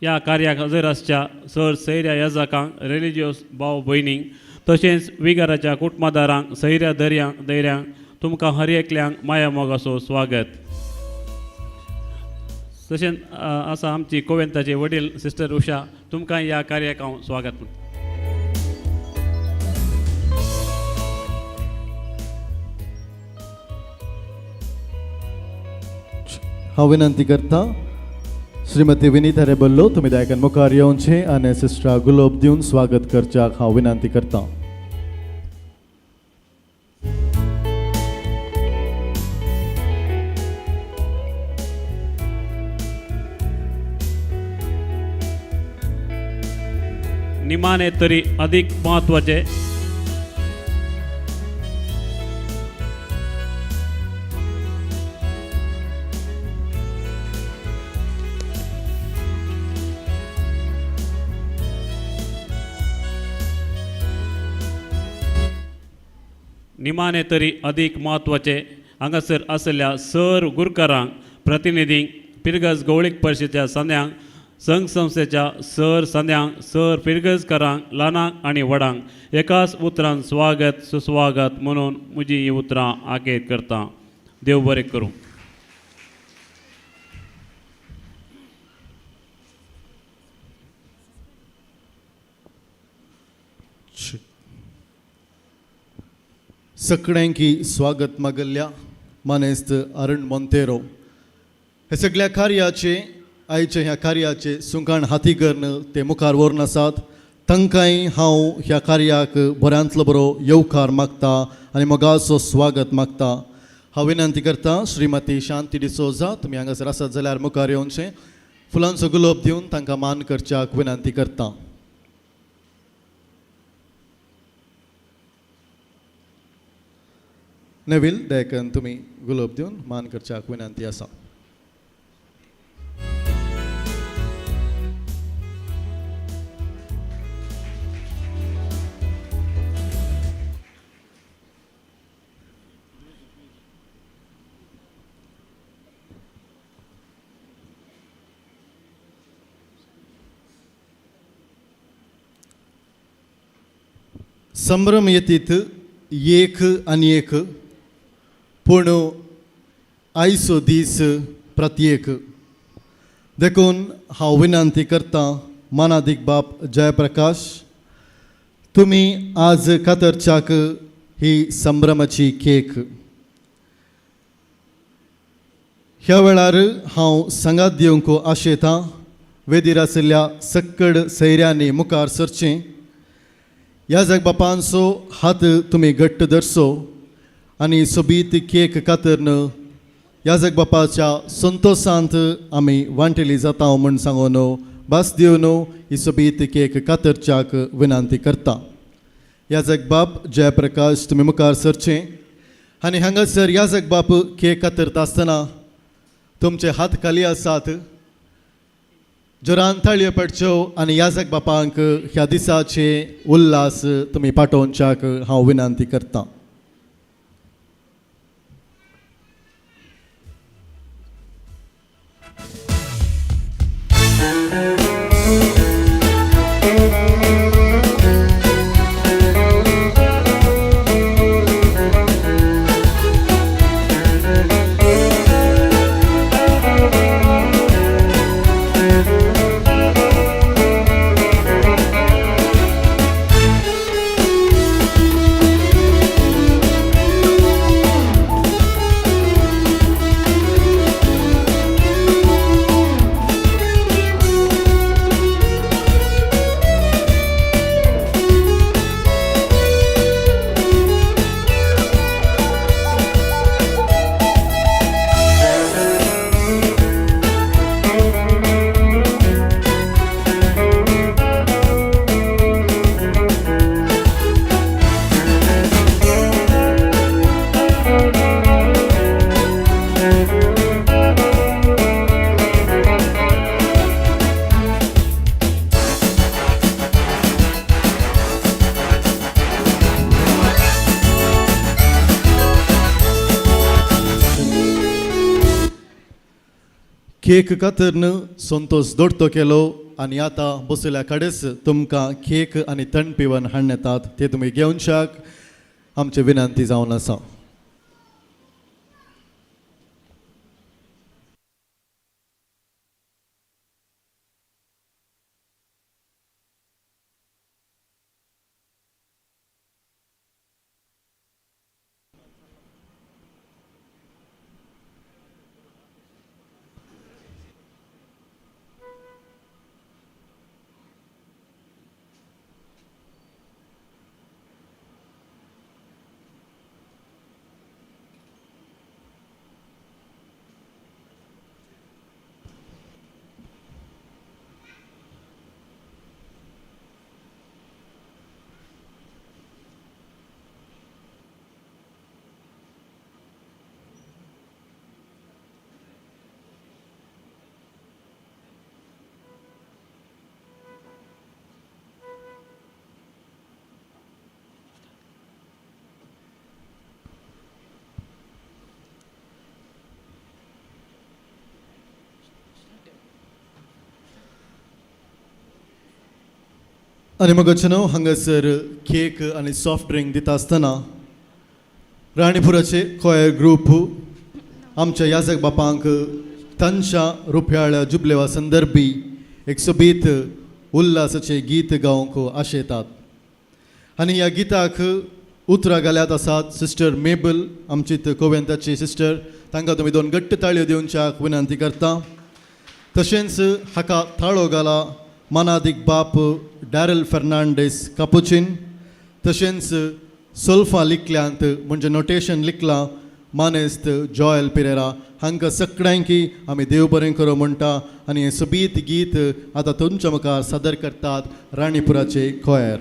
ह्या कार्याक हजर आसच्या सर सैर्या येजाकांक रिलिजियस भाव भयणींक तशेंच विगाराच्या कुटुंबदारांक सैर्या दैऱ्यांक तुमकां हर एकल्यांक माया मोगाचो स्वागत. तशेंच आसा आमची कोवेंताचे वडील सिस्टर उषा. तुमकां ह्या कार्याक हांव स्वागत करता. हांव विनंती करता श्रीमती विनीता रेबल्लो तुमी दयाकन मुखार येवनशे आनी सिस्टरा गुलाब दिवन स्वागत करच्याक हांव विनंती करता. निमाणे तरी अधिक महत्वाचे निमाणे तरी अधिक महत्वाचे हांगासर आसलेल्या सर गुरकारांक प्रतिनिधींक पिरगस गवळीक परिशदेच्या संद्यांक संघ संस्थेच्या सर संद्यांक सर पिरगसकारांक ल्हानांक आनी व्हडांक एकाच उतरान स्वागत सुस्वागत म्हणून म्हजी ही उतरां आखेत करता. देव बरें करूं. सगळ्यांकी स्वागत मागल्या मानेस्त अरुण मोंतेरो. हे सगळ्या कार्याचे आयच्या ह्या कार्याचे सुकाण हाती करून ते मुखार व्हरून आसात. तांकांय हांव ह्या कार्याक बऱ्यांतलो बरो येवकार मागता आनी मोगाचो स्वागत मागता. हांव विनंती करता श्रीमती शांती डिसोजा तुमी हांगासर आसात जाल्यार मुखार येवनशे फुलांचो गुलाब दिवन तांकां मान करच्याक विनंती करता. नेविल दयाकन तुमी गुलाब दिवन मान करच्याक विनंती आसा. संभ्रम येतीत एक आनी एक पूण आयचो दीस प्रत्येक देखून हांव विनंती करता मानादीक बाप जयप्रकाश तुमी आज कातरच्याक ही संभ्रमाची केक. ह्या वेळार हांव सांगात दिवंक आशेतां वेदीर आशिल्ल्या सक्कड सैऱ्यांनी मुखार सरचें. ह्या जगबापांचो हात तुमी घट्ट धरचो आनी सोबीत केक कातरन ह्या जगबापाच्या संतोशांत आमी वांटेली जाता म्हूण सांगून भास दिवन ही सोबीत केक कातरच्याक विनंती करता. ह्या जगबाप जयप्रकाश तुमी मुखार सरचें आनी हांगासर ह्या जगबाप केक कातरता आसतना तुमचे हात खाली आसात. जोरान ताळयो पडच्यो आनी ह्या जगबापांक ह्या दिसाचे उल्हास तुमी पाठोवच्याक हांव विनंती करता. केक कातरन संतोष दोडतो केलो आनी आतां बसयल्या कडेच तुमकां केक आनी थंड पिवन हाडून येतात ते तुमी घेवन शाक आमचे विनंती जावन आसा. आनी मगचनो हांगासर केक आनी सॉफ्ट ड्रिंक दिता आसतना राणीपुराचे कॉयर ग्रूप आमच्या याजक बापांक तांच्या रुपयाळ्या जुबलेवा संदर्भी एक सोबीत उल्हासाचे गीत गावंक आशेतात. आनी ह्या गिताक उतरां घाल्यात आसात सिस्टर मेबल आमची कोवेंताची सिस्टर, तांकां तुमी 2 घट्ट ताळयो दिवच्याक विनंती करता. तशेंच हाका थाळो घाला मानादीक बाप डॅरल फर्नांडीस कापुचिन. तशेंच सोल्फा लिखल्यांत म्हणजे नोटेशन लिखलां मानेस्त जॉयल पिरेरा. हांकां सगळ्यांकी आमी देव बरें करूं म्हणटा आनी हें सोबीत गीत आतां तुमच्या मुखार सादर करतात राणीपुराचे कॉयर.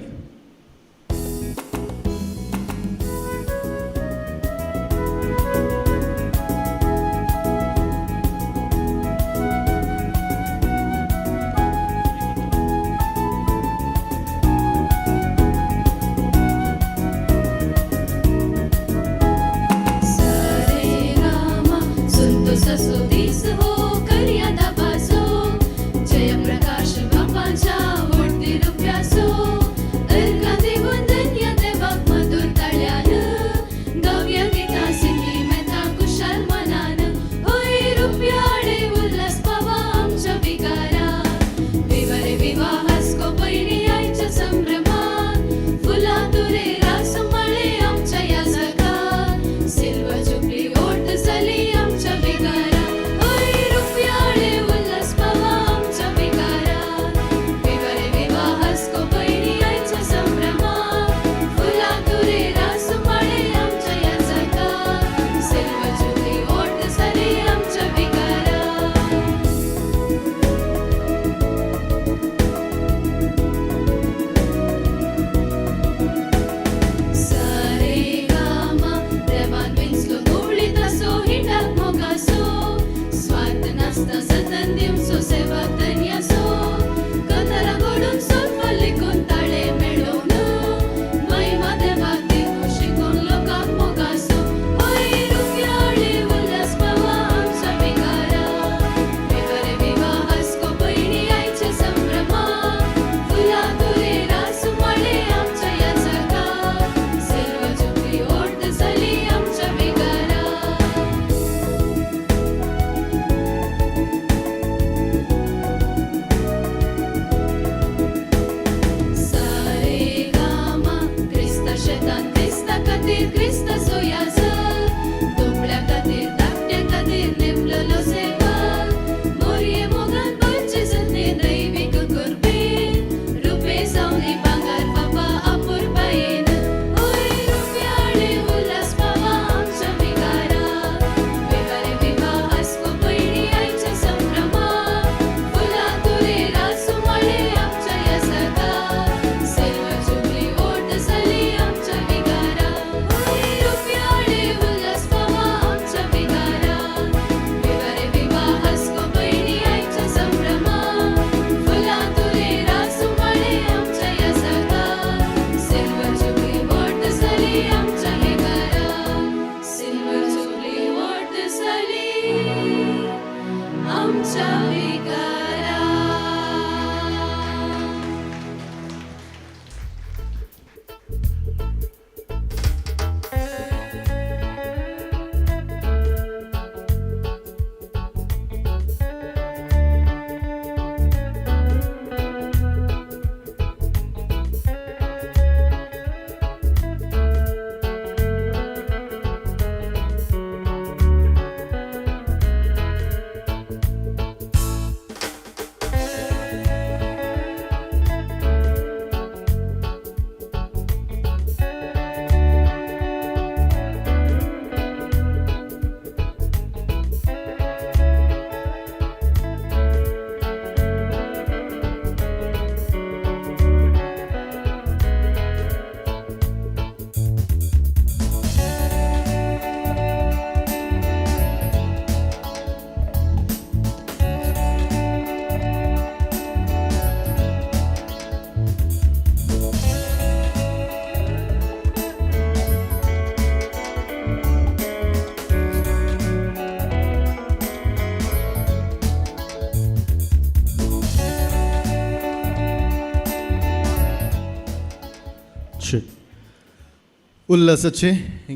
उल्हासाचे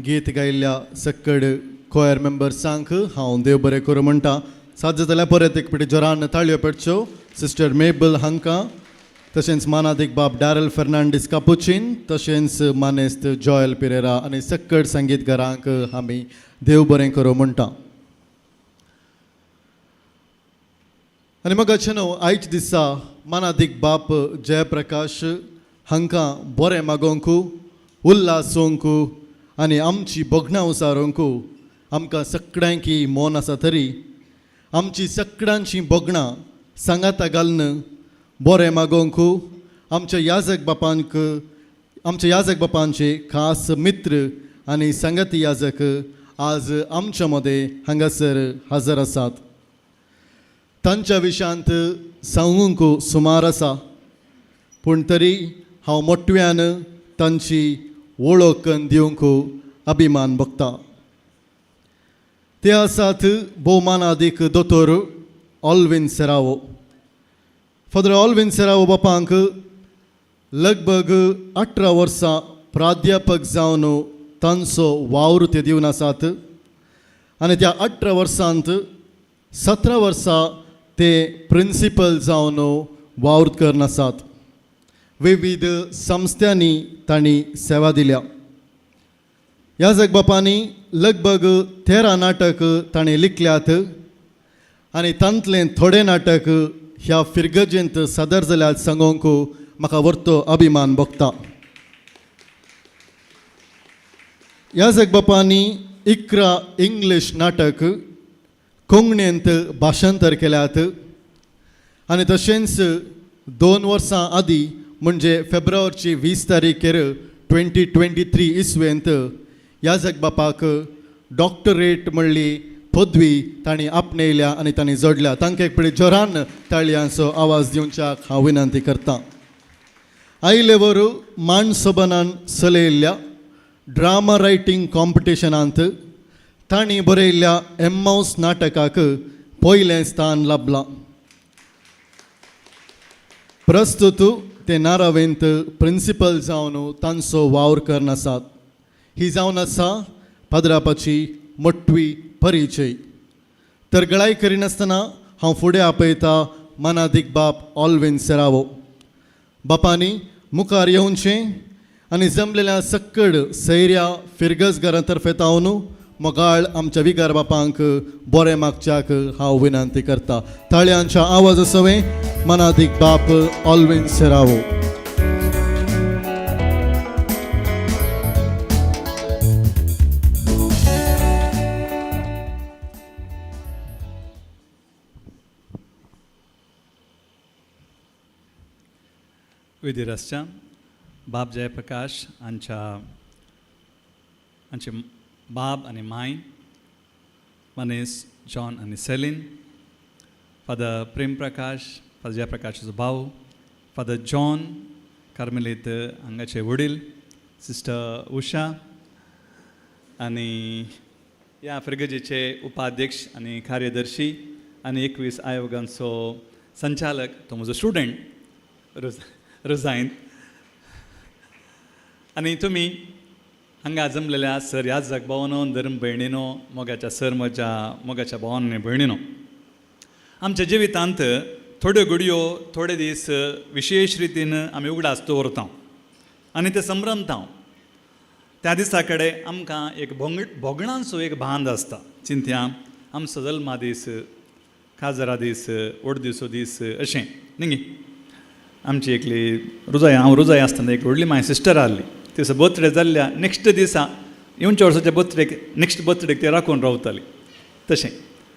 गीत गायिल्ल्या सक्कड कोयर मेंबर्सांक हांव देव बरें करूं म्हणटा. साध्य जाल्यार परत एक पिटी जोरान ताळयो पेटच्यो सिस्टर मेबल हांकां, तशेंच मानादीक बाब डॅरल फर्नांडीस कापुचीन, तशेंच मानेस्त जॉयल पिरेरा आनी सक्कड संगीतकारांक आमी देव बरें करूं म्हणटा. आनी मगाचे न्हू आयच्या दिसा मानादीक बाप जयप्रकाश हांकां बरें मागोवंकू, उल्हासोवंकू आनी आमची बोगणां उसारोवंकू आमकां सगळ्यांकी मोन आसा तरी आमची सगळ्यांची बोगणां सांगाता घालन बरें मागोवंकू आमच्या याजक बापांचे खास मित्र आनी संगती याजक आज आमच्या मदें हांगासर हजर आसात. तांच्या विशयांत सांगूंक सुमार आसा, पूण तरी हांव मोठव्यान तांची वळख करून दिवंक अभिमान भोगता. ते आसात भोवमानादीक दोतोर ऑल्विन सेरावो. फादर ऑल्विन सेरावो बापांक लगभग 18 वर्सां प्राध्यापक जावन तांचो वावर ते दिवन आसात आनी त्या 18 वर्सांत 17 वर्सां ते प्रिंसिपल जावन वावर करून आसात. विविध संस्थांनी तांणी सेवा दिल्या. ह्या जगबापांनी लगभग 13 नाटक ताणें लिखल्यात आनी तांतले थोडे नाटक ह्या फिरगजेंत सादर जाल्यात सांगूंक म्हाका व्हरतो अभिमान भोगता. ह्या जगबापांनी 11 इंग्लीश नाटक कोंकणींत भाशांतर केल्यात आनी तशेंच 2 वर्सां आदीं म्हणजे फेब्रुवारीची 20 तारीखेर 2023 इसवेंत ह्या जगबापाक डॉक्टरेट म्हणली पदवी तांणी आपणयल्या आनी तांणी जोडल्या. तांकां एक पिडी जोरान ताळयांचो आवाज दिवच्याक हांव विनंती करतां. आयले वर माणसोबनान चलयल्ल्या ड्रामा रायटींग कॉम्पिटिशनांत तांणी बरयल्ल्या एम्माउस नाटकाक पयलें स्थान लाभलां. प्रस्तुत ते नारावेंत प्रिंसिपल जावन तांचो वावर करून आसात. ही जावन आसा पाद्रापाची मोठवी परिचय. तर गळाय करिनासतना हांव फुडें आपयता मानादीक बाप ऑल्विन सेरावो. बापांनी मुखार येवचें आनी जमलेल्या सक्कड सैऱ्या फिरगजगारां तर्फे तावन मोगाळ आमच्या विगार बापांक बरें मागच्याक हांव विनंती करता. ताळयांच्या आवाज सवे मानादीक बाप ऑल्विन सेरावो. विधिरसच्या बाब जयप्रकाश हांचे बाब आनी माय मनीस जॉन आनी Celine, father Prem Prakash, father जयप्रकाशाचो भाव, फादर जॉन कार्मेलीत हांगाचे वडील, सिस्टर उषा आनी ह्या फिरगजेचे उपाध्यक्ष आनी कार्यदर्शी आनी 21 आयोगांचो संचालक, तो म्हजो स्टुडंट रुजायन. आनी तुमी हांगा जमलेल्या सर ह्या जगभावानो, धर्म भयणीनो, मोगाच्या सर मोगाच्या भावांनो आनी भयणीनो, आमच्या जिवितांत थोड्यो घडयो थोडे दीस विशेश रितीन आमी उगडास दवरता आनी ते संभ्रमता. त्या दिसा कडेन आमकां एक भोगणांचो एक भांद आसता. चिंत्या आमचो जल्मा दीस, काजरा दीस, ओडदिसो दीस अशें न्ही. आमची एकली हांव रुजाय आसतना एक व्हडली म्हाजी सिस्टर आहली. तिचो बर्थडे जाल्ल्या नेक्स्ट दिसा येवच्या वर्साच्या बर्थडेक नेक्स्ट बर्थडेक ती राखून रावताली. तशें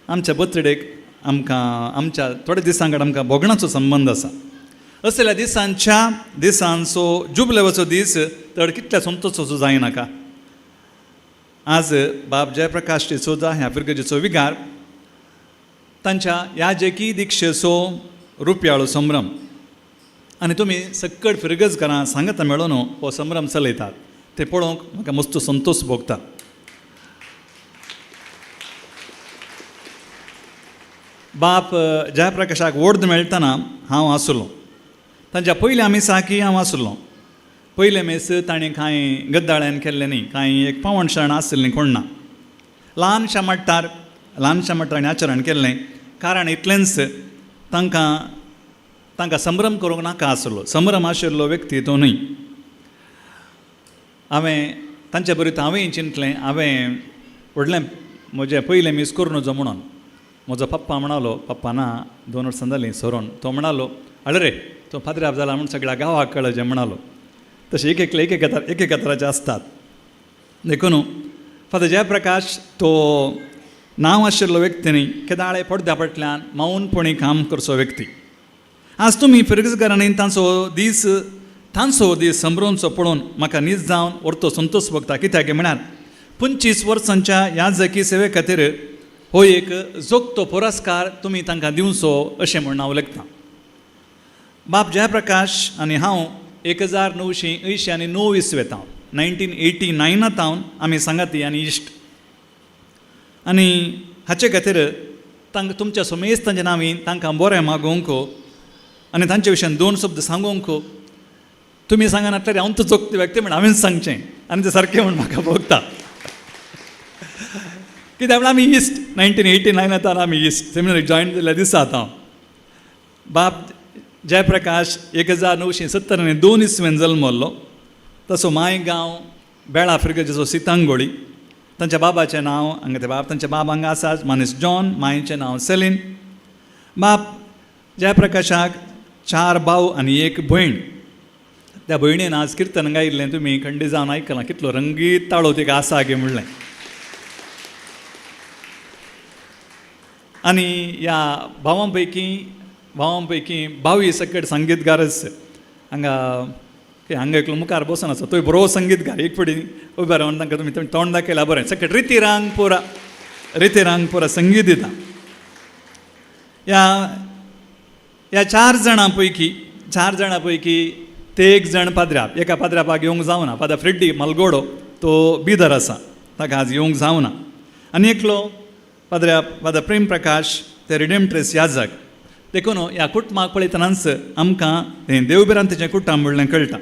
आमच्या बर्थडेक आमच्या थोड्या दिसां कडेन आमकां भोगणाचो संबंद आसा. असल्या दिसांचो जुबलेवाचो दीस तर कितल्या संतोषाचो जायनाका. आज बाब जयप्रकाश डिसोजा ह्या फिरगजेचो विगार तांच्या याजकी दिक्षेचो रुपयाळो संभ्रम आनी तुमी सक्कड फिरगजकारां सांगता मेळून हो संभ्रम चलयतात. ते पळोवंक म्हाका मस्त संतोश भोगता. बाप जयप्रकाशाक वोर्द मेळटना हांव आसलो. तांच्या पयलीं आमी साकी हांव आसलो. पयले मेस ताणें कांय गद्दाळ्यान केल्लें न्ही, कांय एक पावणशाण आसलें कोण ना. ल्हानशा मट्टार ताणें आचरण केल्लें, कारण इतलेंच तांकां संभ्रम करूंक नाका आसलो. संभ्रम आशिल्लो व्यक्ती तो न्हय. तांचे बरोबर हांवें चिंतलें, हांवें व्हडलें म्हजें पयलें मीस करूं नजो म्हणून. म्हजो पप्पा म्हणलो, पप्पा ना 2 वर्सां जालीं सरोन, तो म्हणलो अरे रे तो फादराब जाला म्हूण सगळ्या गांवाक कळचें म्हणलो. तशें एक तराचे आसतात. देखून फादर जयप्रकाश तो नांव आशिल्लो व्यक्ती न्ही, केदाळे पडद्या फाटल्यान मौनपणी काम करचो व्यक्ती. आज तुमी फिरगजकारांनी तांचो दीस संभ्रमचो पळोवन म्हाका न्हीद जावन व्हरतो संतोश भोगता. कित्याक म्हळ्यार 25 वर्सांच्या याजकी सेवे खातीर हो एक जोगतो पुरस्कार तुमी तांकां दिवचो अशें म्हूण हांव लेखतां. बाब जयप्रकाश आनी हांव 1989 येतां 1989 आमी सांगाती आनी इश्ट. आनी हाचे खातीर तुमच्या समेस्तांच्या नांवी तांकां बरें मागोवंक आनी तांचे विशयान 2 शब्द सांगूंक तुमी सांगान आतल्यार हांव तो जोगतो व्यक्ती म्हण हांवें सांगचें आनी तें सारकें म्हूण म्हाका भोगता. कित्याक आमी इश्ट 1989 आमी इश्ट सेमिनरीक जॉयन जाल्ल्या दिसा हांव. बाब जयप्रकाश 1972 इसवेन जल्मल्लो. तसो मायगांव बेळा फिरगजेचो सितांगोळी. तांच्या बाबाचें नांव तांच्या बाब हांगा आसा मानेस जॉन, मायेचें नांव सेलीन. बाब जयप्रकाशाक 4 भाव आनी 1 भयण. त्या भयणीन आज किर्तन गायिल्लें तुमी खंडी जावन आयकलां. कितलो रंगीत ताळो तिका आसा गे म्हणलें. आनी ह्या भावां पैकी भावी सकट संगीतगारच हांगा एकलो मुखार बसून आसा तो बरो संगीतगार. एक फुडें उबे रावन तांकां तुमी तोंड दाखयलां बरें. सकट रितीरांग पुरा संगीत दिता. ह्या 4 जाणां पैकी ते 1 जाण पाद्र्याप. एका पाद्र्यापाक येवंक जावना. फादर फ्रेड्डी मालगोडो तो बिदर आसा, ताका आज येवंक जावना. आनी एकलो फादर प्रेम प्रकाश ते रिडेम्ट्रेस याजक. देखून ह्या कुटुंबाक पळयतनाच आमकां हें देवबिरांतीचें कुटुंब म्हणलें कळटा.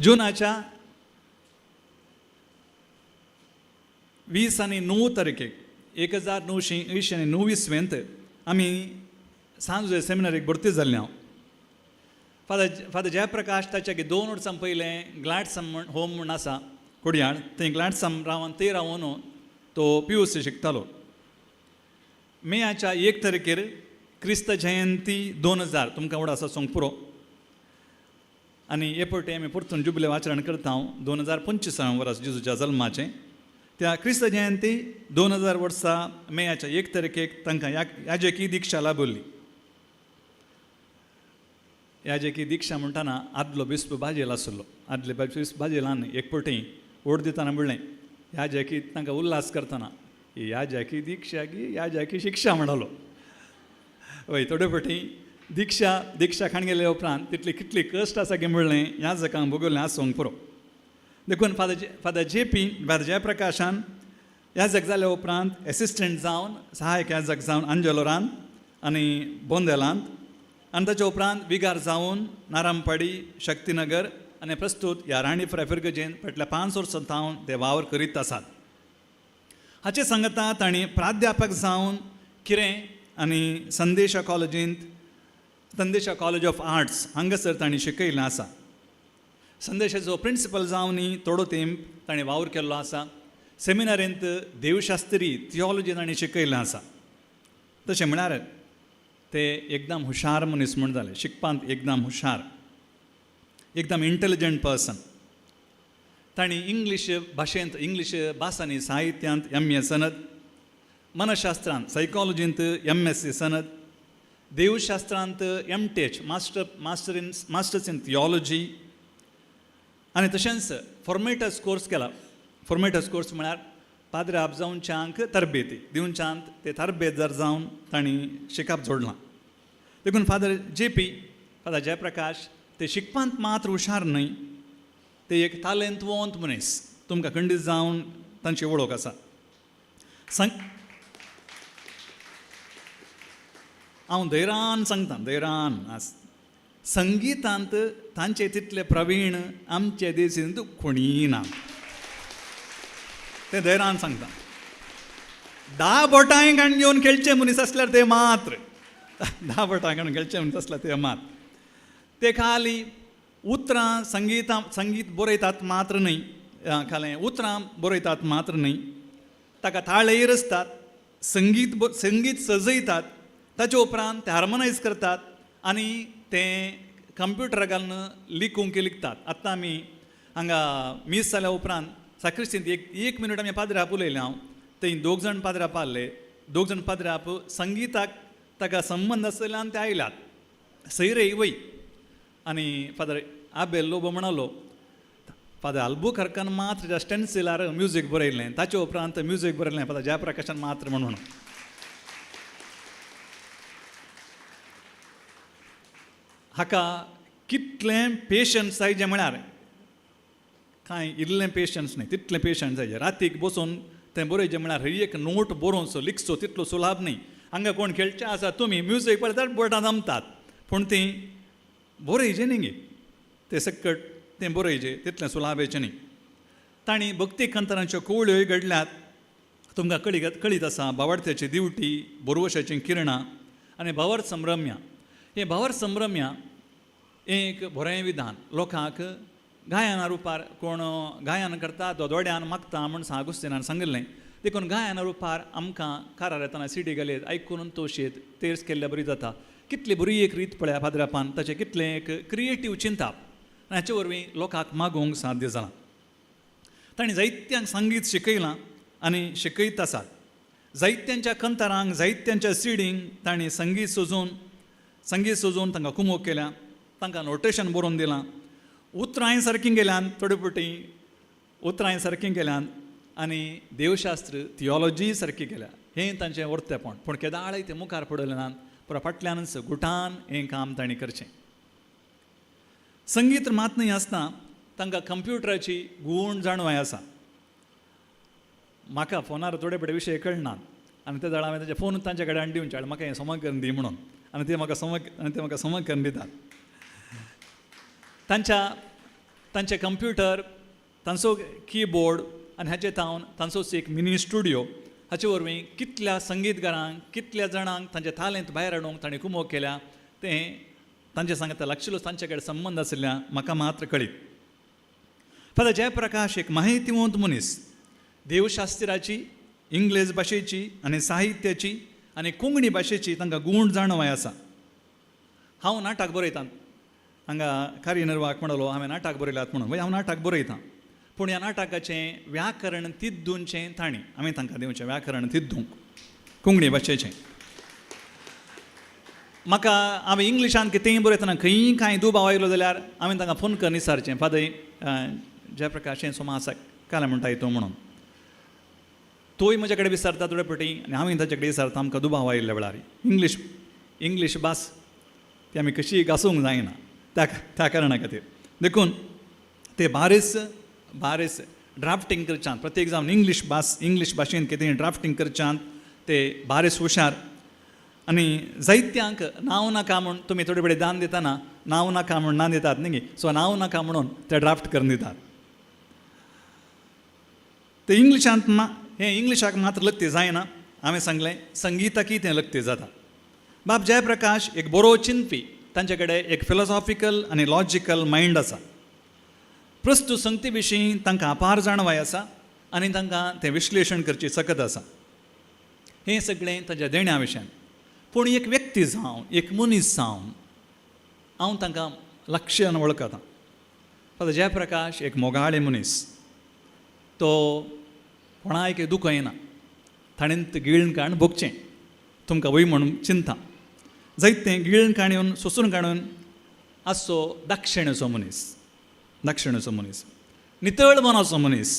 जुनाच्या 20 आनी 9 तारखेक 1929 आमी सांजे सेमिनरीक भरती जाल्ले हांव. फादर जयप्रकाश ताच्या 2 वर्सां पयलें ग्लॅडसम होम म्हूण आसा कुडयाळ, थंय ग्लॅडसम रावन थंय रावन तो PUC शिकतालो. मेच्या 1 तारखेर क्रिस्त जयंती 2000 तुमकां व्हड आसा सोंग पुरो. आनी हे फावटी आमी परतून जुबिले आचरण करता हांव 2025 वर्स जेजूच्या जल्माचें. त्या क्रिस्त जयंती 2000 वर्सा मेच्या 1 तारखेक तांकां याजकी दिक्षा लाभली. याजकी दिक्षा म्हणटाना आदलो बिस्प बाजेल आसलो. आदले बिस्प बाजेलान एक फावटी ओड दितना म्हणलें याजकी तांकां उल्हास करतना याजकी दिक्षा गी याजकी शिक्षा म्हणलो. हय थोडे फावटी दिक्षा खाण गेले उपरांत तितली कितली कश्ट आसा गे म्हणलें याजकांक भोगोवलें आसूंक पुरो. देखून फादर जयप्रकाशान याजक जाल्या उपरांत एसिस्टंट जावन सहायक याजक जावन अंजलोरान आनी बोंदेलांत आनी ताचे उपरांत विगार जावन नारामपाडी शक्तीनगर आनी प्रस्तूत ह्या राणी फ्रायफिरगजेन फाटल्या 5 वर्सां जावन ते वावर करीत आसात. हाचे सांगता तांणी प्राध्यापक जावन कितें आनी संदेशा कॉलेज ऑफ आर्ट्स हांगासर तांणी शिकयलें आसा. संदेशाचो प्रिंसिपल जावनी थोडो तेंप ताणें वावर केल्लो आसा. सेमिनारींत देवशास्त्री थियोलॉजी ताणें शिकयलें आसा. तशें म्हळ्यार ते एकदम हुशार मनीस म्हूण जाले. शिकपांत एकदम हुशार, एकदम इंटेलिजंट पर्सन. तांणी इंग्लीश भास आनी साहित्यांत MA सनद, मनशास्त्रांत सायकॉलॉजींत MSc सनद, देवशास्त्रांत MTech मास्टर्स इन थियोलॉजी आनी तशेंच फॉर्मेटस कोर्स केला. फॉर्मेटस कोर्स म्हळ्यार पाद्राब जावनच्यांक तरबेती दिवच्यांत ते तरबेतदार जावन तांणी शिकप जोडलां. देखून फादर जयप्रकाश ते शिकपांत मात्र हुशार न्हय, ते एक तालेंतवंत मनीस. तुमकां खंडीत जावन तांची वळख आसा. हांव धैर्यान सांगता, धैर्यान संगीतांत तांचे तितले प्रवीण आमचे देशींत कोणीय ना. ते धैर्यान सांगता. 10 बोटांय काण घेवन खेळचे मनीस असल्यार ते मात्र 10 बोटांय काण खेळचे मनीस असल्यार ते मात्र. ते खाली उतरां संगीत बरयतात मात्र न्हय, खाले उतरां बरयतात मात्र न्हय, ताका ताळेर आसतात, संगीत सजयतात, ताचे उपरांत ते हार्मोनायज करतात आनी ते कंप्युटरा घालून लिखतात. आतां आमी हांगा मीस जाल्या उपरांत साक्रिस्तींत एक मिनट आमी पाद्र्याप उलयलें हांव. थंय 2 जाण पाद्र्याप आसले. 2 जाण पाद्र्याप संगीताक ताका संबंद आसल्यान ते आयल्यात. सैरे वय आनी फादर आबेल लोबो म्हणलो फादर आल्बुकर्कान मात्र स्टेन्सिलार म्युजीक बरयलें. ताचे उपरांत म्युजीक बरयलें फादर जयप्रकाशान मात्र म्हणून. हाका कितलें पेशन्स जाय जें म्हळ्यार कांय इल्लें पेशन्स न्हय, तितलें पेशन्स जाय. रातीक बसून तें बरयचें म्हळ्यार हय एक नोट बरोवचो लिखचो तितलो सुलाभ न्हय. हांगा कोण खेळचे आसा तुमी म्युजीक पळयतात बोटां जमतात, पूण तीं बरयचें न्ही गे तें सकट तें बरयचें तितलें सुलाभेचें न्ही. तांणी भक्ती कंतरांच्यो कवळ्योय घडल्यात. तुमकां कळीत आसा बावडत्याची दिवटी, बोरवशाचीं किरणां आनी भावर संभ्रम्या. हें भावर संभ्रम्या एक बरें विधान. लोकांक गायना रुपार कोण गायन करता दोड्यान मागता म्हूण सागुस्तेनान सांगिल्लें. देखून गायना रुपार आमकां कारार येताना सीडी घालीत आयकून तोशेत तेर्स केल्ल्या बरी जाता. कितली बरी एक रीत पळया फादरापान, ताचें कितलें एक क्रिएटीव चिंता हाचे वरवीं लोकांक मागोवंक साध्य जालां. तांणी जायत्यांक संगीत शिकयलां आनी शिकयत आसात. जायत्यांच्या कंतरांक जायत्यांच्या सिडींक तांणी संगीत सजोवन तांकां कुमोग केल्या, तांकां नोटेशन बरोवन दिलां. उतरांय सारकीं गेल्यान थोडे फावटी उतरांय सारकीं गेल्यान आनी देवशास्त्र थियोलॉजी सारकी केल्या. हें तांचें वर्तेपण. पूण केदाळय ते मुखार पडलेनात. पुरो फाटल्यानच गुटान हें काम तांणी करचें. संगीत मात न्हय आसतना तांकां कंप्युटराची गूण जाणवाय आसा. म्हाका फोनार थोडे बडे विशय कळनात आनी ते जाणा हांवें ताचे फोन तांचे कडेन हाडून दिवचे म्हाका हें समज करून दी म्हणून. आनी ते म्हाका समज करून दितात. तांचे कंप्युटर, तांचो कीबोर्ड आनी हाचे तांचो एक मिनी स्टुडियो हाचे वरवीं कितल्या संगीतकारांक कितल्या जाणांक तांचे तालेंत भायर हाडूंक तांणी कुमोग केल्या तें तांचे सांगता लागशिल्लो तांचे कडेन संबंद आशिल्ल्यान म्हाका मात्र कळीत. फादर जयप्रकाश एक माहितीवंत मनीस. देवशास्त्राची, इंग्लीश भाशेची आनी साहित्याची आनी कोंकणी भाशेची तांकां गूण जाणवाय आसा. हांव नाटक बरयतां. हांगा कार्यनिर्वाहक म्हणलो हांवें नाटक बरयल्यात म्हणून. हांव नाटक बरयतां, पूण ह्या नाटकाचें व्याकरण तिद्दूनचें तांणी हांवें तांकां दिवचें व्याकरण तिद्दूंक कोंकणी भाशेचें. म्हाका हांवें इंग्लिशान कितेंय बरयतना खंयी कांय दुबाव आयलो जाल्यार हांवें तांकां फोन करून विचारचें फादर जयप्रकाश हें सोमा आसा काय म्हणटाय तो म्हणून. तोय म्हजे कडेन विचारता थोडे फावटी आनी हांवें ताचे कडेन विचारता आमकां दुबाव आयिल्ल्या वेळार. इंग्लीश भास ती आमी कशी घासूंक जायना त्या कारणा खातीर. देखून ते बारीस ड्राफ्टींग करच्यान प्रत्येक जावन इंग्लीश भाशेन कितेंय ड्राफ्टींग करच्यान ते बारीस हुशार. आनी जायत्यांक नांव नाका म्हूण तुमी थोडे कडेन दान दितना नांव नाका म्हूण ना दितात न्ही. सो नांव नाका म्हणून ते ड्राफ्ट करून दितात. ते इंग्लिशाक मात्र लक्ती जायना. हांवें सांगलें संगीताकय तें लक्ती जाता. बाब जयप्रकाश एक बरो चिंतपी. तांचे कडेन एक फिलॉसॉफिकल आनी लॉजिकल मायंड आसा. प्रस्तूत संगती विशीं तांकां अपार जाणवाय आसा आनी तांकां तें विश्लेशण करची सकत आसा. हें सगळें ताच्या देण्या विशयान. पूण एक व्यक्ती जावन एक मनीस जावन हांव तांकां लक्षान वळखता. फादर जयप्रकाश एक मोगाळें मनीस. तो कोणाक दुखयना. ताणें गिळून काडून भोगचें तुमकां वय म्हणून चिंता. जायतें गिळून काडून सोसून काडून आसचो दाक्षिणाचो मनीस. नितळ मनाचो मनीस.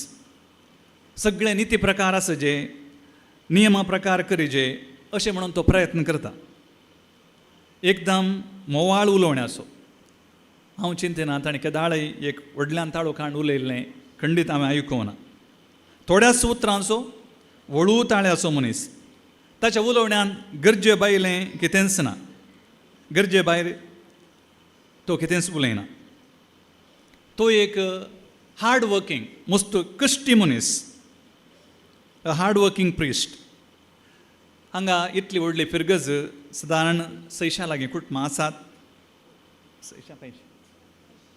सगळे निती प्रकार आसा जे नियमा प्रकार करीजे अशें म्हणून तो प्रयत्न करता. एकदम मोवाळ उलोवण्याचो. हांव चिंतेना ताणें केदाळय एक व्हडल्यान ताळो काडून उलयल्लें खंडीत हांवें आयकूंक ना. थोड्याच उतरांचो वळू ताळ्याचो मनीस. ताच्या उलोवण्यान गरजे भायलें कितेंच ना. गरजे भायर तो कितेंच उलयना. तो एक हार्ड वर्किंग मोस्ट कश्टी मनीस, हार्ड वर्किंग प्रिस्ट. हांगा इतली व्हडली फिरगज सादारण 600 लागीं कुटुंबां आसात.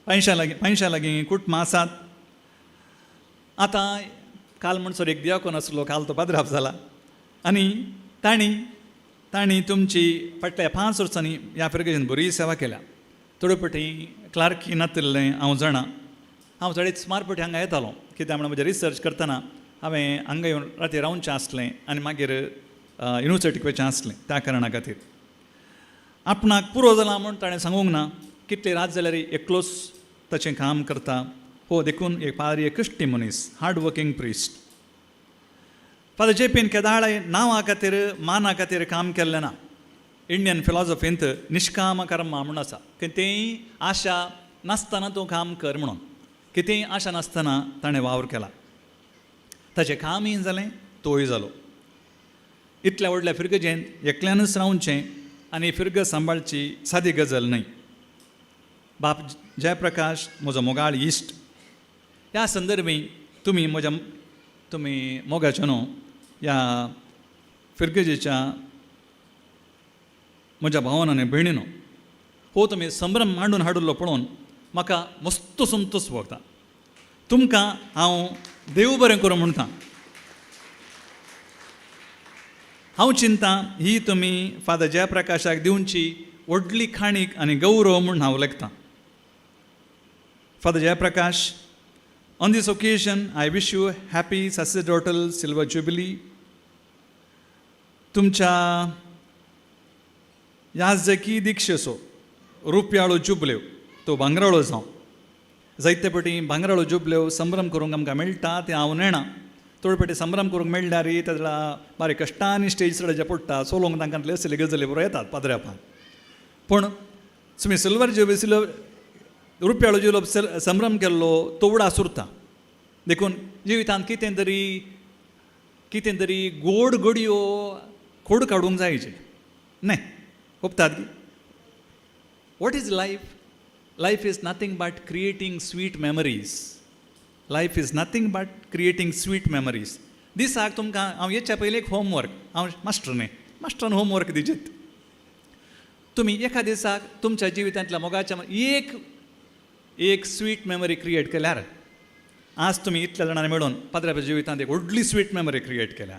500 लागीं कुटुंबां आसात. आतां काल म्हणसर एक दियाकोन आसलो, काल तो पाद्राप जाला, आनी तांणी तुमची फाटल्या 5 वर्सांनी ह्या फिरगेन बरी सेवा केल्या. थोडे फाटी क्लार्कीन आसलें हांव जाणा. हांव थोडे सुमार फाटी हांगा येतालो, कित्याक म्हणून म्हजें रिसर्च करतना हांवें हांगा येवन राती रावचें आसलें आनी मागीर युनिवर्सिटीक वचचें आसलें. त्या कारणां खातीर आपणाक पुरो जाला म्हूण ताणें सांगूंक ना. कितले रात जाल्यार एकलोच ताचें काम करता. हो देखून एक पारी कश्टी मनीस, हार्ड वर्किंग प्रिस्ट. फादर जेपीन केदाळ नांवा खातीर माना खातीर काम केल्लें ना. इंडियन फिलॉसॉफींत निश्काम कर्म म्हूण आसा. कितेंय आशा नासतना तूं काम कर म्हणून. कितेंय आशा नासतना ताणें वावर केला. ताचें कामय जालें, तोय जालो. इतल्या व्हडल्या फिरगजेंत एकल्यानच रावचें आनी फिरगज सांबाळची सादी गजाल न्हय. बाप जयप्रकाश म्हजो मोगाळ इश्ट, ह्या संदर्भी तुमी मोगाच्या न्हू ह्या फिरगजेच्या म्हज्या भावान आनी भयणीनो हो तुमी संभ्रम मांडून हाडिल्लो पळोवन म्हाका मस्त संतोश भोगता. तुमकां हांव देव बरें करूं म्हणटा. हांव चिंतां ही तुमी फादर जयप्रकाशाक दिवची व्हडली खाणीक आनी गौरव म्हूण हांव लेखतां. Father Jayaprakash, on this occasion, I wish you happy sacerdotal silver jubilee. तुमच्या याजकी दिक्षेचो रुपयाळो जुबल्यो तो भांगराळो जावं. जायते फावटी भांगराळो जुबल्यो संभ्रम करूंक आमकां मेळटा ते हांव नेणा. थोडे फावटी संभ्रम करूंक मेळल्यार ताच्या बारीक कश्टांनी स्टेज चडचे पडटा. सोलोंक तांकां असले गजाली बरो येतात पाद्र्यापान. पूण तुमी सिल्वर जुबिली रुपयाळो जुलो संभ्रम केल्लो तो उडास उरता. देखून जिवितांत कितें तरी गोड घडयो खोड काडूंक जायचे न्हय. ओपतात what is life? Life is nothing but creating sweet memories. Life is nothing but creating sweet memories. दिसाक तुमकां हांव येच्या पयलीं एक होमवर्क, हांव मास्टरान होमवर्क दिजेत. तुमी एका दिसाक तुमच्या जिवितांतल्या मोगाच्या एक स्वीट मेमरी क्रिएट केल्यार आज तुमी इतल्या जाणांनी मेळून पाद्राच्या जिवितांत एक व्हडली स्वीट मेमरी क्रिएट केल्या.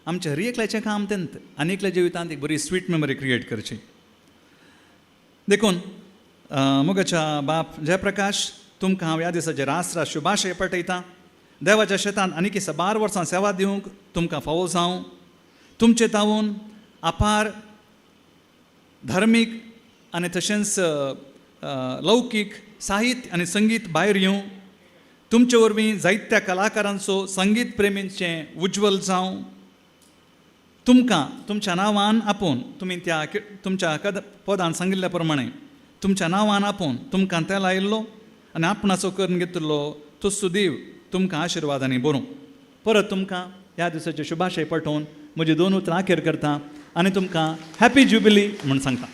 आमच्या हर एकल्याचें काम तेंत आनी एकल्या जिवितांत एक बरी स्वीट मेमरी क्रिएट करची. देखून मोगाच्या बाप जयप्रकाश तुमकां हांव ह्या दिसाचे रास शुभाशय पठयतां. देवाच्या शेतांत आनीक 12 वर्सां सेवा दिवंक तुमकां फावो जावं. तुमचे तावून अपार धार्मीक आनी तशेंच लौकीक साहित्य आनी संगीत भायर येवं. तुमचे वरवीं जायत्या कलाकारांचो संगीत प्रेमींचें उज्वल जावं. तुमकां तुमच्या नांवान आपोवन तुमी त्या तुमच्या पदान सांगिल्ल्या प्रमाणे तुमच्या नांवान आपोवन तुमकां तेल आयिल्लो आनी आपणाचो करून घेतिल्लो तो सुदैव तुमकां आशिर्वादांनी भरूं. परत तुमकां ह्या दिसाचे शुभाशय पठोवन म्हजी 2 उतरां अखेर करता आनी तुमकां हॅपी ज्युबिली म्हूण सांगता.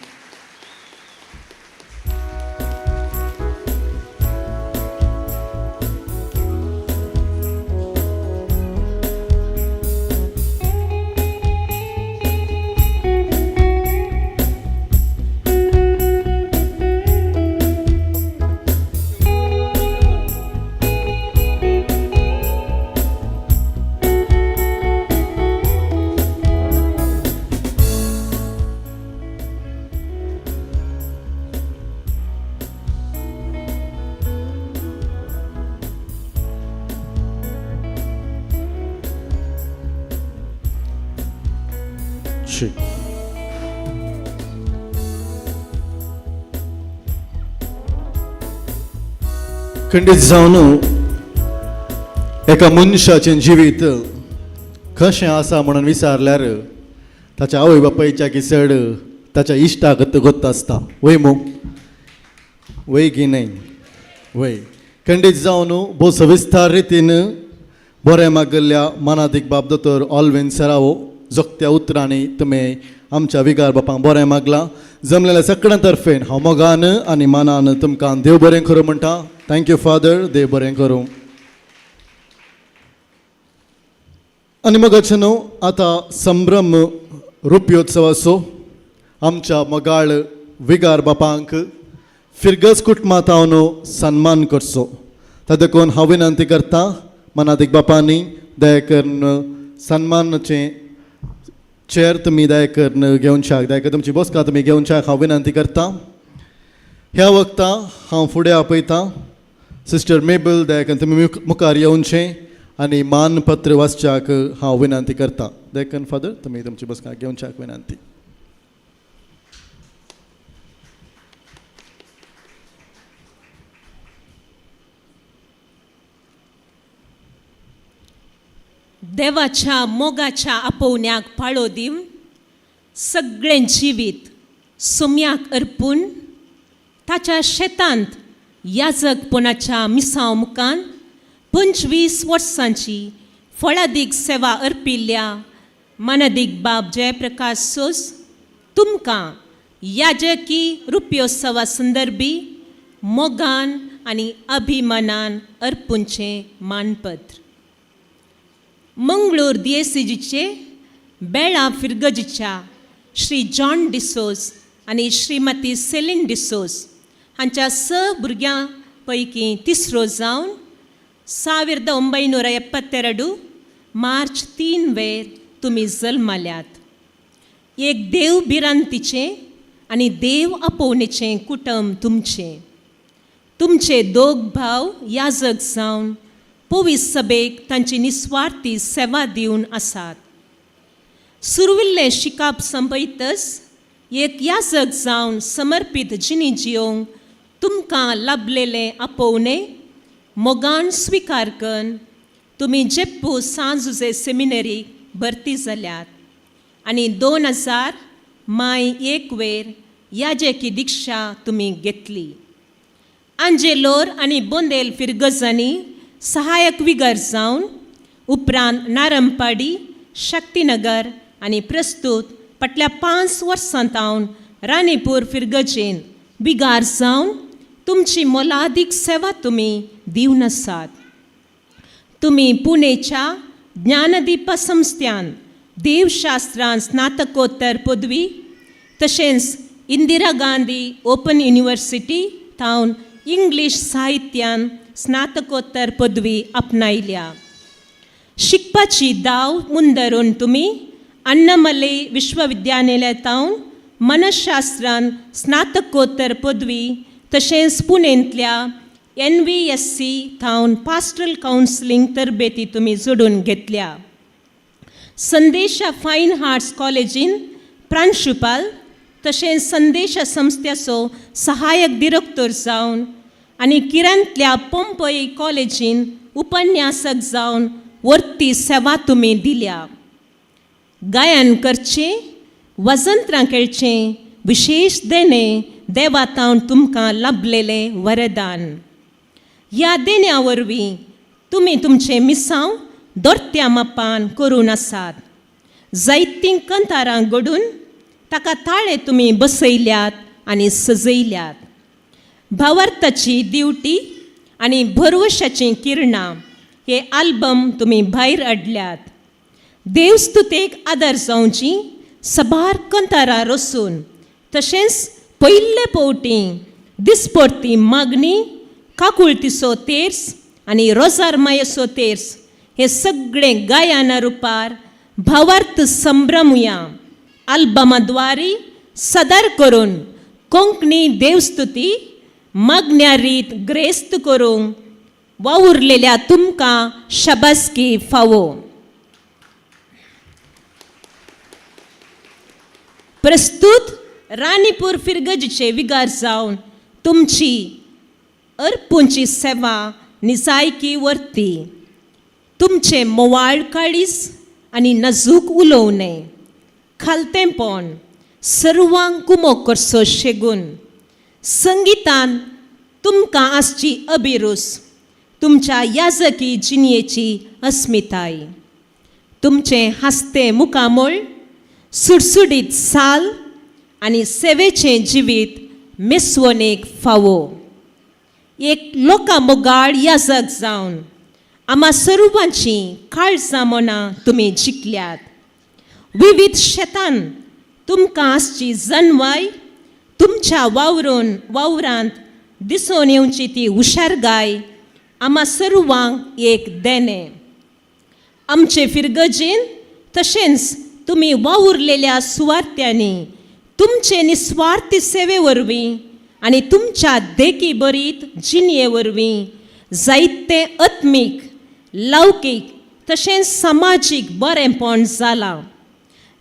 खंडीत जावन एका मनशाचें जिवीत कशें आसा म्हणून विचारल्यार ताच्या आवय बापायच्या किसड ताच्या इश्टाक गत आसता. वय मो वय की न्हय? वय. खंडीत जावन भोव सविस्तार रितीन बरें मागल्ल्या मानादीक बाब दोतोर ऑल्विन सेरावो जोगत्या उतरांनी तुमी आमच्या विगार बापांक बरें मागलां. जमलेल्या सगळ्यां तर्फेन हांव मोगान आनी मनान तुमकां देव बरें करूं म्हणटा. थँक्यू फादर, देव बरें करूं. आनी मोगाचे न्हू, आतां संभ्रम रुपयोत्सव असो आमच्या मोगाळ विगार बापांक फिर्गस कुटुंबांतावन सन्मान करचो. ताका देखून हांव विनंती करता मनादीक बापांनी दया करून सन्मानाचें चेर तुमी दया करून घेवनशाक, दया करून तुमची बसका तुमी घेवनशाक हांव विनंती करता. ह्या वक्ता हांव फुडें आपयतां सिस्टर मेबल, दया करून तुमी मुखार येवनशें आनी मानपत्र वाचच्याक हांव विनंती करता. दया करून फादर तुमी तुमची बसका घेवनशाक विनंती. देवाच्या मोगाच्या आपोवण्याक पाळो दिवन सगळें जिवीत सोम्याक अर्पून ताच्या शेतांत याजकपणाच्या मिसांव मुखान 25 वर्सांची फळादीक सेवा अर्पिल्ल्या मानदीक बाब जयप्रकाश सोस तुमकां याजकी रुपयोत्सवा संदर्भी मोगान आनी अभिमानान अर्पूंचें मानपत्र. मंगळूर दिएसीजीचे बेळा फिर्गजीच्या श्री जॉन डिसोस आनी श्रीमती सेलीन डिसोस हांच्या 6 भुरग्यां पैकी तिसरो जावन 1972 मार्च 3 वेर तुमी जल्माल्यात. एक देव भिरांतीचें आनी देव आपोवणेचें कुटुंब तुमचें. तुमचे 2 भाव याजक जावन पवित्र सभेक तांची निस्वार्थी सेवा दिवन आसात. सुरविल्लें शिकाप संपयतच एक याजक जावन समर्पीत जिणी जियोंक तुमकां लाभलेलें आपोवणें मोगान स्विकार करून तुमी जेप्पू सांजुजे सेमिनरीक भरती जाल्यात आनी 2000 माय 1 वेर याजेकी दिक्षा तुमी घेतली. आंजेलोर आनी बोंदेल फिर्गजांनी सहायक विगार जावन उपरांत नारंपाडी, शक्तीनगर आनी प्रस्तूत फाटल्या 5 वर्सांतावन राणीपूर फिर्गजेन विगार जावन तुमची मोलादीक सेवा तुमी दिवन आसात. तुमी पुणेच्या ज्ञानदीप संस्थान देवशास्त्रांत स्नातकोत्तर पदवी तशेंच इंदिरा गांधी ओपन युनिवर्सिटी तावन इंग्लीश साहित्यान स्नातकोत्तर पदवी आपणायल्या. शिकपाची दाव मुंदरून तुमी अन्नमले विश्वविद्यालयातावन मनशास्त्रांत स्नातकोत्तर पदवी तशेंच पुणेंतल्या NVSC थावन पास्टरल कावन्सिलींग तरबेती तुमी जोडून घेतल्या. संदेशा फायन आर्ट्स कॉलेजीन प्रांशुपाल तशेंच संदेशा संस्थेचो सहायक डिरेक्टर जावन आनी किरांतल्या पोंपई कॉलेजीन उपन्यासक जावन वर्ती सेवा तुमी दिल्या. गायन करचें, वजंत्रां खेळचें विशेश देणें देवातावन तुमकां लाभलेलें वरदान. ह्या देण्या वरवीं तुमी तुमचें मिसांव दोरत्या मापान करून आसात. जायतीं कंतारां घडून ताका ताळे तुमी बसयल्यात आनी सजयल्यात. भावार्थाची दिवटी आनी भरवशाचीं किरणां हे आल्बम तुमी भायर हाडल्यात. देवस्तुतेक आदार जावची सबार कंतारां रचून तशेंच पयले फावटी दिसपडटी मागणी, काकुळतीचो तेर्स आनी रोजार मायेचो तेर्स हे सगळें गायना रुपार भावार्थ संभ्रमुया आल्बमाद्वारे सादर करून कोंकणी देवस्तुती मागण्या रीत ग्रेस्त करूंक वावुरलेल्या तुमकां शाबासकी फावो. प्रस्तुत राणीपूर फिर्गजीचे विगार जावन तुमची अर्पूंची सेवा निजायकी वर्ती. तुमचे मोवाळ काळीज आनी नजूक उलोवणें, खालतेपण सर्वांक कुमो करचो शेगून, संगीतान तुमकां आसची अभिरूस, तुमच्या याजकी जिणयेची अस्मिताय, तुमचें हास्तें मुखामळ, सुटसुटीत साल आनी सेवेचें जिवीत मेसवणेक फावो. एक लोकांमोगाळ याजक जावन आम्हा सर्वांची काळजां मनां तुमी जिखल्यात. विविध शेतान तुमकां आसची जनवाय, तुमच्या वावरांत दिसून येवची ती हुशारगाय आम्हा सर्वांक एक देणे. आमचे फिरगजेन तशेंच तुमी वावुरलेल्या सुवार्थ्यांनी तुमचे निस्वार्थी सेवे वरवीं आनी तुमच्या देखी बरीत जिणये वरवीं जायते आत्मीक, लौकीक तशेंच समाजीक बरेंपण जालां.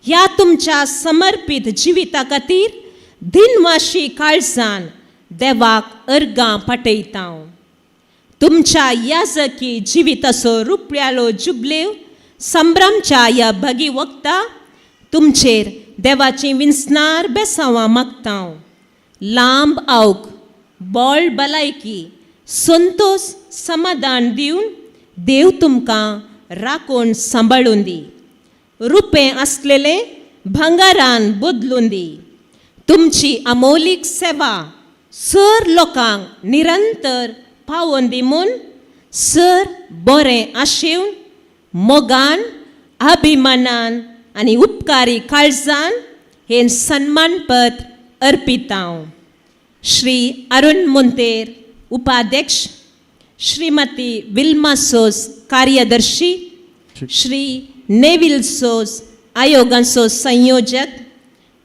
ह्या तुमच्या समर्पीत जिविता खातीर दिनवाशी काळजान देवाक अर्गां पाठयता. तुमच्या याजकी जिविताचो रुपयालो जुबलेव संभ्रमच्या ह्या भगी वखदा तुमचेर देवाची विंसणार बेसांवां मागता. लांब आवक, बोळ भलायकी, संतोष, समाधान दिवन देव तुमकां राखून सांबाळून दी. रुपें आसलेले भांगारान बदलून दी. तुमची अमोलीक सेवा सर लोकांक निरंतर पावोवन दी म्हूण सर बरें आशेवन मोगान, अभिमानान आनी उपकारी काळजान हें सन्मानपत्र अर्पिता. श्री अरुण मोंतेर उपाध्यक्ष, श्रीमती विल्मा सोस कार्यदर्शी, श्री नेविल सोस आयोगाचो संयोजक,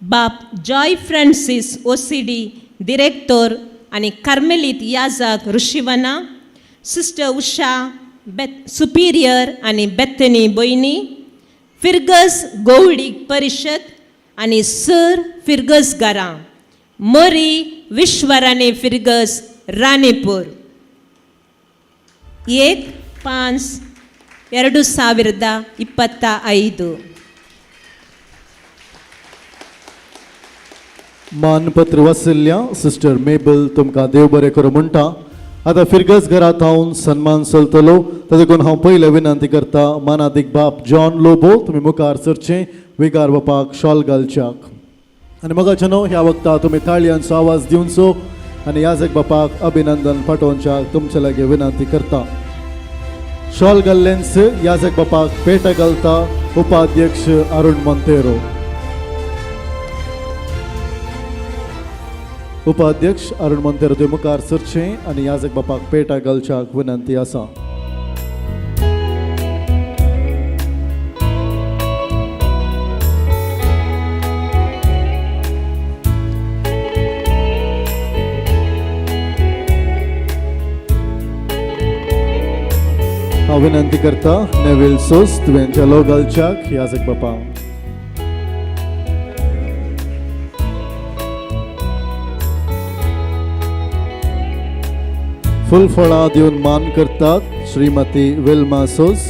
बाप जॉय फ्रांसीस ओसीडी डिरेक्टर आनी कार्मेलीत याजक ऋषिवना, सिस्टर उषा सुपिरियर आनी बेथनी भयणी, फिरगस गवळीक परिशद आनी सर फिरगस घरां, मरी विश्वराणी फिरगस राणीपूर. 1/5/2025 मानपत्र वाचल्या सिस्टर मेबल तुमकां देव बरें करूं म्हणटा. आतां फिरगस घरांत हांव सन्मान चलतलो ताजे देखून हांव पयलें विनंती करता मानादीक बाप जॉन लोबो तुमी मुखार सरचें विगार बापाक शॉल घालच्याक. आनी मोगाचे न्हू ह्या वक्ता तुमी ताळयांचो आवाज दिवचो आनी याजक बापाक अभिनंदन पाठोवच्याक तुमचे लागीं विनंती करता. शॉल घाल्लेंच याजक बापाक पेट घालता उपाध्यक्ष अरुण मोंतेरो. उपाध्यक्ष अरुण मोंतेरो तुवें मुखार सरचें आनी याजक बापाक पेटा घालच्याक विनंती आसा. हांव विनंती करता नेविल सोस तुवें चलो घालच्याक याजक बापाक. फुल फळां दिवन मान करतात श्रीमती विल्मा सोस.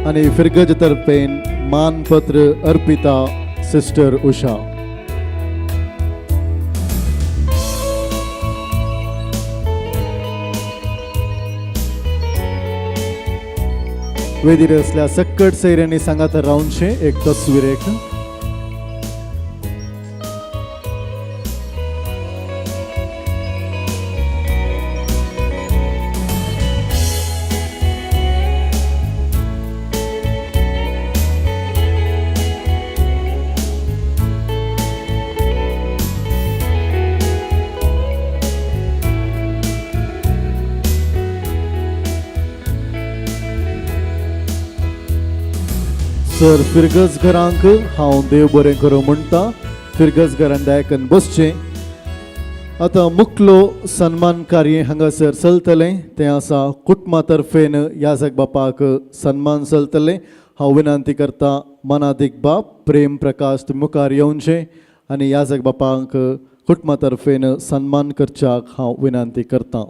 आनी फिरगज तर्फेन मानपत्र अर्पिता सिस्टर उषा. वेदीर असल्या सक्कट सैऱ्यांनी सांगात रावनशें एक तस्वीरेक. सर फिरगस घरांक हांव देव बरें करूं म्हणटा. फिरगस घरान दायकन बसचें. आतां मुखलो सन्मान कार्य हांगासर चलतलें तें आसा कुटुंबा तर्फेन याजक बापाक सन्मान चलतलें. हांव विनंती करता मानादीक बाप प्रेम प्रकाश तुमी मुखार येवचें आनी याजक बापाक कुटुंबा तर्फेन सन्मान करच्याक हांव विनंती करतां.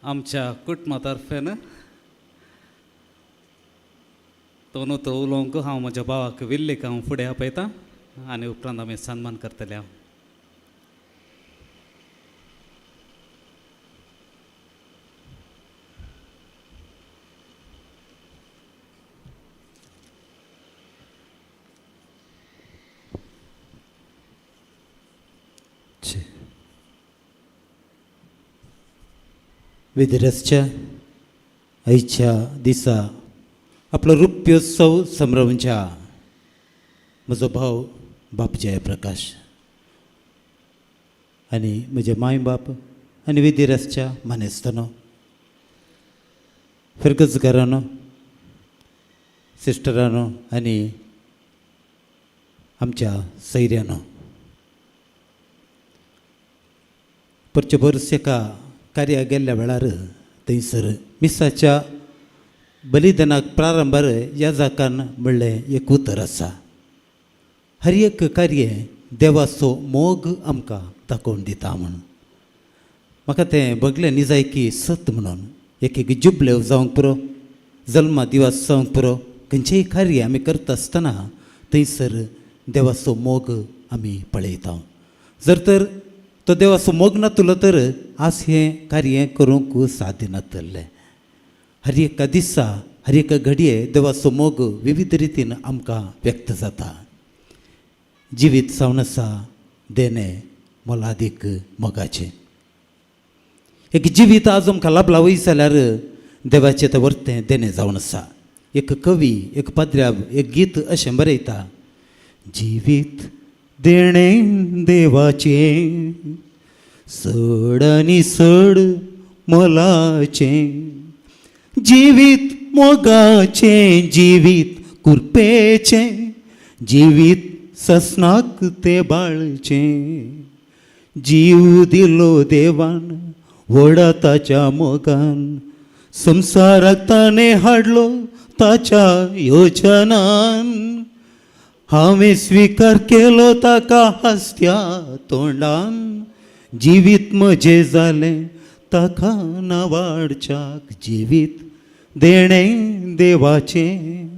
आमच्या कुटुंबातर्फेन तो नोतो उलोवंक हांव म्हज्या भावाक विल्लेक हांव फुडें आपयतां आनी उपरांत आमी सन्मान करतले हांव. विदरसच्या आयच्या दिसा आपलो रुप्योत्सव संभ्रमच्या म्हजो भाव बाप जयप्रकाश आनी म्हजे माय बाप आनी विदिरसच्या मानेस्तानो फिरगजकारांनो सिस्टरांनो आनी आमच्या सैऱ्यानो परचे बरस एका कार्याक गेल्ल्या वेळार थंयसर मिसाच्या बलिदानाक प्रारंभार ह्या जाकान म्हणलें एक उतर आसा. हर एक कार्य देवाचो मोग आमकां दाखोवन दिता म्हूण म्हाका तें बगलें न्ही जाय की सत म्हणून एक एक जुबल्यो जावंक पुरो जल्मा दिवस जावंक पुरो खंयचेंय कार्य आमी करता आसतना थंयसर देवाचो मोग आमी पळयता. जर तर तो देवाचो मोग नातलो तर आज हें कार्य करूंक साध्य नातलें. हर एका दिसा हर एका घडये देवाचो मोग विविध रितीन आमकां व्यक्त जाता. जिवीत जावन आसा देणे मोलादीक मोगाचें. एक जिवीत आज आमकां लाभला वय जाल्यार देवाचें तें वर्तें देणे जावन आसा. एक कवी एक पाद्र्याब एक गीत अशें बरयता. जिवीत देणे देवाचें सड आनी सड मोलाचें जिवीत मोगाचें जिवीत कुरपेचें जिवीत ससनाक ते बाळचें जीव दिलो देवान व्हडा ताच्या मोगान संवसाराक ताणें हाडलो ताच्या योजनान हांवें स्विकार केलो ताका हास्या तोंडान जिवीत म्हजें जालें ताका नावाडच्याक जिवीत देणें देवाचें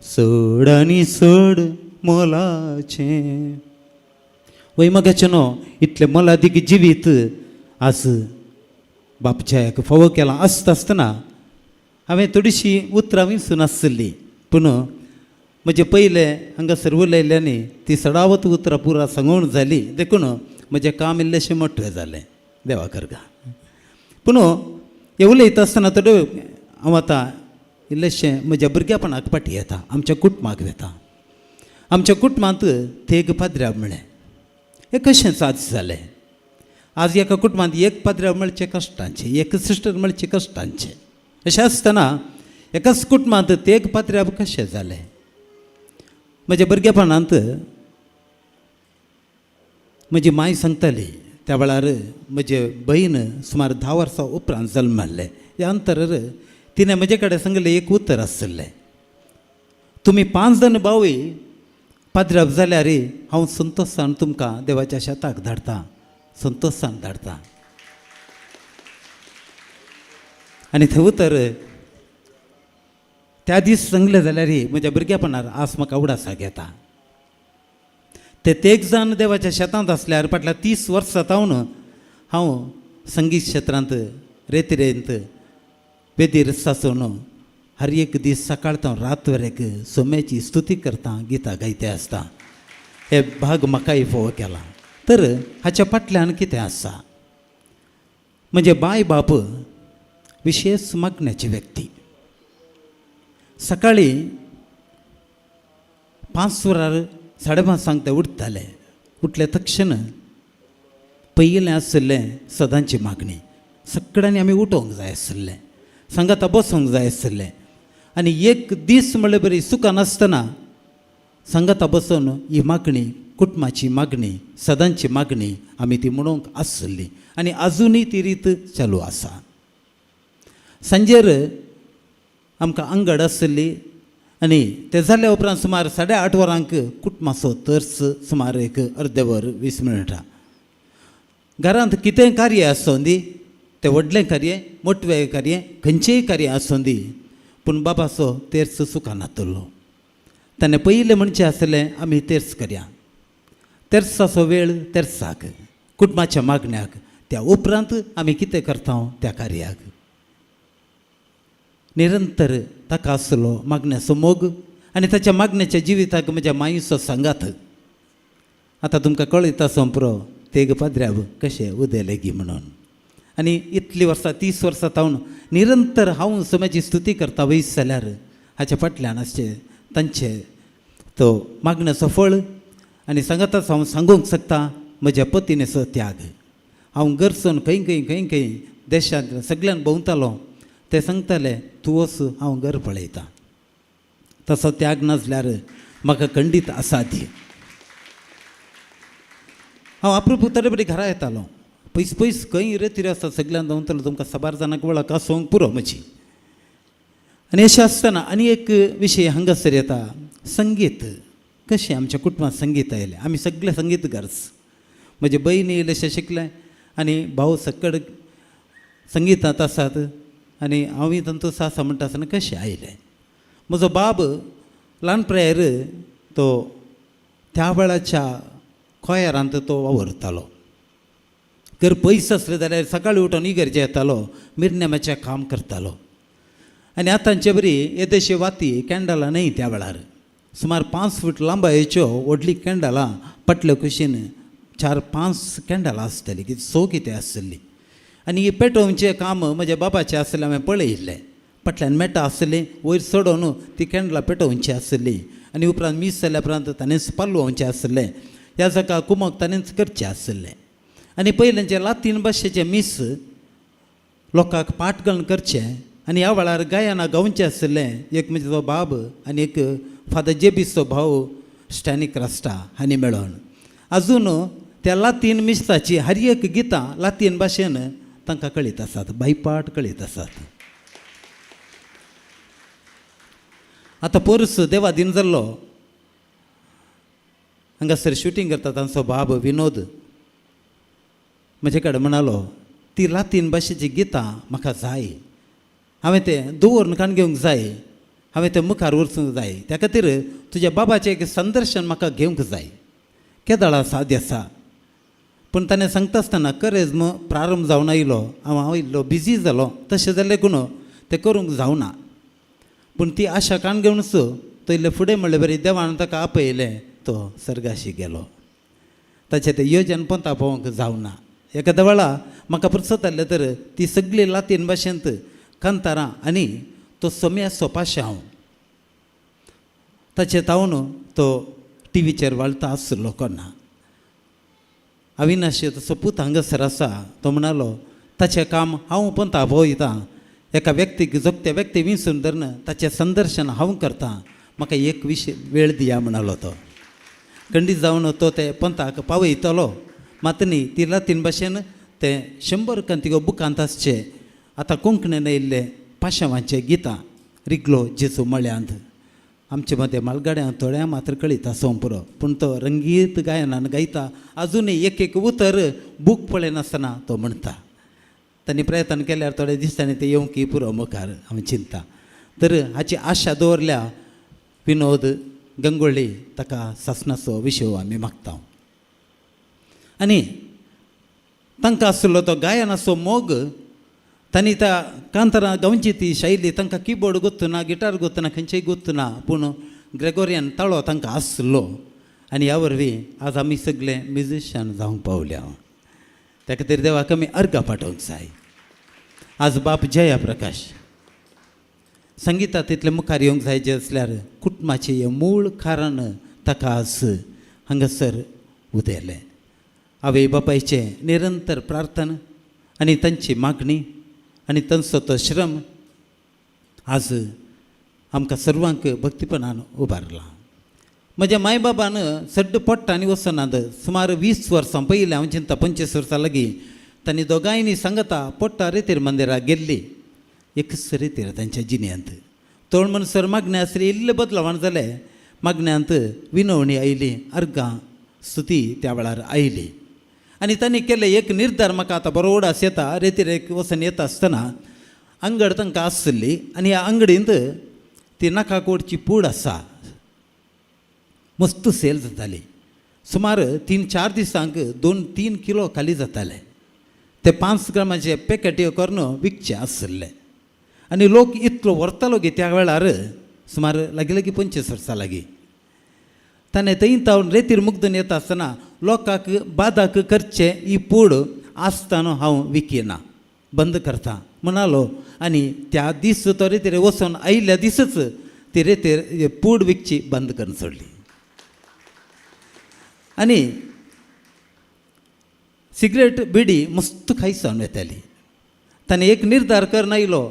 सड आनी सड मोलाचें. वैमगाचें न्हू इतलें मोलादीक जिवीत आज बापच्याक फावो केलां आसता आसतना हांवें थोडीशीं उतरां विंसून आसतलीं पूण म्हजे पयले हांगासर उलयल्यांनी ती सडावत उतरां पुरा सांगून जाली देखून म्हजें काम इल्लेशें मोठें जालें देवा करगा. पूण हें उलयता आसतना थोडे हांव आतां इल्लेशें म्हज्या भुरग्यापणाक फाटीं येता आमच्या कुटुंबाक वेता. आमच्या कुटुंबांत तेग पाद्र्याब म्हळें हें कशें साद जालें. आज एका कुटुंबांत एक पाद्र्याब मेळचें कश्टांचें एक सिस्टर मेळचें कश्टांचें अशें आसतना एकाच कुटुंबांत तेग पाद्र्याब कशें जालें. म्हज्या भुरगेपणांत म्हजी माय सांगताली त्या वेळार म्हजे भयण सुमार 10 वर्सां उपरांत जल्माल्लें. ह्या अंतरार तिणें म्हजे कडेन सांगलें एक उतर आसलें. तुमी 5 जाण भावय पाद्र्याब जाल्यार हांव संतोशान तुमकां देवाच्या शेताक धाडटां संतोशान धाडटां. आनी थंय उतर त्या दीस सांगलें जाल्यार म्हज्या भुरगेपणार आज म्हाका उडासाक येता. ते तेग जाण देवाच्या शेतांत आसल्यार फाटल्या 30 वर्सां जावन हांव संगीत क्षेत्रांत रेतीरेंत वेदीर सासून हर एक दीस सकाळ तावन रात वरेक सोम्याची स्तुती करता गितां गायते आसता. हे भाग म्हाकाय फोव केला. तर हाच्या फाटल्यान कितें आसा. म्हणजे बाय बाप विशेष मागण्याची व्यक्ती. सकाळी 5 वरार 5:30 ते उठताले. उठले तक्षण पयलें आसलें सदांची मागणी. सगळ्यांनी आमी उठोवंक जाय आसलें सांगाता बसोवंक जाय आसलें. आनी एक दीस म्हणल्यार बरी सुखान आसतना सांगाता बसून ही मागणी कुटुंबाची मागणी सदांची मागणी आमी ती म्हणूंक आसली आनी आजुनूय ती रीत चालू आसा. सांजेर आमकां आंगड आसली आनी ते जाल्या उपरांत सुमार 8:30 वरांक कुटुंबाचो तरस सुमार एक अर्देवर 20 मिनटां. घरांत कितें कार्य आसूं दी तें व्हडलें कार्य मोठवें कार्य खंयचेंय कार्य आसूं दी पूण बाबाचो तेर्स सुखान नातलो. ताणें पयलें म्हणचें आसलें आमी तेर्स करया. तेर्साचो वेळ तेर्साक, कुटुंबाच्या मागण्याक, त्या उपरांत आमी कितें करता त्या कार्याक. निरंतर ताका आसलो मागण्याचो मोग आनी ताच्या मागण्याच्या जिविताक म्हज्या माईचो सांगात. आतां तुमकां कळयता आसूं पुरो तेग पाद्र्याब कशें उदेले गी म्हणून. आनी इतलीं वर्सां 30 वर्सां तावन निरंतर हांव समाजी स्तुती करता वयस जाल्यार हाच्या फाटल्यान आसचे तांचे तो मागण्याचो फळ. आनी सांगाताच हांव सांगूंक शकता म्हज्या पतीनेचो त्याग. हांव गरजून खंय देशांत सगळ्यान भोंवतालो ते सांगताले तूं वच हांव घर पळयतां. तसो त्याग नासल्यार म्हाका खंडीत असाध्य. हांव आपरूप तरे बरी घरा येतालो पयस खंय रेतीर आसता सगळ्यान भोंवतालो. तुमकां साबार जाणांक वळख आसूंक पुरो म्हजी. आनी अशें आसतना आनी एक विशय हांगासर येता, संगीत. कशें आमच्या कुटुंबांत संगीत आयलें. आमी सगळे संगीतगार्स. म्हजे भयणी इल्लेशें शिकले आनी भाऊ सक्कड संगीतांत आसात आनी हांवूय तांतूंत आसा म्हणटा आसतना कशें आयलें. म्हजो बाब ल्हानपणायर तो त्या वेळाच्या खोयारांत तो वावरतालो. घर पयस आसलें जाल्यार सकाळीं उठून इगर्जे येतालो, मिरनेमाचें काम करतालो. आनी आतांचे बरी येदेशी वाती कॅन्डलां न्हय त्या वेळार. सुमार 5 फूट लांबायेच्यो व्हडली कॅन्डलां पटले कुशीन 4-5 कॅन्डलां आसतलीं, कितें 100 कितें आसतलीं. आनी ही पेटोवचें काम म्हज्या बाबाचें आसलें हांवें पळयल्लें. फाटल्यान मेटां आसलीं, वयर चडोवन ती कॅन्डलां पेटोवचीं आसलीं. आनी उपरांत मीस जाल्या उपरांत ताणेंच पालोवचें आसलें. ह्या जाका कुमक ताणेंच करचें आसलें. आनी पयलींचे लातीन भाशेचें मीस लोकांक पाठ घालून करचें. आनी ह्या वेळार गायनां गावचें आसलें. एक म्हजो बाब आनी एक फादर जेबीसचो भाव स्टॅनीक रास्ता हांणी मेळोन आजून त्या लातीन मिसाची हर एक गितां लातीन भाशेन तांकां कळीत आसात, बायपाट कळीत आसात. आतां परस देवा दिन जाल्लो हांगासर शुटींग करता तांचो बाब विनोद म्हजे कडेन म्हणालो ती लातीन भाशेची गितां म्हाका जाय. हांवें तें दवरून काण घेवंक जाय. हांवें तें मुखार वचूंक जाय. त्या खातीर तुज्या बाबाचें एक संदर्शन म्हाका घेवंक जाय. केदाळा साद्य आसा. पूण ताणें सांगता आसतना करेज्म प्रारंभ जावन आयलो. हांव इल्लो बिजी जालो. तशें जालें पूण तें करूंक जावना. पूण ती आशा काण घेवनच तो इल्लें फुडें म्हणलें बरें देवान ताका आपयलें. तो सर्गाशी गेलो. ताचें तें येवजन पंता पळोवंक जावना. एकाद्या वेळा म्हाका फुरसत जालें तर ती सगळी लातीन भाशेंत कांतारां आनी तो सोम्या सोपाशांव ताचे तावन तो टीव्हीचेर वाळटा आसलो कोणा. अविनाशी तसो पूत हांगासर आसा. तो म्हणालो ताचें काम हांव पंता पळयतां. एका व्यक्तीक जगत्या व्यक्ती विसरून धरून ताचें संदर्शन हांव करतां. म्हाका एक वेळ दिया म्हणालो तो. खंडीत जावन तो ते पंथाक पावयतलो. मात न्ही ती लातीन भाशेन तें 100 कंतिगो बुकांत आसचे. आतां कोंकणीन येयल्ले पाशवांचे गितां रिगलो जेजू मळ्यांत आमचे मदें मालगाड्यां थोड्यां मात्र कळीत आसूं पुरो. पूण तो रंगीत गायनान गायता. आजुनूय एक उतर बूक पळयनासतना तो म्हणटा. तांणी प्रयत्न केल्यार थोडे दिसतांनी ते येवंकी पुरो मुखार हांव चिंता. तर हाची आशा दवरल्या विनोद गंगोळी ताका सासणाचो विशय आमी मागता. आनी तांकां आसलो तो गायनाचो मोग. तांणी त्या कांतारां गांवची ती शैली तांकां किबोर्ड गुत्तना गिटार गुत्तना खंयचेय गुत्तना पूण ग्रेगोरियन ताळो तांकां आसलो. आनी ह्या वरवीं आज आमी सगळे म्युजिशियन जावंक पावल्या. त्या खातीर देवाक आमी अर्घ पाठोवंक जाय. आज बाप जया प्रकाश संगितांत इतलें मुखार येवंक जाय जे आसल्यार कुटुंबाचें हें मूळ कारण ताका आज हांगासर उदेलें. आवय बापायचें निरंतर प्रार्थना आनी तांची मागणी आनी तांचो तो श्रम आज आमकां सर्वांक भक्तीपणान उबारला. म्हज्या माय बाबान सड्ड पोट्टांनी वचनात. सुमार 20 वर्सां पयलीं हांव चिंता 25 वर्सां लागीं तांणी दोगांयनी सांगता पोट्टा रेतीर मंदिराक गेल्ली. एकच रेतीर तांच्या जिन्यांत तोळ म्हणसर मागणी आसली. इल्ले बदलावण जाले. मागण्यांत विनवणी आयली, अर्गां स्तुती त्या वेळार आयली. आनी तांणी केले एक निर्धार म्हाका आतां बरो उडास येता रेतीरेक वचून येता आसतना अंगड तांकां आसली आनी ह्या अंगडींत ती नाका कोडची पूड आसा मस्त सेल जाताली सुमार 3-4 दिसांक 2-3 किलो खाली जाताले ते 5 ग्रामाचे पॅकेट करून विकचे आसले आनी लोक इतलो व्हरतालो गे त्या वेळार सुमार लागीं 25 वर्सां लागीं ताणें थंय तावन रेतीर मुगदून येता आसतना लोकांक बादाक करचे ही पूड आसतना हांव विकिना बंद करता म्हणालो आनी त्या दीस तो रेतीर वचून आयिल्ल्या दिसच ती रेतीर पूड विकची बंद करून सोडली आनी सिगरेट बिडी मस्त खायसान येताली ताणें एक निर्धार करून आयलो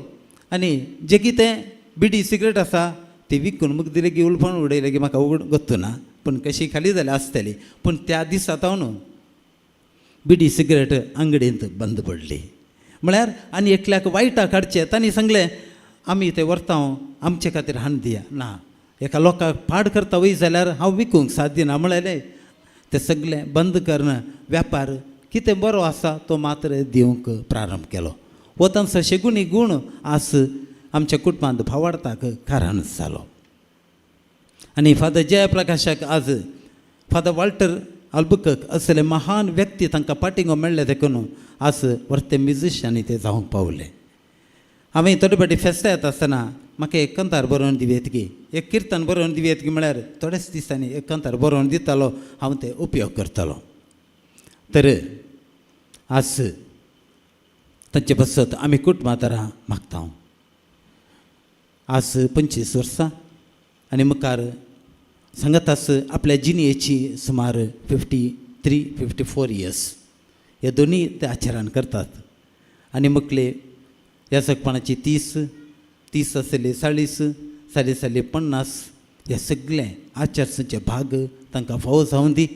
आनी जें कितें बिडी सिगरेट आसा ती विकून मुख दिले की उलफण उडयले की म्हाका गत्तू ना पूण कशी खाली जाली आसतली पूण त्या दिसा तावन बिडी सिगरेट अंगडींत बंद पडली म्हळ्यार आनी एकल्याक वायटा काडचें तांणी सांगलें आमी तें व्हरता आमचे खातीर हाण दिया ना एका लोकांक पाड करता वय जाल्यार हांव विकूंक साध्य ना म्हळें तें सगळें बंद करून व्यापार कितें बरो आसा तो मात्र दिवंक प्रारंभ केलो वतान सशे गुणी गूण आस आमच्या कुटुंबांत भावार्थाक कारण जालो आनी फादर जयप्रकाशाक आज फादर वॉल्टर अल्बुकर्क असले महान व्यक्ती तांकां पाटिंगो मेळ्ळे देखून आज व्हरते म्युजिशियन ते जावंक पावले हांवें थोडे फाटी फेस्तां येता आसतना म्हाका एक कंतार बरोवन दिवेत की एक किर्तन बरोवन दिवेत की म्हळ्यार थोड्याच दिसांनी एक कंतार बरोवन दितालो हांव ते उपयोग करतालो तर आज तांचे बसत आमी कुटुंबांतरां मागता आज 25 वर्सां आनी मुखार सांगत आस आपल्या जिणेची सुमार 53-54 इयर्स हे दोनी ते आचरण करतात आनी मुखले ह्या जगपणाची 30 आसले 40 साली 50 हे सगळे आचरचे भाग तांकां फावो जावं दी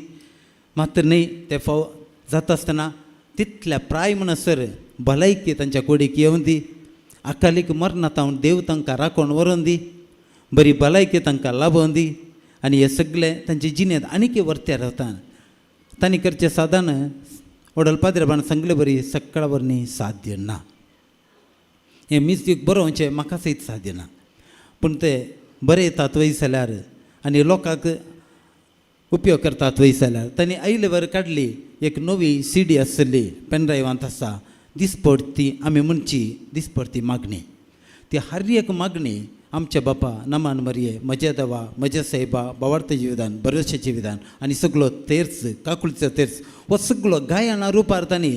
मात्र न्ही ते फाव जाता आसतना तितल्या प्राय म्हणसर भलायकी तांच्या कुडीक येवं दी अकालीक मरनातावन देव तांकां राखण व्हरोन दी बरी भलायकी तांकां लाभोवन दी आनी हे सगळे तांचे जिणेंत आनीक वर्त्या रावता तांणी करचें साधन वडल पाद्रेबान सांगले बरी सक्काळ वरनी साध्य ना हें म्युजीक बरोवचें म्हाका सयत साध्य ना पूण ते बरें येतात वय जाल्यार आनी लोकांक उपयोग करतात वय जाल्यार तांणी आयले वर काडली एक नवी CD आसली पेनड्रायवांत आसा दिसपडटी आमी म्हणची दिसपडटी मागणी ती हर एक मागणी आमच्या बापा नमान मरये म्हज्या देवा म्हज्या साहेबा बावार्थाचें विधान भरोशाचें विधान आनी सगळो तेर्स काकुळचो तेर्स हो सगळो गायना रुपार तांणी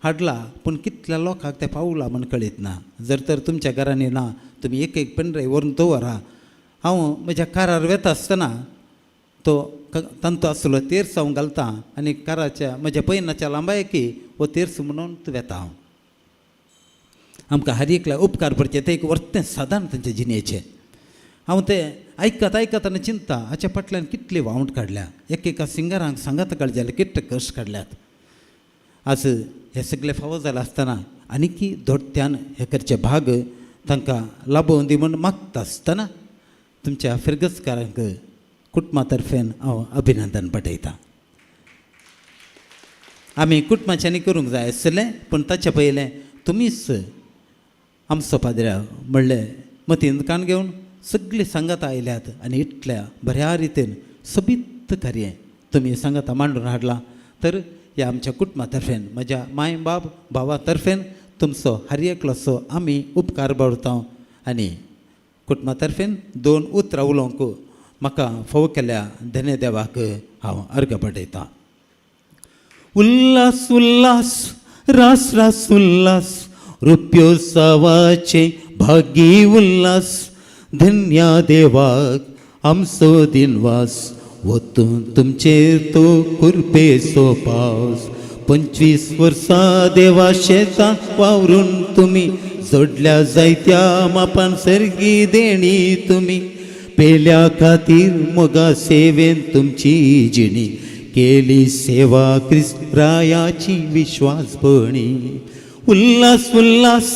हाडला पूण कितल्या लोकांक तें पावला म्हण कळीत ना जर तर तुमच्या घरांनी ना तुमी एक पेनड्रायव व्हरून दवरा हांव म्हज्या कारार वेता आसतना तो तांतो आसलो तेर्स हांव घालता आनी काराच्या म्हज्या पैनाच्या लांबायकी हो तेर्स म्हणून वेता हांव आमकां हर एकल्या उपकार पडचे तें एक वर्तें साधन तांच्या जिणेचें हांव तें आयकत आनी चिंता हाच्या फाटल्यान कितले वावंट काडल्या एकेका सिंगरांक सांगात काडचे कितले कश्ट काडल्यात आज हे सगळे फावो जाला आसतना आनीकी धोडत्यान हे करचे भाग तांकां लाभोवन दी म्हूण मागता आसतना तुमच्या फिरगसकारांक कुटुंबा तर्फेन हांव अभिनंदन पाठयतां आमी कुटुंबाच्यांनी करूंक जाय आसलें पूण ताचे पयलें तुमीच आमचो पाद्र्या म्हणलें मतींत काण घेवन सगळीं सांगाता आयल्यात आनी इतल्या बऱ्या रितीन सोबीत कार्य तुमी सांगाता मांडून हाडलां तर ह्या आमच्या कुटुंबा तर्फेन म्हज्या माय बाब भावा तर्फेन तुमचो हर एकलोसो आमी उपकार बाळगता आनी कुटुंबा तर्फेन 2 उतरां उलोवंक म्हाका फावो केल्या धन्य देवाक हांव अर्घ पाठयतां उल्हास उल्हास रास रास उल्हास रुप्योत्सवाचे भागी उल्हास धन्या देवाक आमचो दिनवास वतून तुमचेर तो कुरपेचो पावस 25 वर्सां देवा शेतांत वावरून तुमी जोडल्या जायत्या मापान सर्गी देणी तुमी पेल्या खातीर मोगा सेवेन तुमची जिणी केली सेवा क्रिस्त्रायाची विश्वासपणी उल्हास उल्हास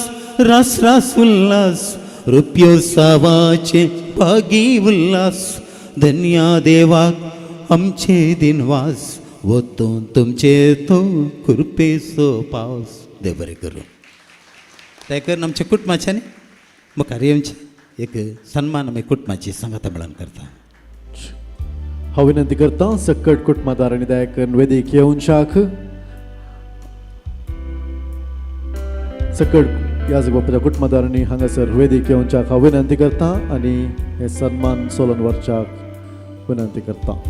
रास रास उल्हास रुप्योत्सवाचे भागी उल्हास धन्या देवाक आमचे दिनवास वतो तुमचे तो कृपेचो पावस देव बरें करूं. ते करून आमच्या कुटुंबाच्यानी मुखार येवचे एक सन्मान आमी कुटुंबाची सांगाता मेळून करता. हांव विनंती करता सकट कुटुंबादारांनी दया करून वेदीक येवन शाख सकट याजक बापाच्या कुटुंबादारांनी हांगासर वेदीक येवच्याक हांव विनंती करता आनी हे सन्मान सोलून व्हरच्याक विनंती करता.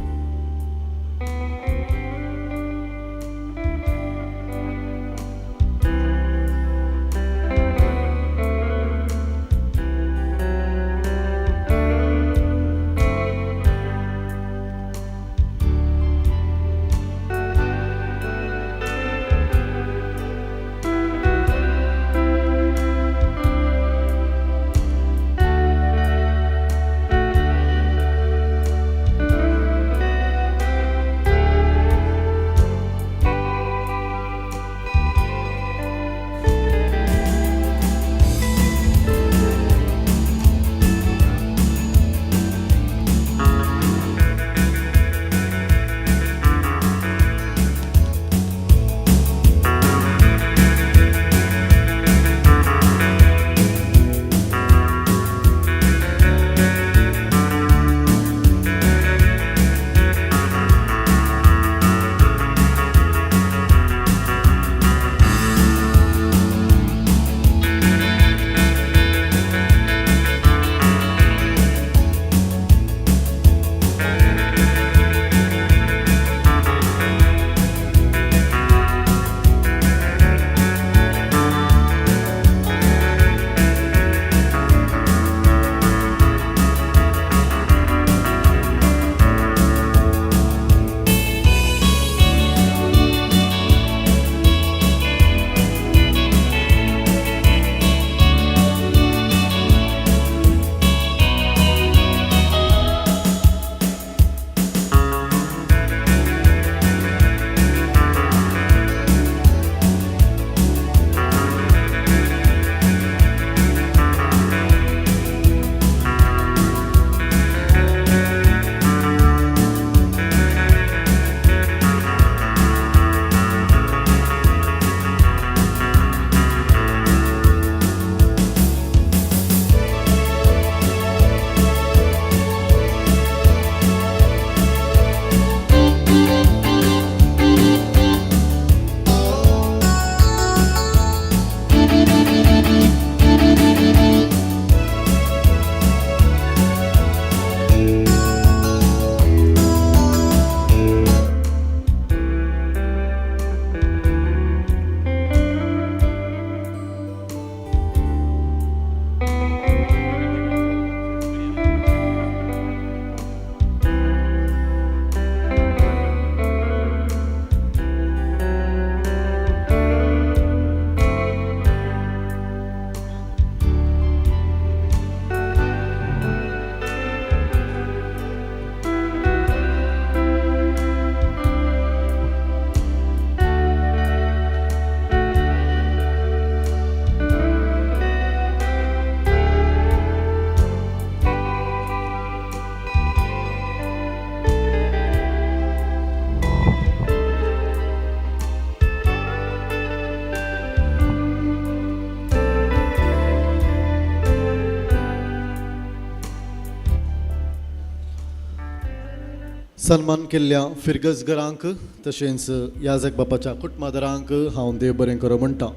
सन्मान केल्ल्या फिरगजगरांक तशेंच याजक बापाच्या कुटुंबादारांक हांव देव बरें करूं म्हणटा.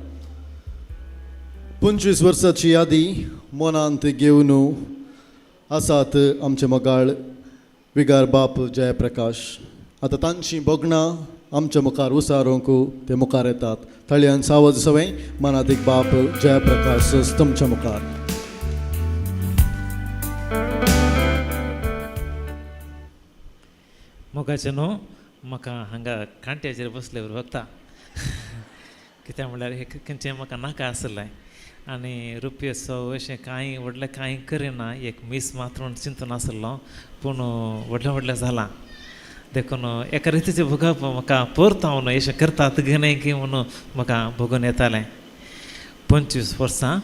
25 वर्सांची यादी मनांत घेवन आसात आमचे मोगाळ विगार बाप जयप्रकाश. आतां तांची बोगणां आमच्या मुखार उसारूंक ते मुखार येतात. तळयान सावज सवय मनातीक बाप जयप्रकाश तुमच्या मुखार. मोगाचें न्हू म्हाका हांगा कांट्याचेर बसल्यार बघता कित्याक म्हणल्यार हे खंयचें म्हाका नाका आसलें आनी रुपयेचो अशें कांय व्हडलें कांय करिना एक मीस मात म्हूण चिंतून आसलो पूण व्हडलें व्हडलें जालां देखून एका रितीचें भोगप म्हाका परत हांव अशें करतात घेनय की म्हणून म्हाका भोगून येतालें. 25 वर्सां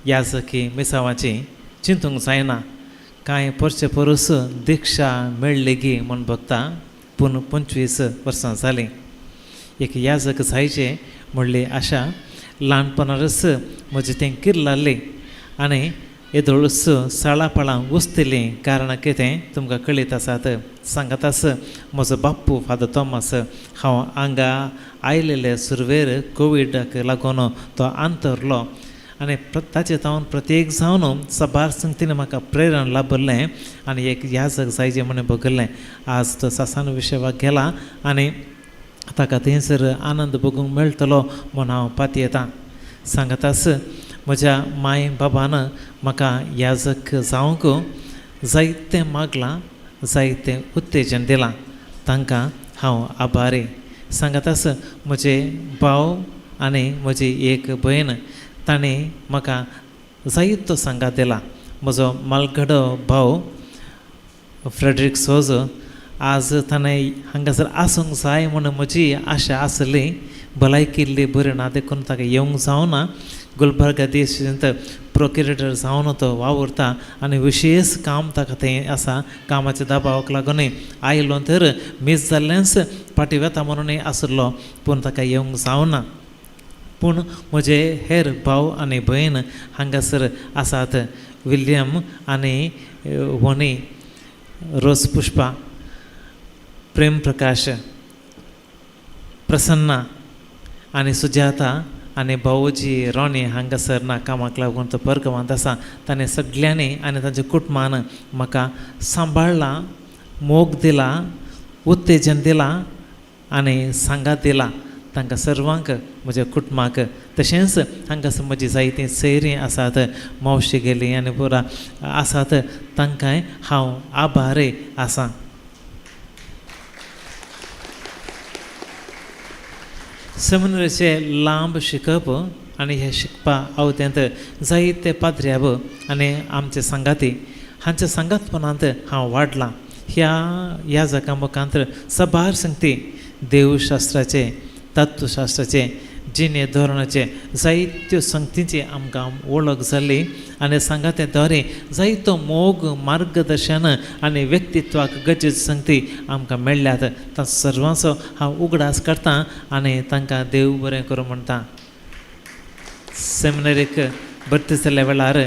याजकी मिसावाची चिंतूंक जायना कांय परचे परस दिक्षा मेळ्ळी गी म्हूण बघता पूण 25 वर्सां जालीं. एक याजक जायचे म्हणली आशा ल्हानपणारच म्हजें तें किर्लालें आनी येदोळस साळापळां वसतलीं कारण कितें तुमकां कळीत आसात. सांगात आस म्हजो बाप्पू फादर थॉमस हांव हांगा आयलेले सुरवेर कोविडाक लागून तो अंतरलो आनी ताचे तावन प्रत्येक जावन सबार संगतीन म्हाका प्रेरण लाभल्लें आनी एक याजक जायचें म्हणून बगल्लें. आज तो सासान विशेवाक गेला आनी ताका थंयसर आनंद बगूंक मेळटलो म्हूण हांव पाती येतां. सांगात आस म्हज्या माय बाबान म्हाका याजक जावंक जायतें मागलां, जायतें उत्तेजन दिलां. तांकां हांव आभारी. सांगात आस म्हजे भाव आनी म्हजी एक भयण ताणें म्हाका जायतो सांगात दिला. म्हजो मालगडो भाव फ्रेडरीक सोज आज ताणें हांगासर आसूंक जाय म्हणून म्हजी आशा आसली. भलायकी इल्ली बरी ना देखून ताका येवंक जावना. गुलबर्गा देशांत प्रोक्युरेटर जावन तो वावुरता आनी विशेश काम ताका थंय आसा. कामाच्या दबावाक लागून आयलो तर मीस जाल्लेंच फाटीं वता म्हणून आसलो पूण ताका येवंक जावना. पूण म्हजे हेर भाव आनी भयण हांगासर आसात. विल्यम आनी वनी, रोज पुष्पा, प्रेम प्रकाश, प्रसन्ना आनी सुजाता आनी भाऊजी रोणी हांगासर ना कामाक लागून तो परगांवांत आसा. ताणें सगळ्यांनी आनी तांच्या कुटुंबान म्हाका सांबाळलां, मोग दिला, उत्तेजन दिलां आनी सांगात दिला. तांकां सर्वांक म्हज्या कुटुंबाक तशेंच हांगासर म्हजी जायतीं सयरीं आसात, मावशी गेलीं आनी पुरा आसात. तांकांय हांव आभारी आसां. सेमिनरीचे लांब शिकप आनी हे शिकपा अवत्यांत जायते पाद्र्याब आनी आमचे संगाती हांच्या संगातपणांत हांव वाडलां. ह्या याजका मुखांतर सबार संगती देवशास्त्राचे, तत्वशास्त्राचे, जिणे धोरणाचे जायत्यो संगतींची आमकां वळख जाली आनी सांगाते द्वारे जायतो मोग, मार्गदर्शन आनी व्यक्तित्वाक गरजेच्यो संगती आमकां मेळ्ळ्यात. तांचो सर्वांचो हांव उगडास करतां आनी तांकां देव बरें करूं म्हणटा. सेमिनरीक भरती जाल्ल्या वेळार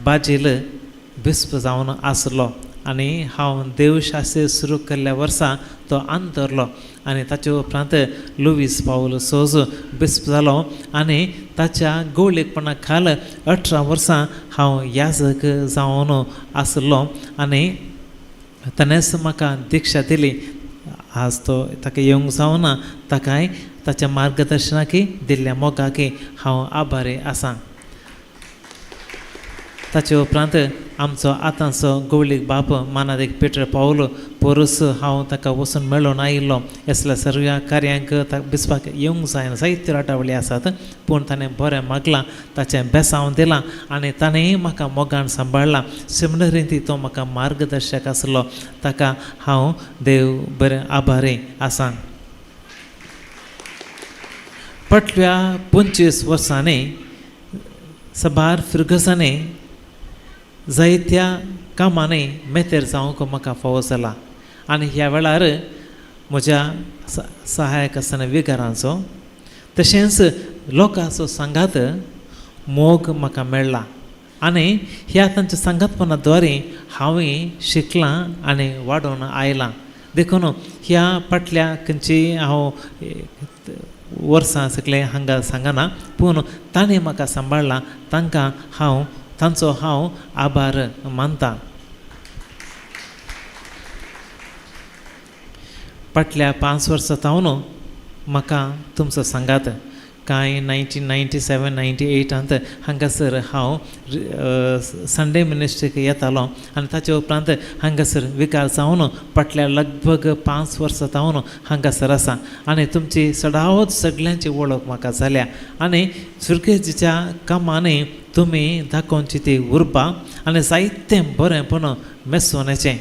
बाजील बिस्प जावन आसलो आनी हांव देवशास्त्र सुरू केल्ल्या वर्सा तो अंतरलो आनी ताचे उपरांत लुईस पावल सोज बिस्प जालो आनी ताच्या गवळीकपणा खाल 18 वर्सां हांव याजक जावन आसलो आनी ताणेंच म्हाका दिक्षा दिली. आज तो ताका येवंक जावना, ताकाय ताच्या मार्गदर्शनाकी दिल्ल्या मोगाकी हांव आभारी आसां. ताचे उपरांत आमचो आतांचो गवळीक बाप मानादेक पेटर पावलो पोरस हांव ताका वचून मेळून आयिल्लो. असल्या सर्व कार्यांक ताका बिस्पाक येवंक जायना, जायत्यो राटावळी आसात पूण ताणें बरें मागलां, ताचें बेसांव दिलां आनी ताणेंय म्हाका मोगान सांबाळलां. सेमिनरींत तो म्हाका मार्गदर्शक आसलो, ताका हांव देव बरें आभारी आसां. फाटल्या 25 वर्सांनी सबार फिरगसांनी जायत्या कामांनी मेतेर जावंक म्हाका फावो जाला आनी ह्या वेळार म्हज्या सहायक आसतना विगारांचो तशेंच लोकांचो सांगात मोग म्हाका मेळ्ळा आनी ह्या तांच्या सांगातपणा द्वारे हांवें शिकलां आनी वाडोवन आयलां. देखून ह्या फाटल्या खंयची हांव वर्सां सगळें हांगा सांगना पूण ताणें म्हाका सांबाळलां, तांकां हांव तांचो हांव आभार मानतां. फाटल्या 5 वर्सां तावन म्हाका तुमचो सांगात कांय 1997-98 हांगासर हांव संडे मिनिस्ट्रीक येतालो आनी ताचे उपरांत हांगासर विकार जावन फाटल्या लगभग 5 वर्सां तावन हांगासर आसा आनी तुमची सदांच सगळ्यांची वळख म्हाका जाल्या आनी सुर्गेच्या कामांनी तुमी दाखोवची ती उर्बा आनी जायतें बरेंपण मेसोनेचें.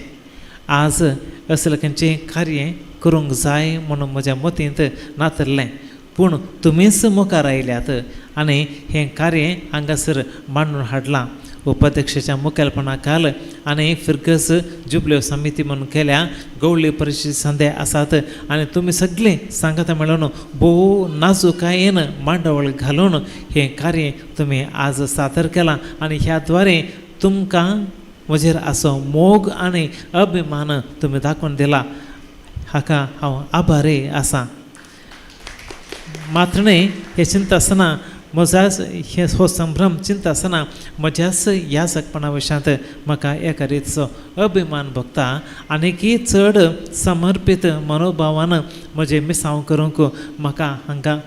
आज असलें खंयचें कार्य करूंक जाय म्हणून म्हज्या मतींत नातरलें पूण तुमीच मुखार आयल्यात आनी हें कार्य हांगासर मांडून हाडलां. उपाध्यक्षाच्या मुखेलपणाखाल आनी फिरगस जुबल्यो समिती म्हणून केल्या गवळी परिशीद संध्या आसात आनी तुमी सगळे सांगता मेळून भोव नाजूकायेन मांडवळ घालून हें कार्य तुमी आज सादर केलां आनी ह्या द्वारे तुमकां म्हजेर असो मोग आनी अभिमान तुमी दाखोवन दिला हाका हांव आभारी आसां. मात्र न्ही हें चिंता आसतना म्हज्याच हे हो संभ्रम चिंता आसतना म्हज्याच ह्या जगपणा विशयांत म्हाका एका रितीचो अभिमान भोगता आनीकय चड समर्पीत मनोभावान म्हजें मिसांव करूंक म्हाका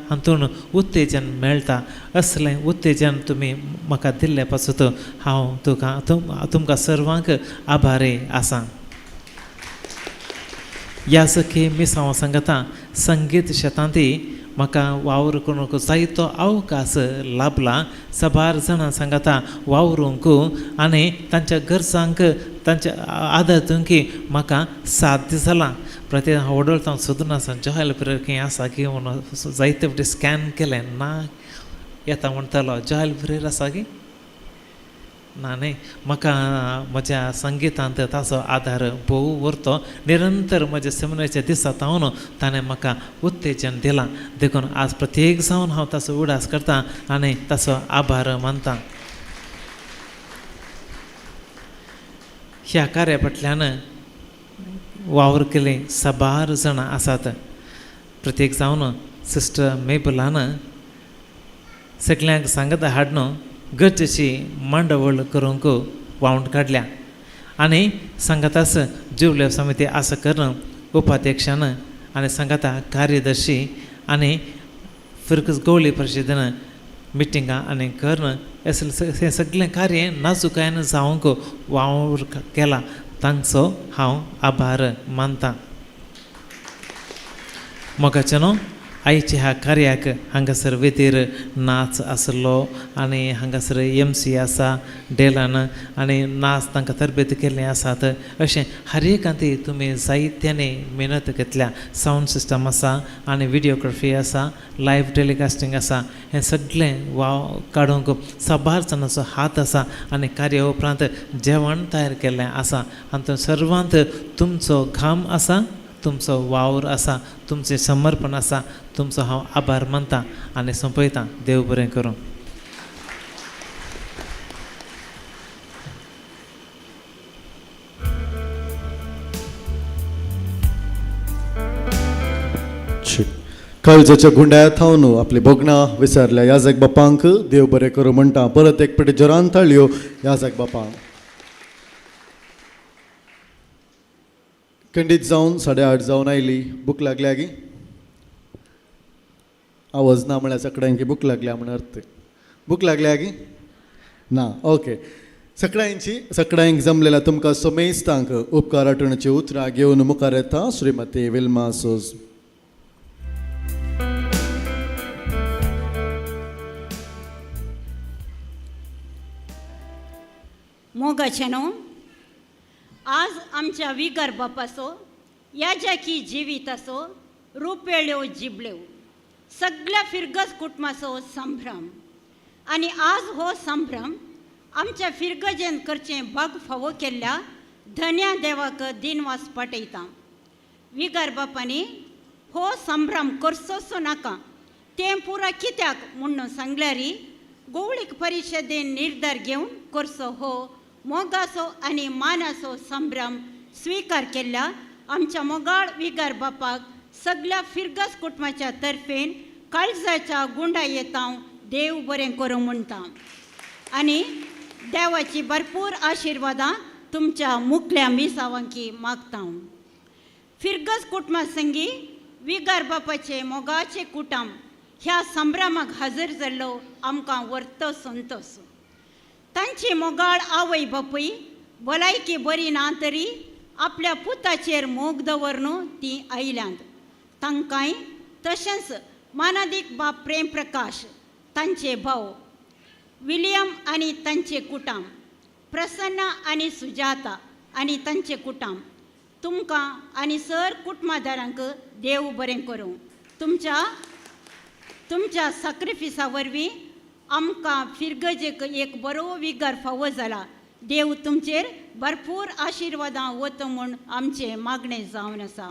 हातूंत उत्तेजन मेळटा. असलें उत्तेजन तुमी म्हाका दिल्ले पासून हांव तुमकां सर्वांक आभारी आसां. ह्या सखी मिसांव सांगता संगीत शेतांती म्हाका वावर करूंक जायतो अवकाश लाभला. साबार जाणां सांगता वावरूंक आनी तांच्या गरजांक तांच्या आदार दिवंक म्हाका साध्य जालां. प्रत्येक हांव वडोळता सोदून आसा जॉयल पिरियड खंय आसा की म्हणून जायते फावटी स्कॅन केलें ना येता म्हणटालो जॉयल पिरियड आसा की ना न्ही. म्हाका म्हज्या संगितांत ताचो आदार भोव उरतो. निरंतर म्हज्या सेमिनारच्या दिसांतावन ताणें म्हाका उत्तेजन दिलां. देखून आज प्रत्येक जावन हांव ताचो उडास करतां आनी ताचो आभार मानतां. ह्या कार्या फाटल्यान वावर केले साबार जाणां आसात. प्रत्येक जावन सिस्टर मेबलान सगळ्यांक सांगता हाडून गरजेची मांडवळ करूंक वावूंट काडल्या आनी सांगतास जुबल्यो समिती आसा करून उपाध्यक्षान आनी सांगता कार्यदर्शी आनी फिरगस गवळी परिशदेन मिटिंगां आनी करून हें सगळें कार्य नाजूकायेन जावंक वावर केला. तांचो हांव आभार मानतां. मोगाचे न्हू आयच्या ह्या कार्याक हांगासर वेतेर नाच आसलो आनी हांगासर MC आसा डेलान आनी नाच तांकां तरबेत केल्लें आसात. अशें हर एकांती तुमी जायत्यांनी मेहनत घेतल्या. सावंड सिस्टम आसा आनी व्हिडियोग्राफी आसा, लायव्ह टेलिकास्टिंग आसा. हें सगळें वाव काडूंक साबार जाणांचो हात आसा आनी कार्या उपरांत जेवण तयार केल्लें आसा. हातूंत सर्वांत तुमचो घाम आसा, तुमचो वावर आसा, तुमचें समर्पण आसा. तुमचो हांव आभार मानतां आनी सोंपयतां. देव बरें करूं. काळजाच्या गुंड्यात हांव न्हू आपली भोगणां विसरल्या याजक बापांक देव बरें करूं म्हणटा. परत एक पेटी जोरान ताळयो याजक बापांक. खंडीत जावन 8:30 जावन आयली. भूक लागल्या गी? आवाज ना म्हळ्यार सगळ्यांकी भूक लागल्या म्हण अर्थ. भूक लागल्या गी? ना. ओके. सगळ्यांक जमलेल्या तुमकां सोमेस्तांक उपकार आठवणीची उतरां घेवन मुखार येता श्रीमती विल्मा सोज. मोगाचे न्हू आज आमच्या विगार बापाचो याजाकी जिवीत असो रुपेळ्यो जिबल्यो सगळ्या फिरगस कुटुंबाचो संभ्रम आनी आज हो संभ्रम आमच्या फिरगजेन करचें भाग फावो केल्ल्या धन्या देवाक दिनवास पाठयता. विगार बापांनी हो संभ्रम करचोच नाका तें पुरा कित्याक म्हणून सांगल्यार गवळीक परिशदेन निर्धार घेवन करचो हो मोगाचो आनी मानाचो संभ्रम स्विकार केल्ल्या आमच्या मोगाळ विगार बापाक सगळ्या फिरगस कुटुंबाच्या तर्फेन काळजाच्या गुंडायेत हांव देव बरें करूं म्हणटा आनी देवाची भरपूर आशिर्वादां तुमच्या मुखल्या मिसावांकी मागता. फिरगस कुटुंबा संगी विगार बापाचे मोगाचे कुटुंब ह्या संभ्रमाक हजर जाल्लो आमकां वर्त संतोश. तांची मोगाळ आवय बापूय भलायकी बरी ना तरी आपल्या पुताचेर मोग दवरून ती आयल्यांत. तांकांय तशेंच मानादीक बाप प्रेम प्रकाश तांचे भाव विलियम आनी तांचे कुटुंब, प्रसन्ना आनी सुजाता आनी तांचे कुटुंब, तुमकां आनी सर कुटुंबादारांक देव बरें करूं. तुमच्या सॅक्रिफिसा वरवीं आमकां फिरगजेक एक बरो विगार फावो जाला. देव तुमचेर भरपूर आशिर्वादां वतो म्हूण आमचें मागणें जावन आसा.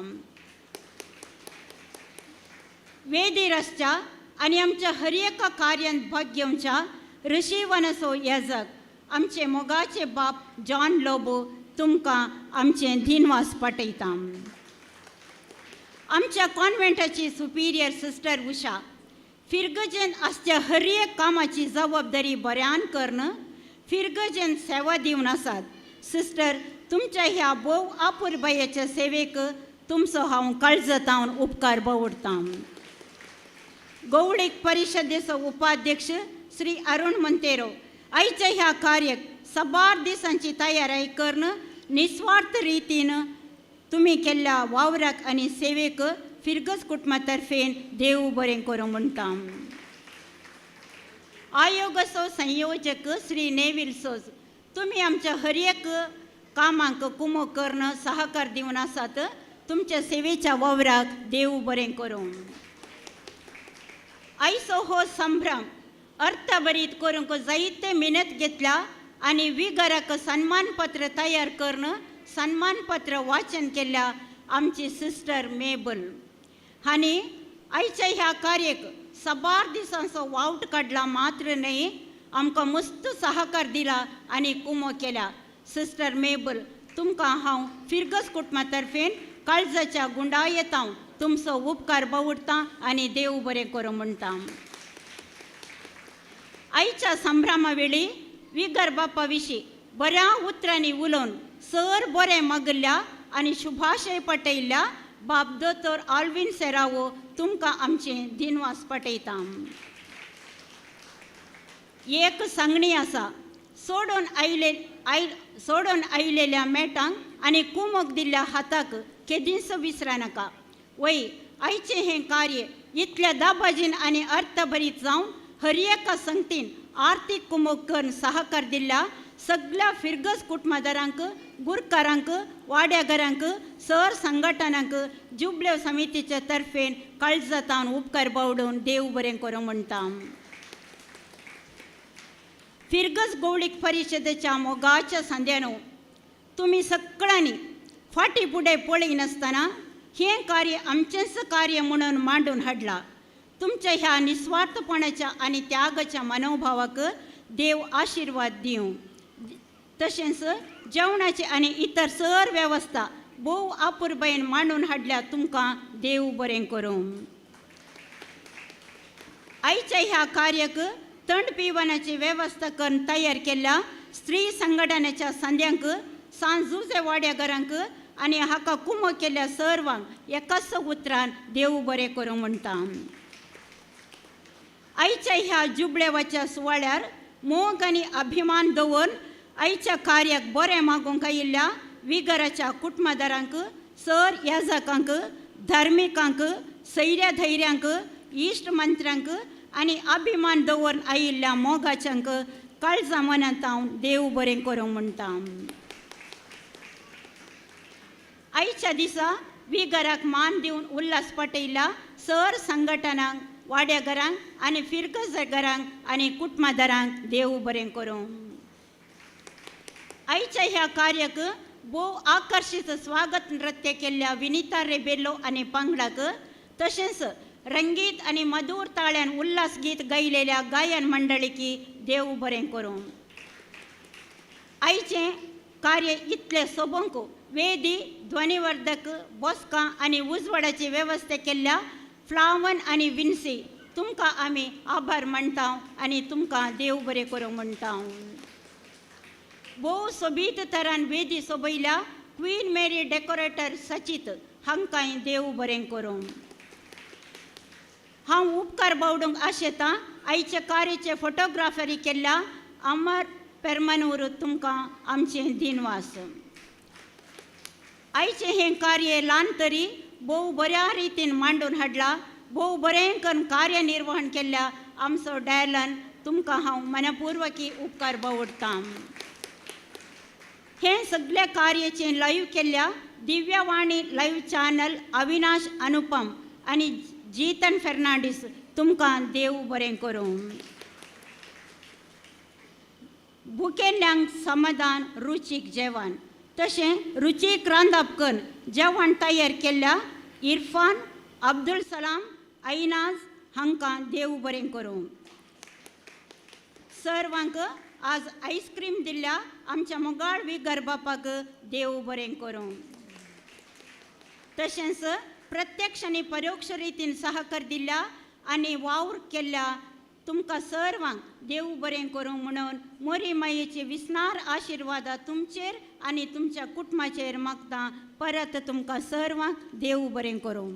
वेदीर आसच्या आनी आमच्या हर एका कार्यांत भाग घेवच्या ऋषीवनसो येजक आमचे मोगाचे बाप जॉन लोबो तुमकां आमचें दिनवास पाठयता. आमच्या कॉन्व्हेंटाची सुपिरियर सिस्टर उशा फिरगजेन आसच्या हर एक कामाची जबाबदारी बऱ्यान करून फिरगजेन सेवा दिवन आसात. सिस्टर, तुमच्या ह्या भोव आपुरबायेच्या सेवेक तुमचो हांव काळजतावन उपकार बावडटां. गवळीक परिशदेचो उपाध्यक्ष श्री अरुण मंतेरो आयच्या ह्या कार्याक साबार दिसांची तयारी करून निस्वार्थ रितीन तुमी केल्ल्या वावराक आनी सेवेक फिरगज कुटुंबातर्फेन देव बरें करूं म्हणटा. आयोगाचो संयोजक श्री नेविल सोज, तुमी आमच्या हर एक कामांक कुमो करून सहकार दिवन आसात. तुमच्या सेवेच्या वावराक देव बरें करूं. आयचो हो संभ्रम अर्थभरीत करूंक जायते मेहनत घेतल्या आनी विगाराक सन्मानपत्र तयार करून सन्मानपत्र वाचन केल्ल्या आमची सिस्टर मेबल हांणी आयच्या ह्या कार्याक साबार दिसांचो वावट काडला मात्र न्हय, आमकां मस्त सहकार दिला आनी कुमो केल्या. सिस्टर मेबल, तुमकां हांव फिरगज कुटुंबातर्फेन काळजाच्या गुंडायेतां तुमचो उपकार बावडटां आनी देव बरें करूं म्हणटा. आयच्या संभ्रमा वेळी विगर बापा विशीं बऱ्या उतरांनी उलोवन सर बरें मागल्ल्या आनी शुभाशय पटयल्ल्या बाब दोतोर आल्विन सेरावो तुमकां आमचें दिनवास पटयता. एक सांगणी आसा, सोडून आयिल्ल्या मेटांक आनी कुमक दिल्ल्या हाताक केदींच विसरा नाका. वय, आयचें हें कार्य इतल्या दाबाजीन आनी अर्थभरीत जावन हर एका संगतीन आर्थीक कुमक करून सहकार दिल्ल्या सगळ्या फिरगज कुटुंबादारांक, गुरकारांक, वाड्याघरांक, सर संघटनांक जुबलेव समितीच्या तर्फेन काळजातावन उपकार बावडून देव बरें करूं म्हणटा. फिरगज गवळीक परिशदेच्या मोगाच्या संद्यानो तुमी सगळ्यांनी फाटीं फुडें पळयनासतना हें कार्य आमचेंच कार्य म्हणून मांडून हाडलां. तुमच्या ह्या निस्वार्थपणाच्या आनी त्यागाच्या मनोभावाक देव आशिर्वाद दिवं. तशेंच जेवणाची आनी इतर सर वेवस्था भोव आपुरबायेन मांडून हाडल्या तुमकां देव बरें करूं. आयच्या ह्या कार्याक थंड पिवनाची वेवस्था करून तयार केल्ल्या स्त्री संघटनाच्या संद्यांक, सांजुजे वाड्याघरांक आनी हाका कुमो केल्ल्या सर्वांक एकाच उतरान देव बरें करूं म्हणटा. आयच्या ह्या जुबलेवाच्या सुवाळ्यार मोग आनी अभिमान दवरून आयच्या कार्याक बरें मागूंक आयिल्ल्या विगराच्या कुटुंबादारांक, सर याजकांक, धार्मिकांक, सैर्या धैर्यांक, इश्ट मंत्र्यांक आनी अभिमान दवरून आयिल्ल्या मोगाच्यांक काळजा मनांत हांव देव बरें करूं म्हणटा. आयच्या दिसा विगराक मान दिवन उल्हास पटयल्या सर संघटनांक, वाड्याघरांक आनी फिरगज घरांक आनी कुटुंबादारांक देव बरें करूं. आयच्या ह्या कार्याक भोव आकर्शीत स्वागत नृत्य केल्ल्या विनिता रेबेलो आनी पंगडाक, तशेंच रंगीत आनी मधुर ताळ्यान उल्हास गीत गायलेल्या गायन मंडळीकी देव बरें करूं. आयचें कार्य इतलें सोबूंक वेदी, ध्वनिवर्धक, बसकां आनी उजवाडाची वेवस्था केल्ल्या फ्लावन आनी विन्सी तुमकां आमी आभार म्हणटा आनी तुमकां देव बरें करूं म्हणटा. भोव सोबीत तरान वेदी सोबयल्या क्वीन मेरी डेकोरेटर सचित हांकांय देव बरें करूं. हांव उपकार बावडूंक आशेतां आयचे कार्याचे फोटोग्राफरी केल्ल्या अमर पेरमनूर तुमकां आमचें दिनवास. आयचें हें कार्य ल्हान तरी भोव बऱ्या रितीन मांडून हाडलां. भोव बरें करून कार्यनिर्वहण केल्ल्या आमचो डायलन तुमकां हांव मनपूर्वकी उपकार बावडटां. हें सगळें कार्याचें लायव्ह केल्ल्या दिव्यवाणी लायव्ह चॅनल अविनाश अनुपम आनी जीतन फेर्नांडीस तुमकां देव बरें करूं. भुकेल्यांक समाधान रुचीक जेवण. तशें रुचीक रांदप करून जेवण तयार केल्ल्या इरफान, अब्दुल सलाम, ऐनाज हांकां देव बरें करूं. सर्वांक आज आईस्क्रीम दिल्ल्या आमच्या मोगाळ विगर बापाक देव बरें करूं. तशेंच प्रत्यक्ष आनी परोक्ष रितीन सहकार दिल्या आनी वावर केल्ल्या तुमकां सर्वांक देव बरें करूं म्हणून मोरी मायेचे विस्नार आशिर्वादा तुमचेर आनी तुमच्या कुटुंबाचेर मागता. परत तुमकां सर्वांक देव बरें करूं.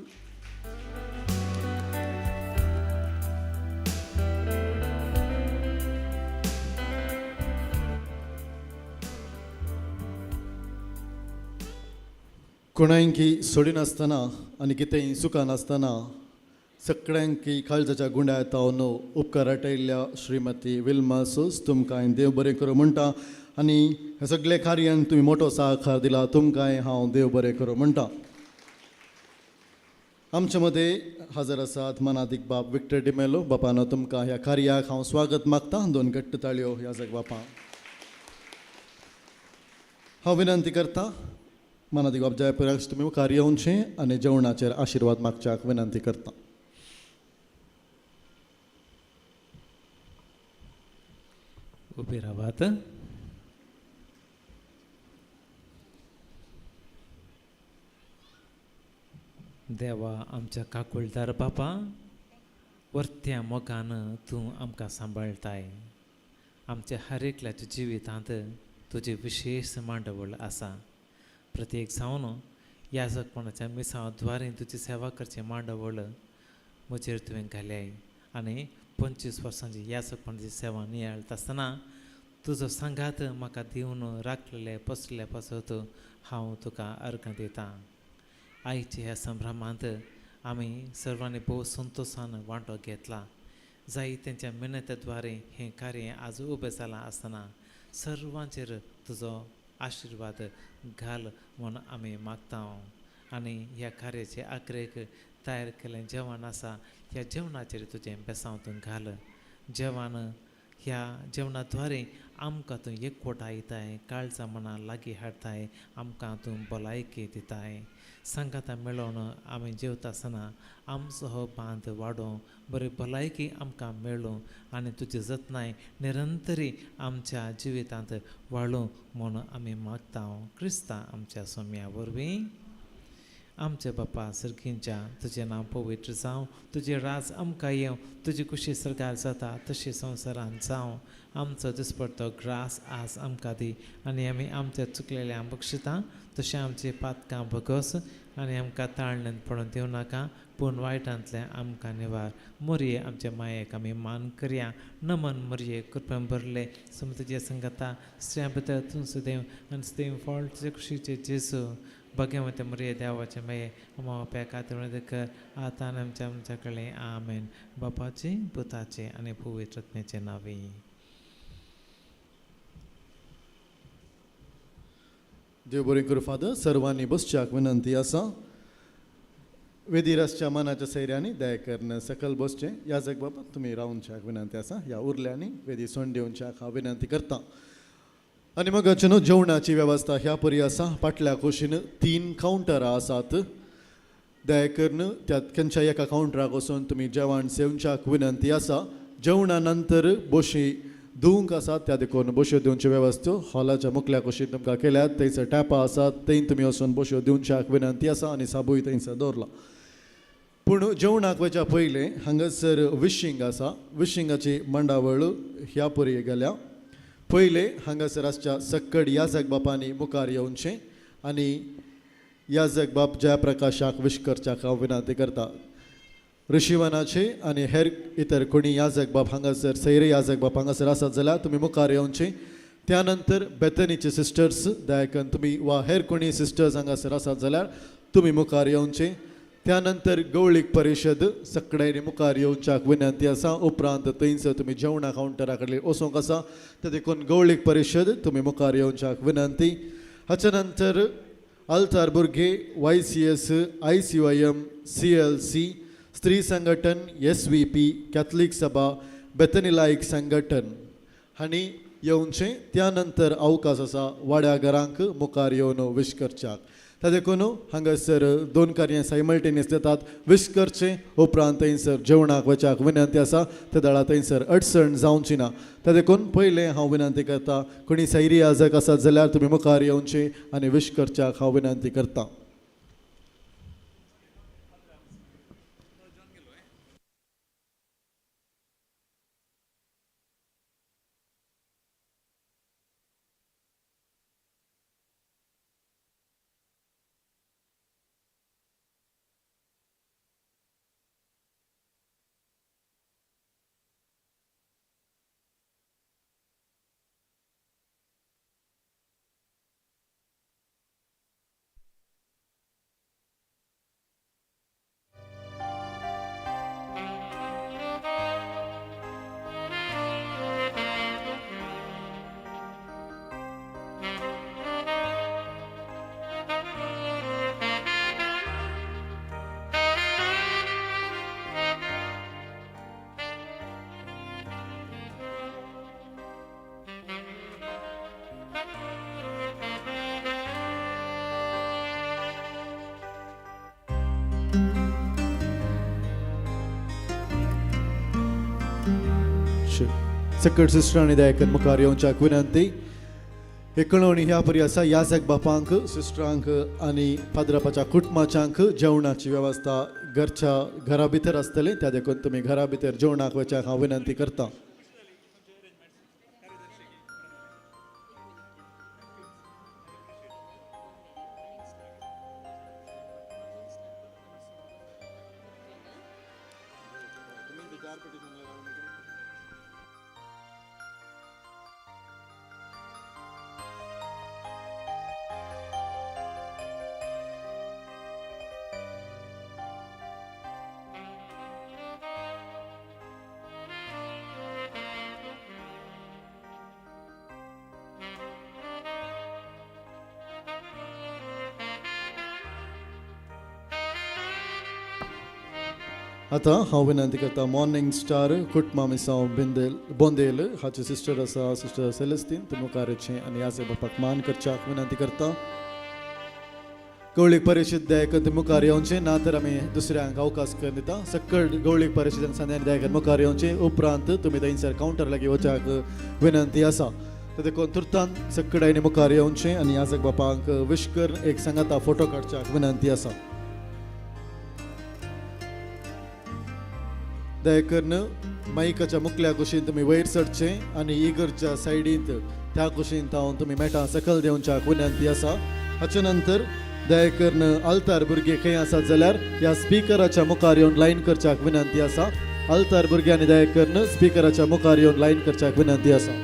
कोणायंकी सोडिनासतना आनी कितेंय सुखानासतना सगळ्यांकी काळजाच्या गुंड्यात तावन उपकार आटयल्ल्या श्रीमती विल्मा सोस तुमकां हांवें देव बरें करूं म्हणटा. आनी हे सगळे कार्यान तुमी मोठो सहकार दिला तुमकांय हांव देव बरें करूं म्हणटा. आमचे मदें हजर आसात मनादीक बाब विक्टर डिमेलो. बापानो तुमकां ह्या कार्याक हांव स्वागत मागता. 2 घट्ट ताळयो ह्या जग बापा. हांव विनंती करता मनादीक बाब जयप्रकाश तुमी मुखार येवचें आनी जेवणाचेर आशिर्वाद मागच्याक विनंती करता. उबे रावात. देवा आमच्या काकुळदार बापा, वर्त्या मोगान तूं आमकां सांबाळताय. आमच्या हर एकल्याच्या जिवितांत तुजें विशेष मांडवळ आसा. प्रत्येक जावन याजकपणाच्या मिसांद्वारे तुजी सेवा करचें मांडवळ म्हजेर तुवें घाल्याय. आनी 25 वर्सांची याजकपणाची सेवा नियाळता आसतना तुजो सांगात म्हाका दिवन राखलेले पसलेले पासत हांव तुका अर्घ दितां. आयच्या ह्या संभ्रमांत आमी सर्वांनी भोव संतोशान वांटो घेतला. जायत तेंच्या मेहनतीद्वारे हें कार्य आज उबें जालां आसतना सर्वांचेर तुजो आशिर्वाद घाल म्हूण आमी मागता. आनी ह्या कार्याचे आग्रेक तयार केल्लें जेवण आसा ह्या जेवणाचेर तुजें बेसांव तूं घाल. जेवण ह्या जेवणाद्वारे आमकां तूं एकवटायताय, काळजा मना लागीं हाडताय, आमकां तूं भलायकी दिताय. सांगाता मेळोवन आमी जेवता आसतना आमचो हो बांद वाडोवं, बरी भलायकी आमकां मेळूं आनी तुजी जतनाय निरंतरी आमच्या जिवितांत वाडूं म्हूण आमी मागता. क्रिस्ता आमच्या सोम्या वरवीं. आमचे बापा सर्गींच्या तुजें नांव पवित्र जावं, तुजें राज आमकां येवं, तुजी कुशी सरकार जाता तशी संवसारांत जावं. आमचो दिसपडटो ग्रास आज आमकां दी आनी आमी आमच्या चुकलेल्यांक बक्षिता तशें आमची पातकां भगोस आनी आमकां ताळणेंत पडून दिवं नाका, पूण वायटांतल्यान आमकां निवार. मोरये आमच्या मायेक आमी मान करया. नमन मोरये कृपेन भरले सम तुजे संगता स्त्रियां भितर तूं सुदैव आनी सुदैव फळ तुजे कुशीचे जेजू. भगवंत मोरये देवाचे माये अमा पेका खातीर कर आतां आनी आमच्या कडेन आमेन. बापाचे पुताचे आनी पवित्र आत्म्याचे नांवे. देव बरें करूं. फादर सर्वांनी बसच्याक विनंती आसा. वेदीरासच्या मनाच्या सैऱ्यांनी दयाकरन सकल बसचें. याजक बाबा तुमी रावनच्याक विनंती आसा. ह्या उरल्यांनी वेदी सोंड दिवनच्याक हांव विनंती करता. आनी मग न्हू जेवणाची वेवस्था ह्या परी आसा. फाटल्या कुशीन 3 कावंटरां आसात. दयाकरन त्या खंयच्याय एका कावंटराक वचून तुमी जेवण सेवच्याक विनंती आसा. जेवणा नंतर बशी धुवंक आसात त्या देखून बश्यो दिवच्यो वेवस्थो हॉलाच्या मुखल्या कुशीन तुमकां केल्यात. थंयसर टॅपां आसात, थंय तुमी वचून बश्यो दिवच्याक विनंती आसा आनी साबूय थंयसर दवरला. पूण जेवणाक वयच्या पयलें हांगासर विशींग आसा. विशींगाची मंडावळ ह्या परी गेल्या. पयलें हांगासर आसच्या सक्कड याजक बापांनी मुखार येवचें आनी याजक बाप जयप्रकाशाक विश करच्याक हांव विनंती करता. ऋषिवनाचे आनी हेर इतर कोणी याजक बाप हांगासर सैरे याजक बाप हांगासर आसात जाल्यार तुमी मुखार येवचें. त्या नंतर बेतनीचे सिस्टर्स दयाकन तुमी वा हेर कोणी सिस्टर्स हांगासर आसात जाल्यार तुमी मुखार येवचें. त्या नंतर गवळीक परिशद सगळ्यांनी मुखार येवच्याक विनंती आसा. उपरांत थंयसर तुमी जेवणा कावंटरा कडेन वचूंक आसा. ते देखून गवळीक परिशद तुमी मुखार येवच्याक विनंती. हाच्या नंतर आल्तार भुरगे, YCS, ICYM, CLC, स्त्री संघटन, SVP, कॅथलीक सभा, बेतनी लायक संघटन हांणी येवचें त्यानंतर अवकाश आसा वाड्या घरांक मुखार येवन विश करच्याक त्या देखून हांगासर 2 कार्यां सायमल्टेनियस जातात विश करचें उपरांत थंयसर जेवणाक वचपाक विनंती आसा त्या दळा थंयसर अडचण जावची ना त्या देखून पयलें हांव विनंती करता कोणी सैरी याजक आसात जाल्यार तुमी मुखार येवचें आनी विश करच्याक हांव विनंती करता सकट सिस्टरांनी दयाकन मुखार येवच्याक विनंती हे कळवणी ह्या परी आसा याजक बापांक सिस्टरांक आनी पाद्रापाच्या कुटुंबाच्यांक जेवणाची वेवस्था घरा भितर आसतली त्या देखून तुमी घरा भितर जेवणाक वचपाक हांव विनंती करता आता हांव विनंती करता मॉर्निंग स्टार कुटुंबा मिसांव बोंदेल हाचे सिस्टर आसा सिस्टर सेलेस्टीन तुमी मुखार येवचें आनी याजक बापाक मान करच्याक विनंती करता गवळीक परिशीद दयाकन तुमी मुखार येवचें ना तर आमी दुसऱ्यांक अवकाश कर दिता सकट गवळीक परिशीदान सांग्यार दयाकन मुखार येवचें उपरांत तुमी थंयसर कावंटर लागीं वचपाक विनंती आसा तर देखून तुर्तान सकट आयनी मुखार येवचें आनी याजक बापाक विश कर एक सांगाता फोटो काडच्याक विनंती आसा दयाकन मायकाच्या मुखल्या कुशीन तुमी वयर सरचें आनी इगरच्या सायडींत त्या कुशीन तावन तुमी मेटां सकयल देंवच्याक विनंती आसा हाचे नंतर दयाकन आल्तार भुरगे खंय आसात जाल्यार ह्या स्पिकराच्या मुखार येवन लायन करच्याक विनंती आसा आल्तार भुरग्यांनी दयाकन स्पिकराच्या मुखार येवन लायन करच्याक विनंती आसा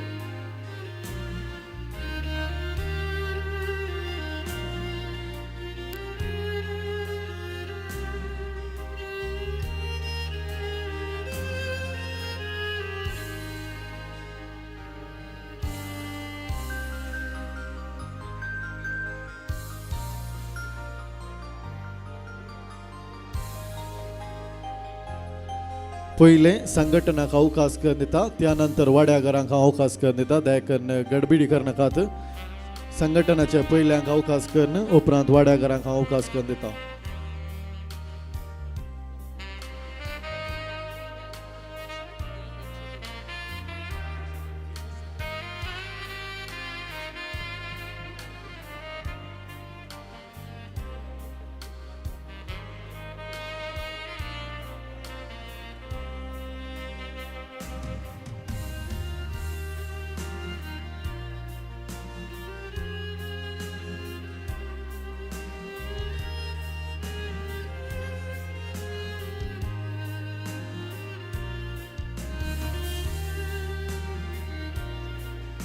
पयलें संघटनाक अवकाश कर दिता त्यानंतर वाड्या घरांक हांव अवकाश कर दिता दयाकन गडबिडी करनाकात संघटनाच्या पयल्यांक अवकाश करन उपरांत वाड्या घरांक हांव अवकाश कर दिता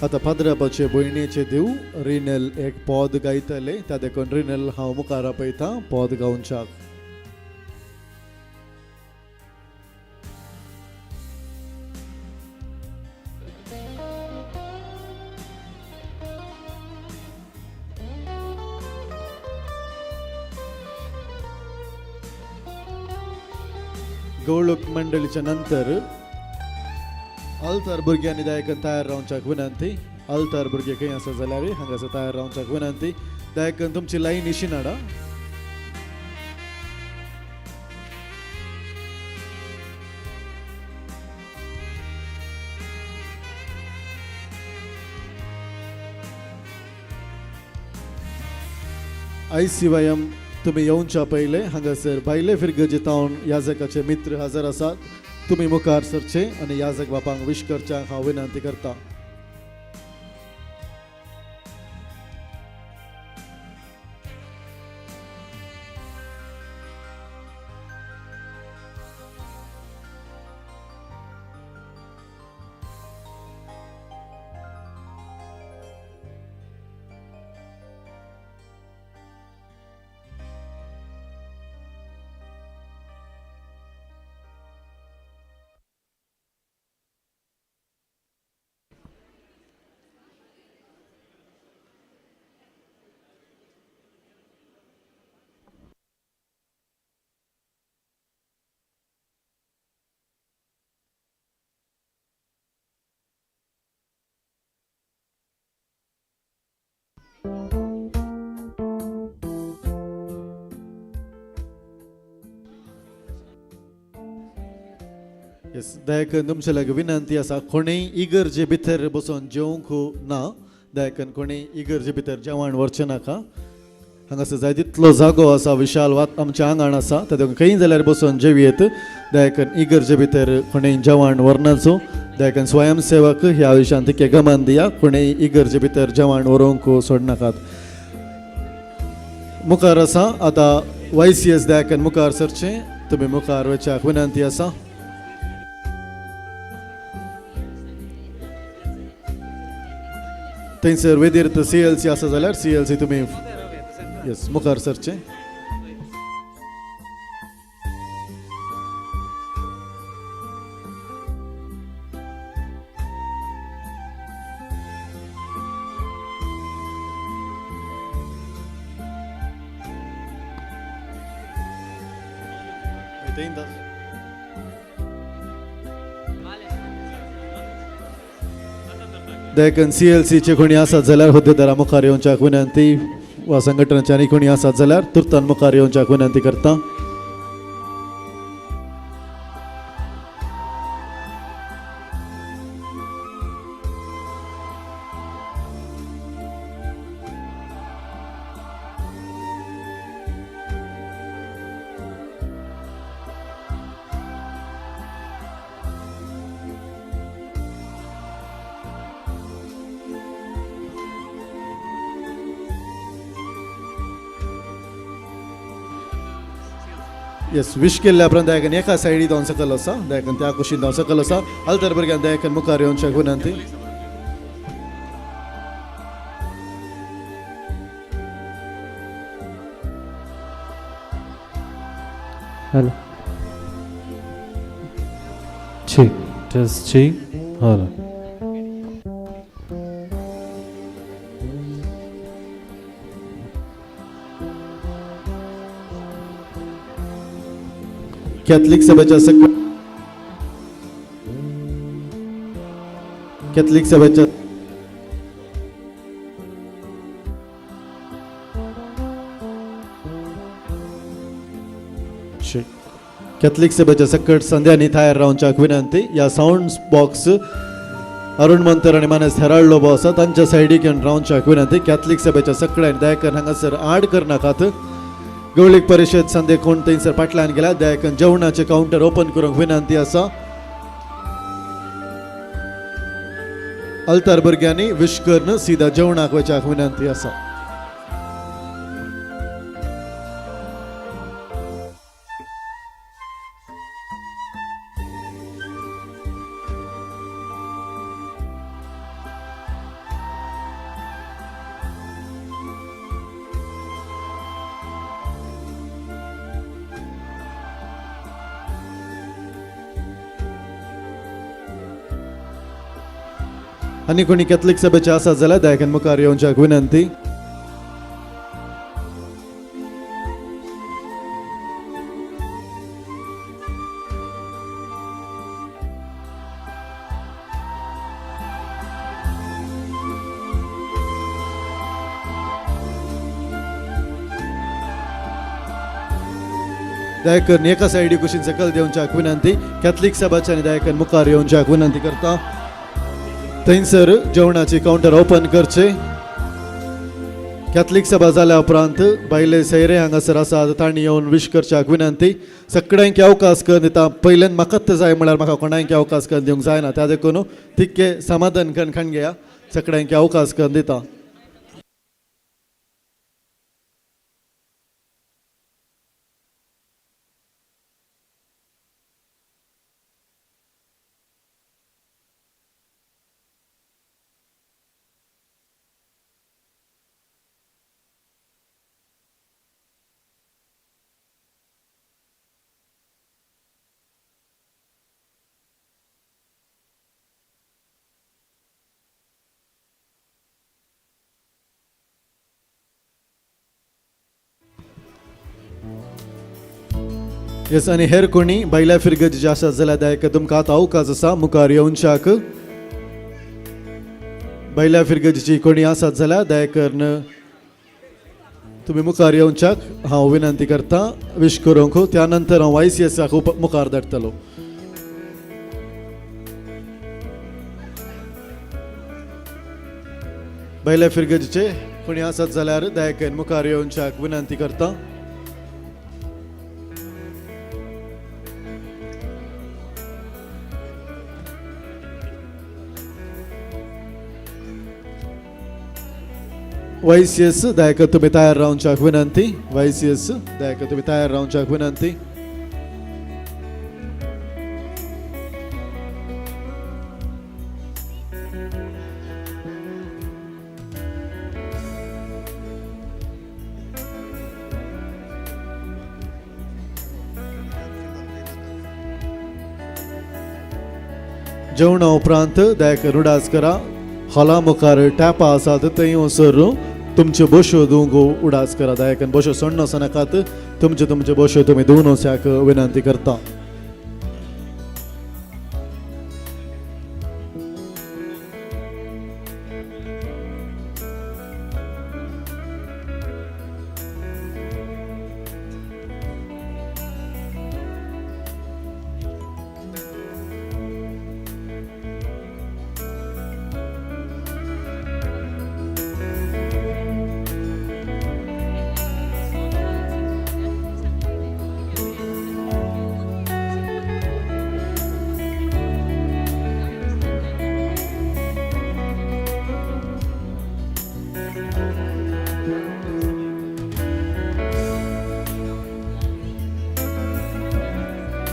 आता फादरापाचे भयणीचे देव रिनल एक पद गायतले त्या देखून रिनल हांव मुखार आपयता पद गावच्याक गवळक मंडळीच्या नंतर अल्तार भुरग्यांनी दायकन तयार रावच्याक विनंती. अल्तार भुरगे खंय आसा जाल्यार हांगासर तयार रावच्याक विनंती. दायकन तुमची लाईन इशीन हाडा. ICYM तुम्ही येवच्या पयले हांगासर भायले फिरगजितावन याजकाचे मित्र हजर आसात. तुम्ही मुखार सरचे आनी याजक बापांक विश करच्याक हांव विनंती करता. येस दयाकन तुमचे लागीं विनंती आसा कोणेय इगर्जे भितर बसून जेवंक ना. दयाकन कोणेय इगर्जे भितर जेवण व्हरचें नाका. हांगासर जाय तितलो जागो आसा विशाल वात आमच्या आंगण आसा तातूंत खंय जाल्यार बसून जेवयेत. दयाकन इगर्जे भितर कोणेय जेवण व्हरनाचो. दयाकन स्वयंसेवक ह्या विशयान तिके गमन दिया. कोणेय इगर्जे भितर जेवण व्हरोंक सोडनाकात. मुखार आसा आतां YCS दयाकन मुखार सरचें. तुमी मुखार वचच्याक विनंती आसा. थंयसर वेदिर्थ CLC आसा जाल्यार CLC तुमी येस मुखार सरचें. दयाकन CLC चे कोणी आसात जाल्यार होद्देदारा मुखार येवच्याक विनंती. वा संघटनाचे आनी कोणी आसात जाल्यार तुर्तान मुखार येवच्याक विनंती करता. येस विश केल्ल्या उपरांत दयाकन एका सायडीन जावन सकल आसा. दयाकन त्या कुशीन जावन सकल आसा. अल्तार भुरग्यांक दयाकन मुखार येवच्याक विनंती. Hello. Check. Just check. Hello. Catholic सभेच्या कॅथलिक सभेच्या कॅथलिक सभेच्या सकट संध्यानी तयार रावच्याक विनंती. ह्या साऊंड बॉक्स अरुण मंतर आणि मानस हेराल्ड लोबो आसा तांच्या सायडीक येवन रावच्याक विनंती. कॅथलिक सभेच्या सकल्यान दयाकन हांगासर आड करनाकात. गवळीक परिशद संदे कोण थंयसर फाटल्यान गेला. दयाकन जेवणाचे काउंटर ओपन करूंक विनंती आसा. अल्तार भुरग्यांनी विश करून सीधा जेवणाक वचच्याक विनंती आसा. आनी कोणी कॅथलिक सभेचे आसात जाल्यार दयाकन मुखार येवच्याक विनंती. दयाकरून एका सायडीक कुशीन सकल देवच्याक विनंती. कॅथलिक सभाच्यानी दयाकरून मुखार येवच्याक विनंती करता. थंयसर जेवणाचे कावंटर ओपन करचे. कॅथलिक सभा जाल्या उपरांत बायले सैरे हांगासर आसात तांणी येवन विश करच्याक विनंती. सगळ्यांक अवकाश करून दिता. पयल्यान म्हाकाच जाय म्हळ्यार म्हाका कोणाक अवकाश करून दिवंक जायना. त्या देखून तितके समाधान करून खाणगेया सगळ्यांक अवकाश करून दिता. येस आनी हेर कोणी बायल्या फिरगत जे आसात जाल्यार दयाक तुमकां आतां अवकाश आसा मुखार येवच्याक. बायल्या फिरगतीची कोणी आसात जाल्यार दयाकरून तुमी मुखार येवच्याक हांव विनंती करता विश करूंक. त्या नंतर हांव YCSाक मुखार धाडटलो. बायल्या फिरगतीचे कोणी आसात जाल्यार दयाकरून मुखार येवच्याक विनंती करता. YCS दयाक तुम्ही तयार रावच्याक विनंती. YCS दयाक तुम्ही तयार रावच्याक विनंती. जेवणा उपरांत दयाक रुडास करा. हॉला मुखार टॅपा आसात थंय वचून तुमच्यो बश्यो धुवंक उडास करा. दयाकरून बश्यो सोडून वचनाकात. तुमच्यो बश्यो तुमी धुवन वचूंक विनंती करता.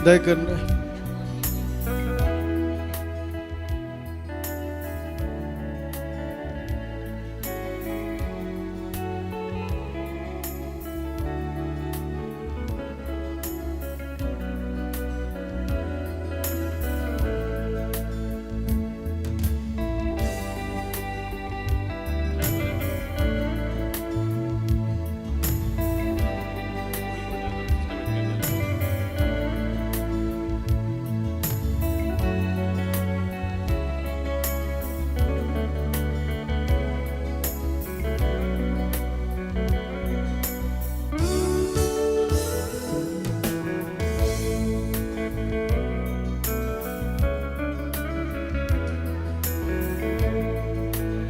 दयाकरून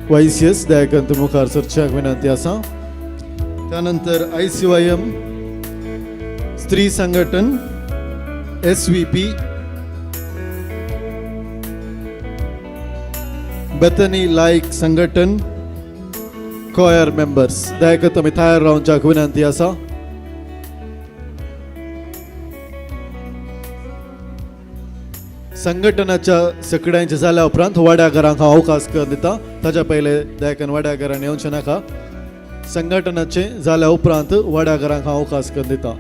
YCS दयाकरून तुम्ही मुखार सरच्याक विनंती आसा. त्यानंतर ICYM स्त्री संघटन SVP बेथनी लायक संघटन कॉयर मेंबर्स दयाकरून तुम्ही तयार रावच्याक विनंती आसा. संघटनाच्या सगळ्यांचे जाल्या उपरांत वाड्या घरांक हांव अवकाश करून दिता. ताच्या पयले दयाकरून वाड्या घरान येवचें नाका. संघटनाचे जाल्या उपरांत वाड्या घरांक हांव अवकाश करून दिता.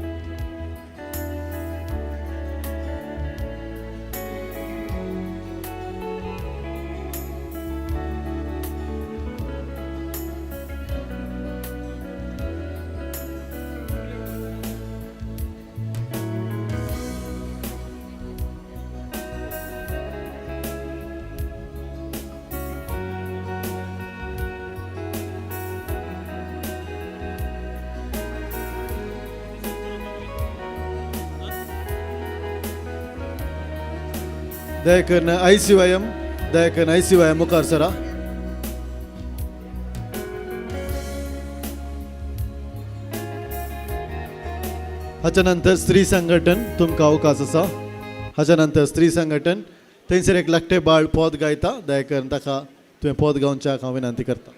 दया करून ICYM मुखार सरा. हाच्या नंतर स्त्री संघटन तुमकां अवकाश आसा. हाच्या नंतर स्त्री संघटन थंयसर एक धाकटें बाळ पद गायता. दया करून ताका तुवें पद गावच्याक हांव विनंती करता.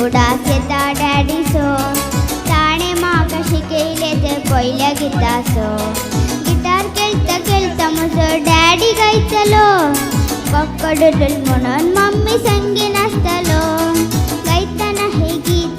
उडास येता डॅडीसो ताणे म्हाका शिकयले ते पयल्या गितासो. गिटार खेळता खेळता म्हजो डॅडी गायतलो. कक्कडुडल म्हणून मम्मी संगी नाचतलो. गायतना हे गीत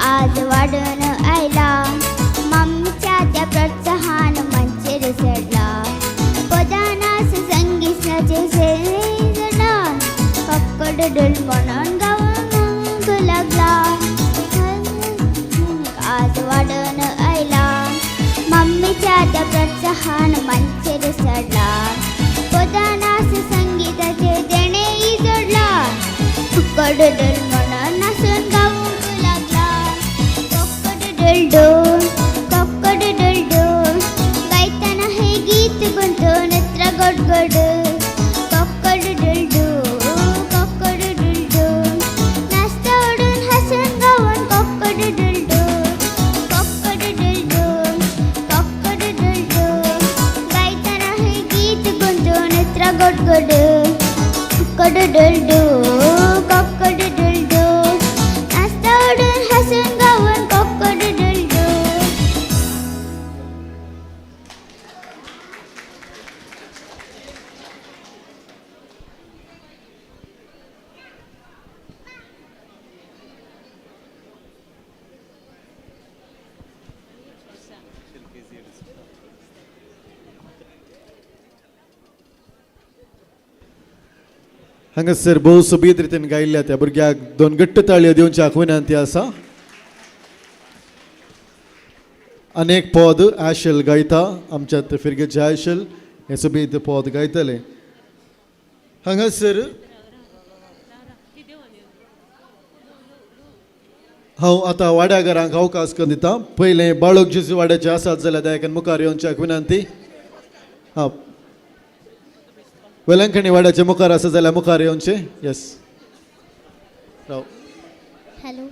आज वाढून आयला. मम्मीच्या त्या प्रोत्साहन मंचेर चढला. पदानास संगीताचे सेजला. कक्कडुडल म्हणून गावंक लागला. आज वाढून आयला. मम्मीच्या त्या प्रोत्साहन मंचेर चढला. पदानास संगीताचे देणेही जोडला. कक्कडुडल म्हणून नाचून गावंक कक्कडुडल गायतना हे गीत गुंतून नत्र गडगड. कक्कडुडल नाचता उडून हसून गावून कक्कडुडल गायतना हे गीत गुंतून नत्र गडगड. कक्कडुडल नाचता उडून हसून गावून कक्कडुडल. हांगासर भोव सोबीत रितीन गायिल्ल्या त्या भुरग्याक 2 घट्ट ताळयो दिवच्याक विनंती आसा. अनेक पद आशल गायता आमच्यात फिरगेचे आशल हे सोबीत पद गायतले. हांगासर हांव आतां वाड्या घरांक अवकाश करून दिता. पयलें बाळक जेजू वाड्याचे आसात जाल्यार दयाकन मुखार येवच्याक विनंती. हां, वेलंकणी वाड्याचे मुखार आसा जाल्यार मुखार येवचे. येस, राव. हॅलो.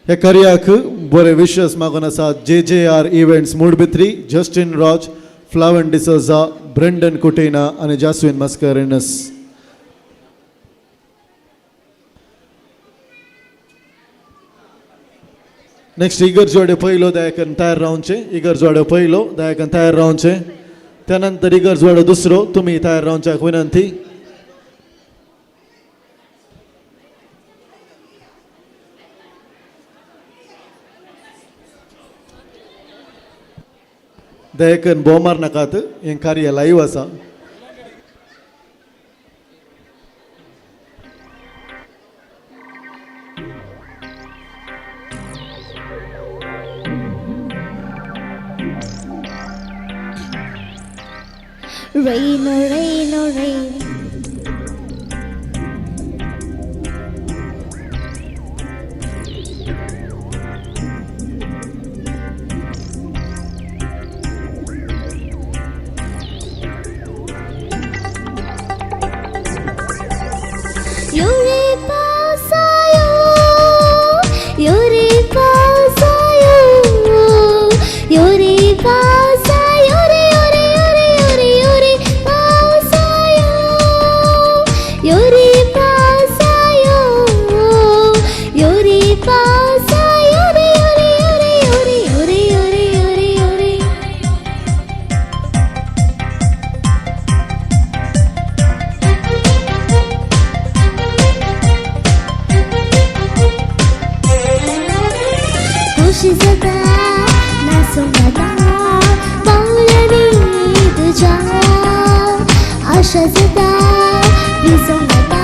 हे कार्याक बरे विशेष मागून आसात JJR इव्हेंट्स मूडबित्री, जस्टिन रॉज, फ्लावन डिसोजा, ब्रेंडन कुटेना आनी जास्विन मस्करेनस. नेक्स्ट इगर जोडे पयलो दयाकन तयार रावचे. इगर जोडे पयलो दयाकन तयार रावचे. त्यानंतर इगर जोडे दुसरो तुमी तयार रावच्याक विनंती. दयाकन बोमार नाकात, हें कार्य लाईव्ह आसा. Rain, oh rain, oh rain. Yuri pasayo, Yuri pasayo, Yuri pasayo, Yuri, Yuri, Yuri, Yuri, Yuri pasayo, Yuri pasayo, Yuri pasayo, Yuri, Yuri, Yuri, Yuri, Yuri, Yuri, Yuri. खुशी सदा नाचूंगता पावलांनी तुझ्या आशा सदा भिजूंगता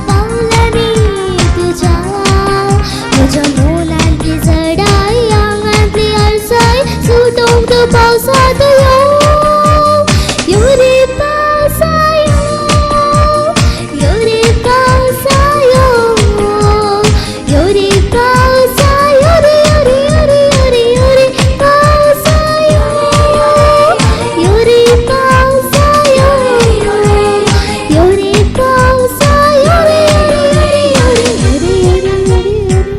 पावलांनी तुझ्या म्हज्या मोलांतली चढाई आंगांतली आळसाय सुटोंक तूं पावसांत यो. Yuri pasayo, Yuri pasayo, Yuri pasayo, Yuri, Yuri, Yuri, Yuri pasayo, Yuri pasayo, Yuri pasayo, Yuri, Yuri, Yuri, Yuri, Yuri, Yuri.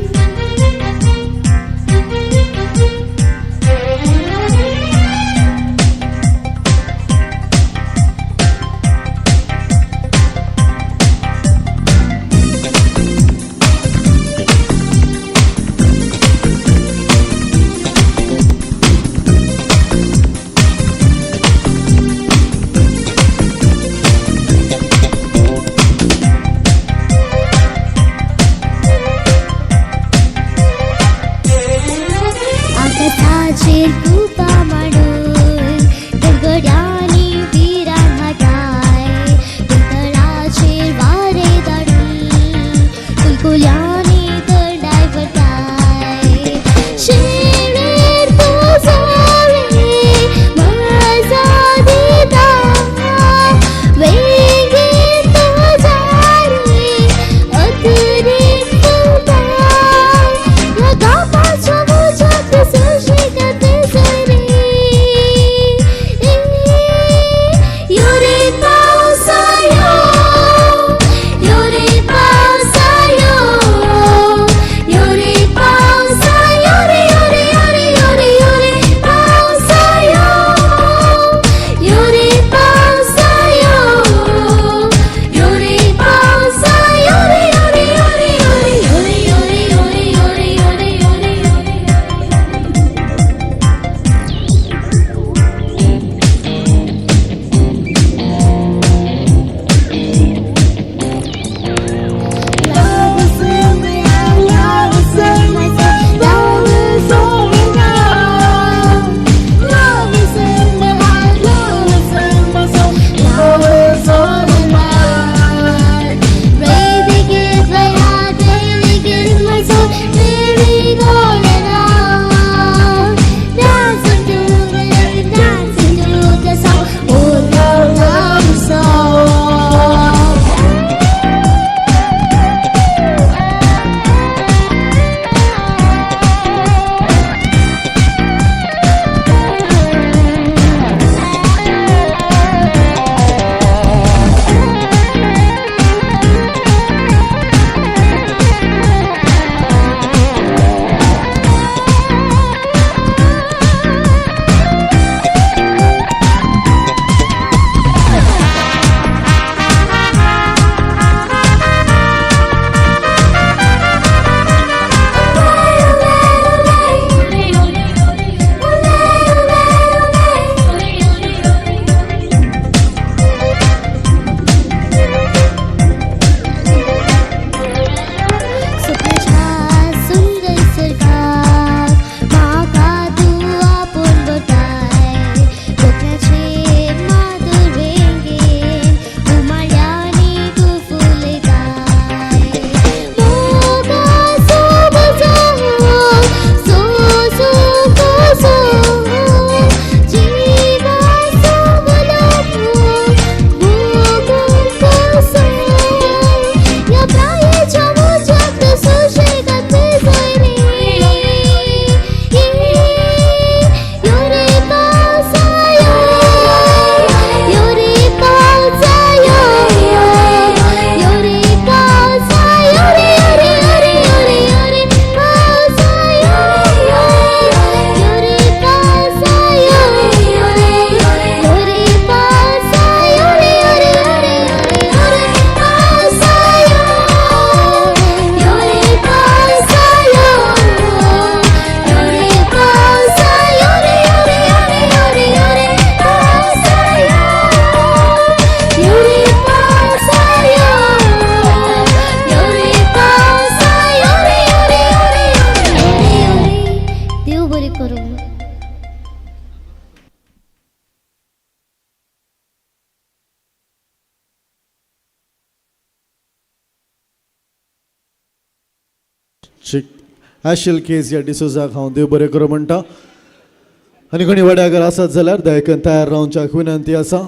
आकाशाचेर तुका मांडून गडगड्यांनी विरान हाताय पितळाचेर वारे धाडून कुलकुल्यांनी दंडाय वताय. शेणेर तूं जाळे मजा दिता, वेगीन तूं जाळे अतरीक फुलता. ह्या गांवाच्या मुजाक सृश्टी करते करूं. ॲशेल केस या डिसोजाक हांव देव बरें करूं म्हणटा. आनी कोणी वाड्यागर आसात जाल्यार दयेकन तयार रावच्याक विनंती आसा.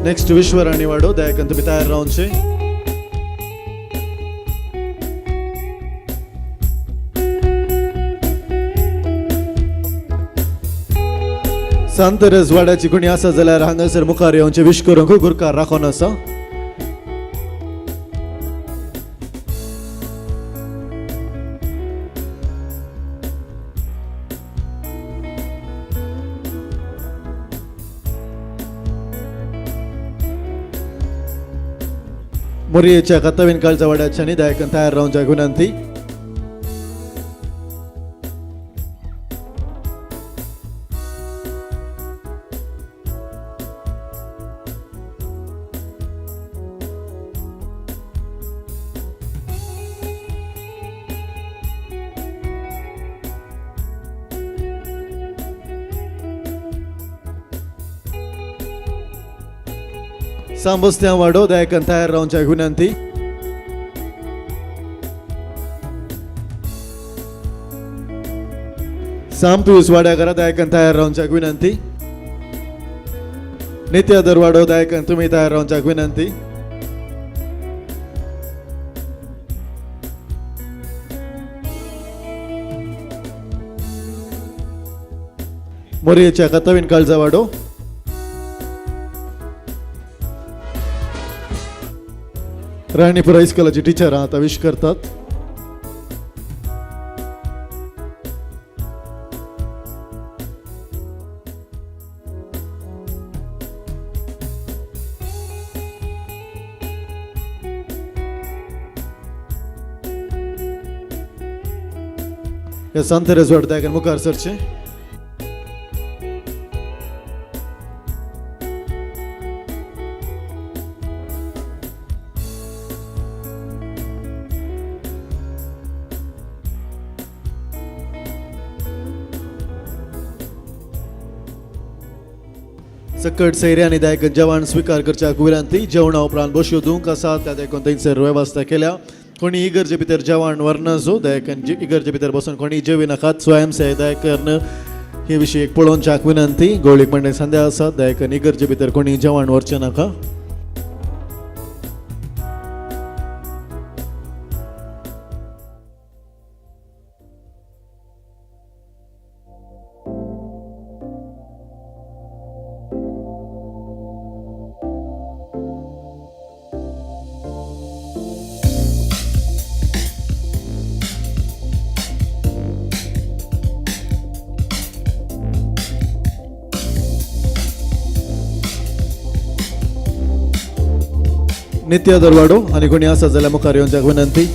नेक्स्ट विश्वराणी वाडो दयेकन तुमी तयार रावचे. सांतरस वाड्याची कोणी आसा जाल्यार हांगासर मुखार येवचे विश करूंक गुरकार राखोन आसा. मोरयेच्या कातवीन काळजा वाड्याच्यांनी दयेकन तयार रावच्याक विनंती. सांबस्त्या वाडो दयेकन तयार रावच्याक विनंती. सांपियूस वाड्याकारा दयेकन तयार रावच्याक विनंती. नित्या दरवाडो दयेकन तुमी तयार रावच्याक विनंती. मोरयेच्या कातवीन काळजा वाडो राणीपूर हायस्कुलाची टीचर आता विश करतात. या सांतरेज वाडा मुखार सरचे. सकट सैर्यानी दायकन जेवण स्वीकार करच्याक विनंती. जेवणा उपरांत बश्यो दिवंक आसा त्या देखून थंयसर वेवस्था केल्या. कोणी इगर्जे भितर जेवण व्हरनाजो दायकन इगर्जे भितर बसून कोणी जेवी नाकात. स्वयंसेवक दायकन हे विशीं एक पळोवच्याक विनंती. गवळीक मंडळी संध्या आसात दायकन इगर्जे भितर कोणी जेवण व्हरचें नाका. नित्या दरवाडो आनी कोणी आसा जाल्यार मुखार येवच्याक विनंती.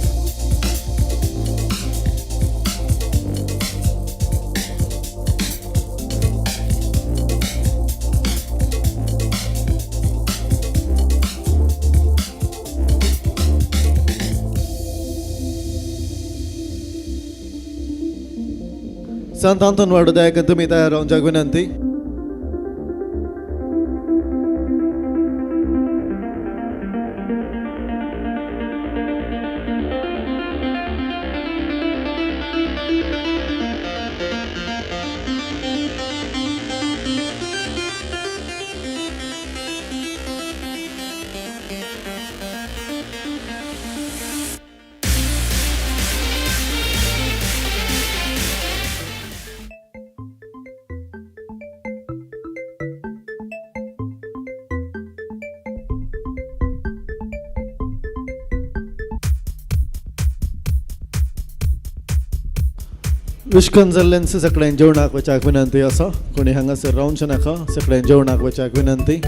संत आंतोन वाडो दायकन तुमी तयार रावच्याक विनंती. विश्कन जाल्ल्यांचे सगळ्यांक जेवणाक वचपाक विनंती आसा. कोणी हांगासर रावचें नाका. सगळ्यांक जेवणाक वचपाक विनंती.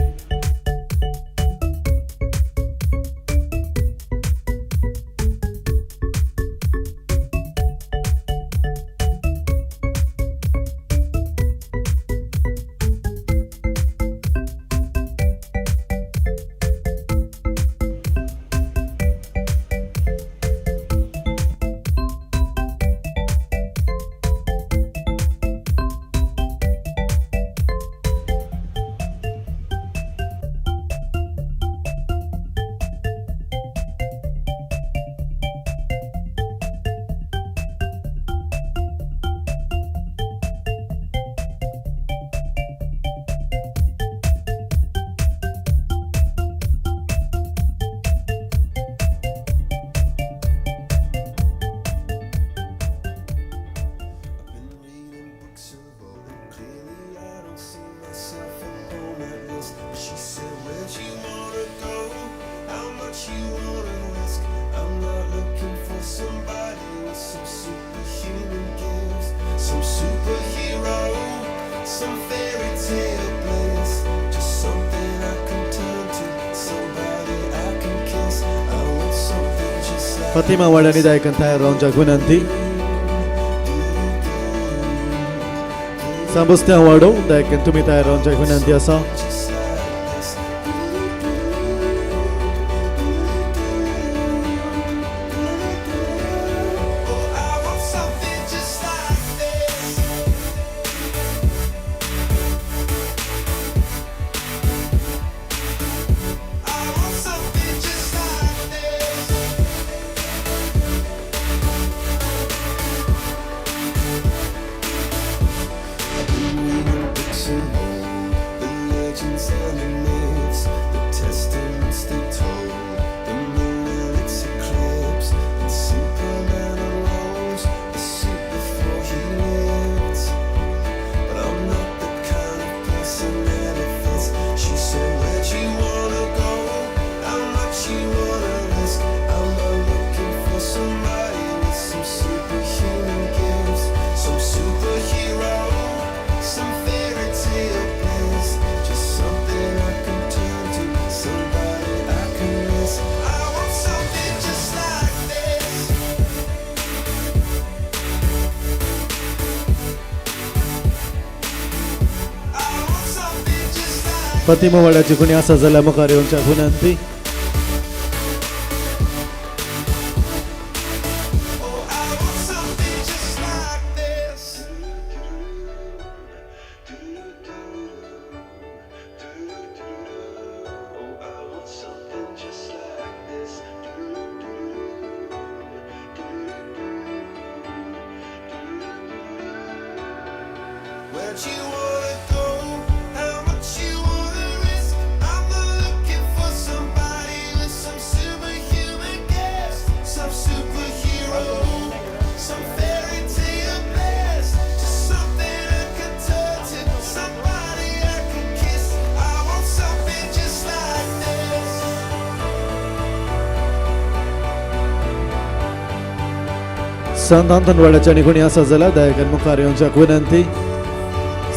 फातिमा वाड्यांनी दायकन तयार रावच्याक विनंती. साबस्त्या वाडो दायकन तुम्ही तयार रावच्याक विनंती आसा. फातिमा वाड्याची कोणी आसा जाल्यार मुखार येवच्याक विनंती. संत आंतनवाड्याच्या आनी कोणी आसा जाल्यार दयाकन मुखार येवच्याक विनंती.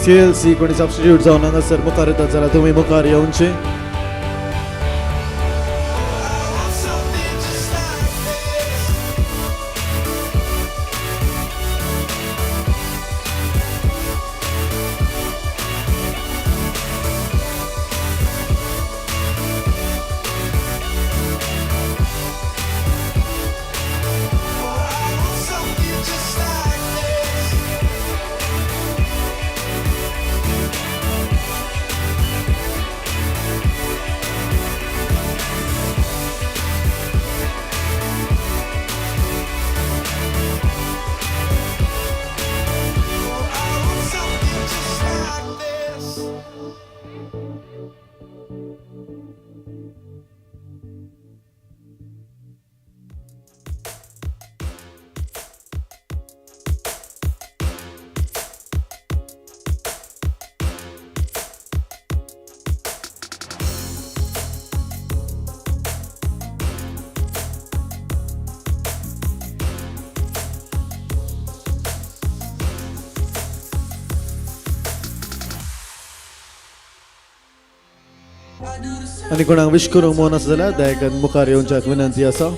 CLC कोणी सबस्टिट्यूट जावन हांगासर मुखार येतात जाल्यार तुमी मुखार येवचे. आनी कोणाक विश करूंक मन आसा जाल्यार दयाकन मुखार येवच्याक विनंती आसा.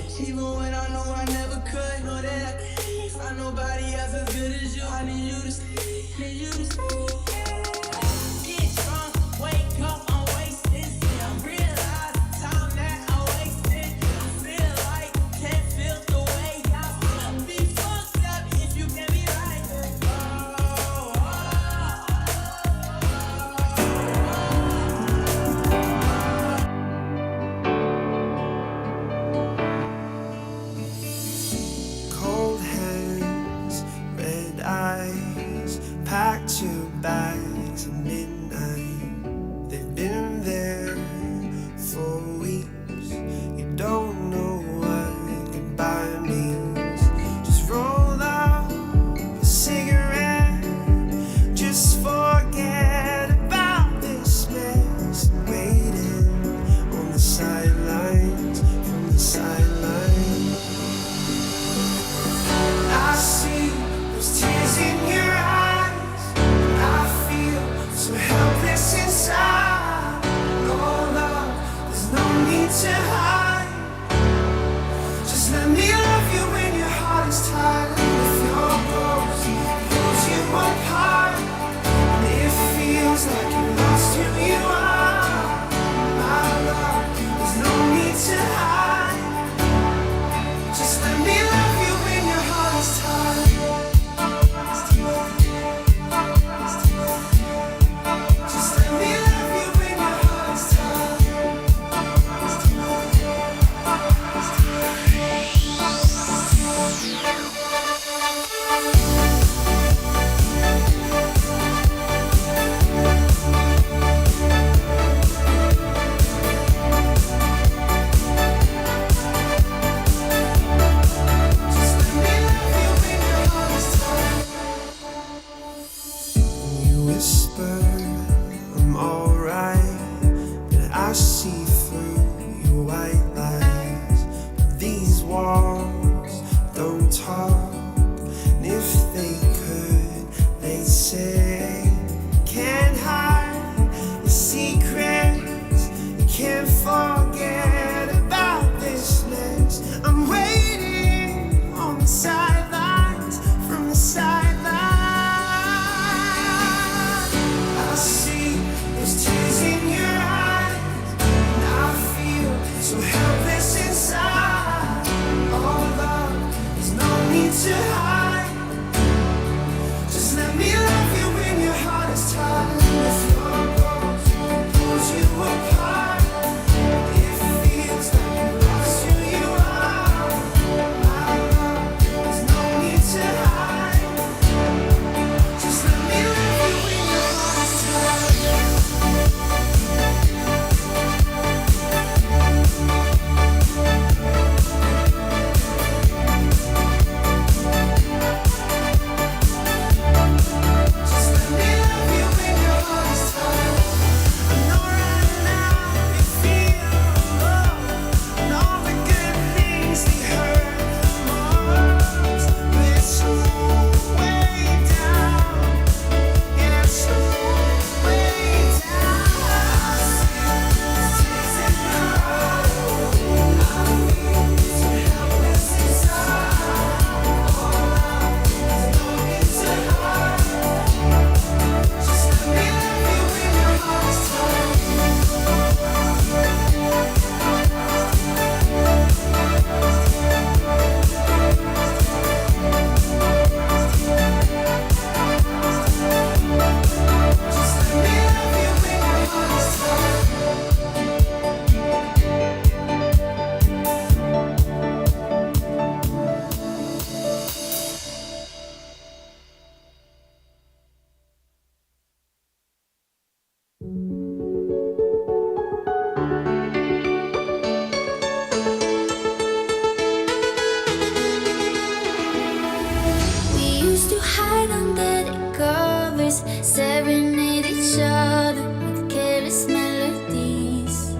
boys serenade each other with careless melodies.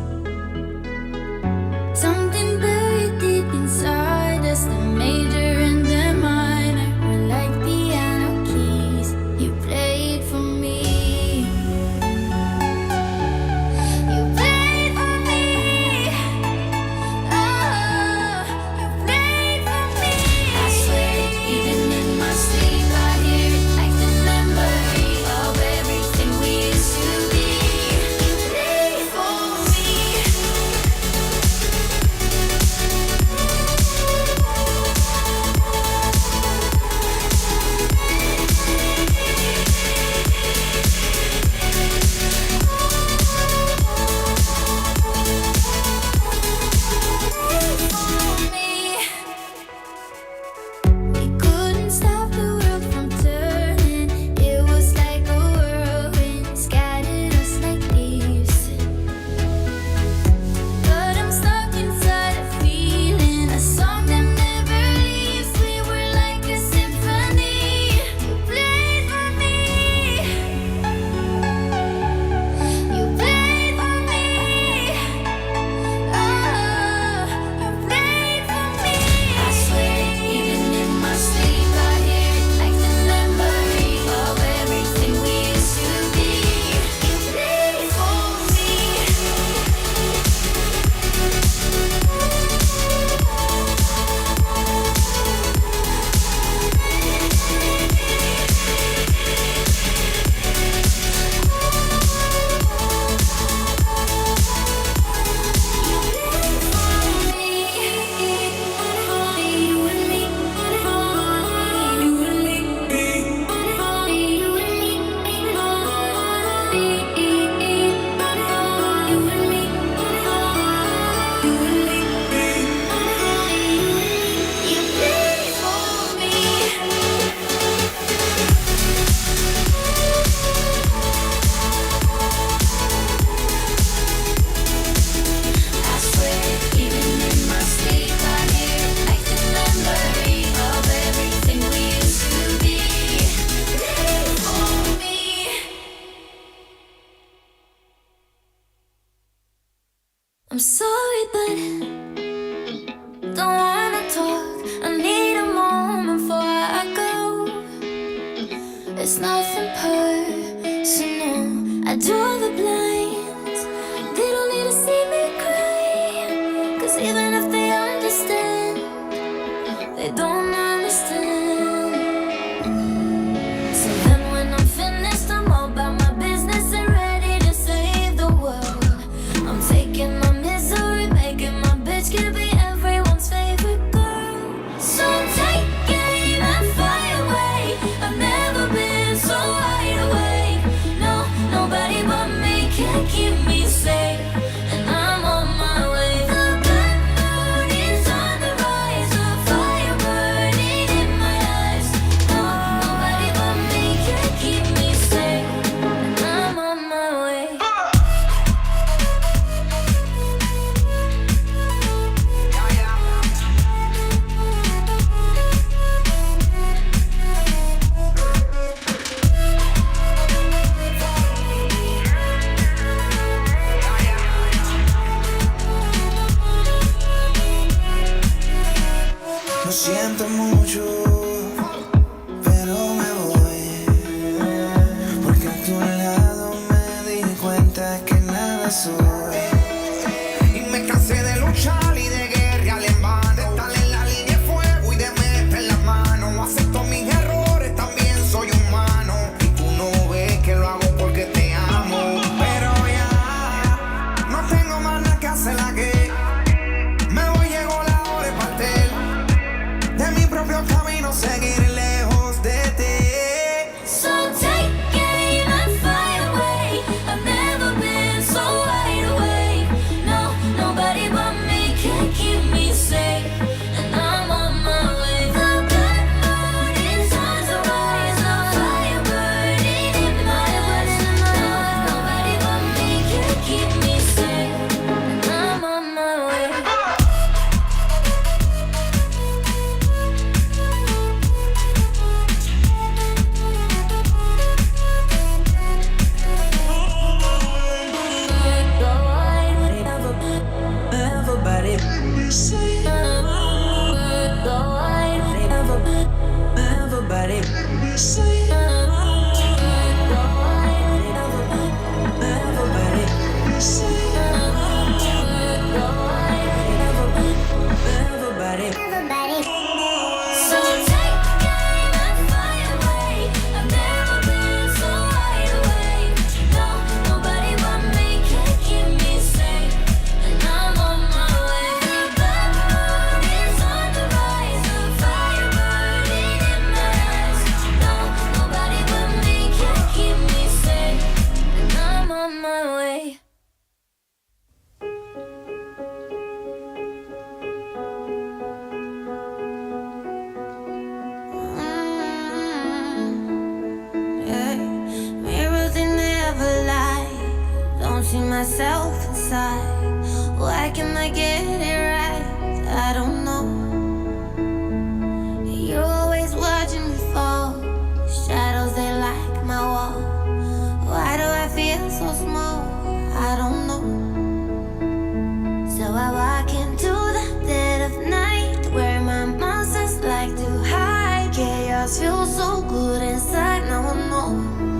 Something buried deep inside us, the major and the minor were like piano keys. You played for me. You played for me. Oh, you played for me. I swear, even in my sleep, I hear it like the memory of everything we used to be. You played for me. We couldn't stop the world from turning. It was like a whirlwind, scattered us like leaves. But I'm stuck inside a feeling, a song that never leaves. We were like a symphony. You played for me. You played for me. Oh, you played for me. I swear, even in my sleep, I hear it like the memory of everything we used to be. You played for me. You played for me. I swear, even in my sleep, I hear it like the memory of everything we used to be. Played for me. I'm sorry, but don't wanna talk. I need a moment before I go. It's nothing personal. I draw the blinds. They don't need to see me cry. 'Cause even if they understand, they don't understand. So then when I'm finished, I'm all about my business and ready to save the world. I'm taking my misery, making my bitch can be everyone's favorite girl. So take aim and fly away. I've never been so wide awake. No, nobody but me can keep me safe, and I'm on my way. The blood moon is on the rise, a fire burning in my eyes. No, nobody but me can keep me safe, and I'm on my way. Lo siento mucho, pero me voy. Porque a tu lado me di cuenta que nada soy. Y me cansé de luchar y de guerrear en vano, de estar en la línea de fuego y de meter la mano. Acepto mis errores, también soy humano. Y tú no ves que lo hago porque te amo. Pero ya no tengo más nada que hacer que me voy, llegó la hora de partir de mi propio camino. Myself inside. Why can't I get it right? I don't know. You're always watching me fall. Shadows, they like my wall. Why do I feel so small? I don't know. So I walk into the dead of night, where my monsters like to hide. Chaos feels so good inside, now I know.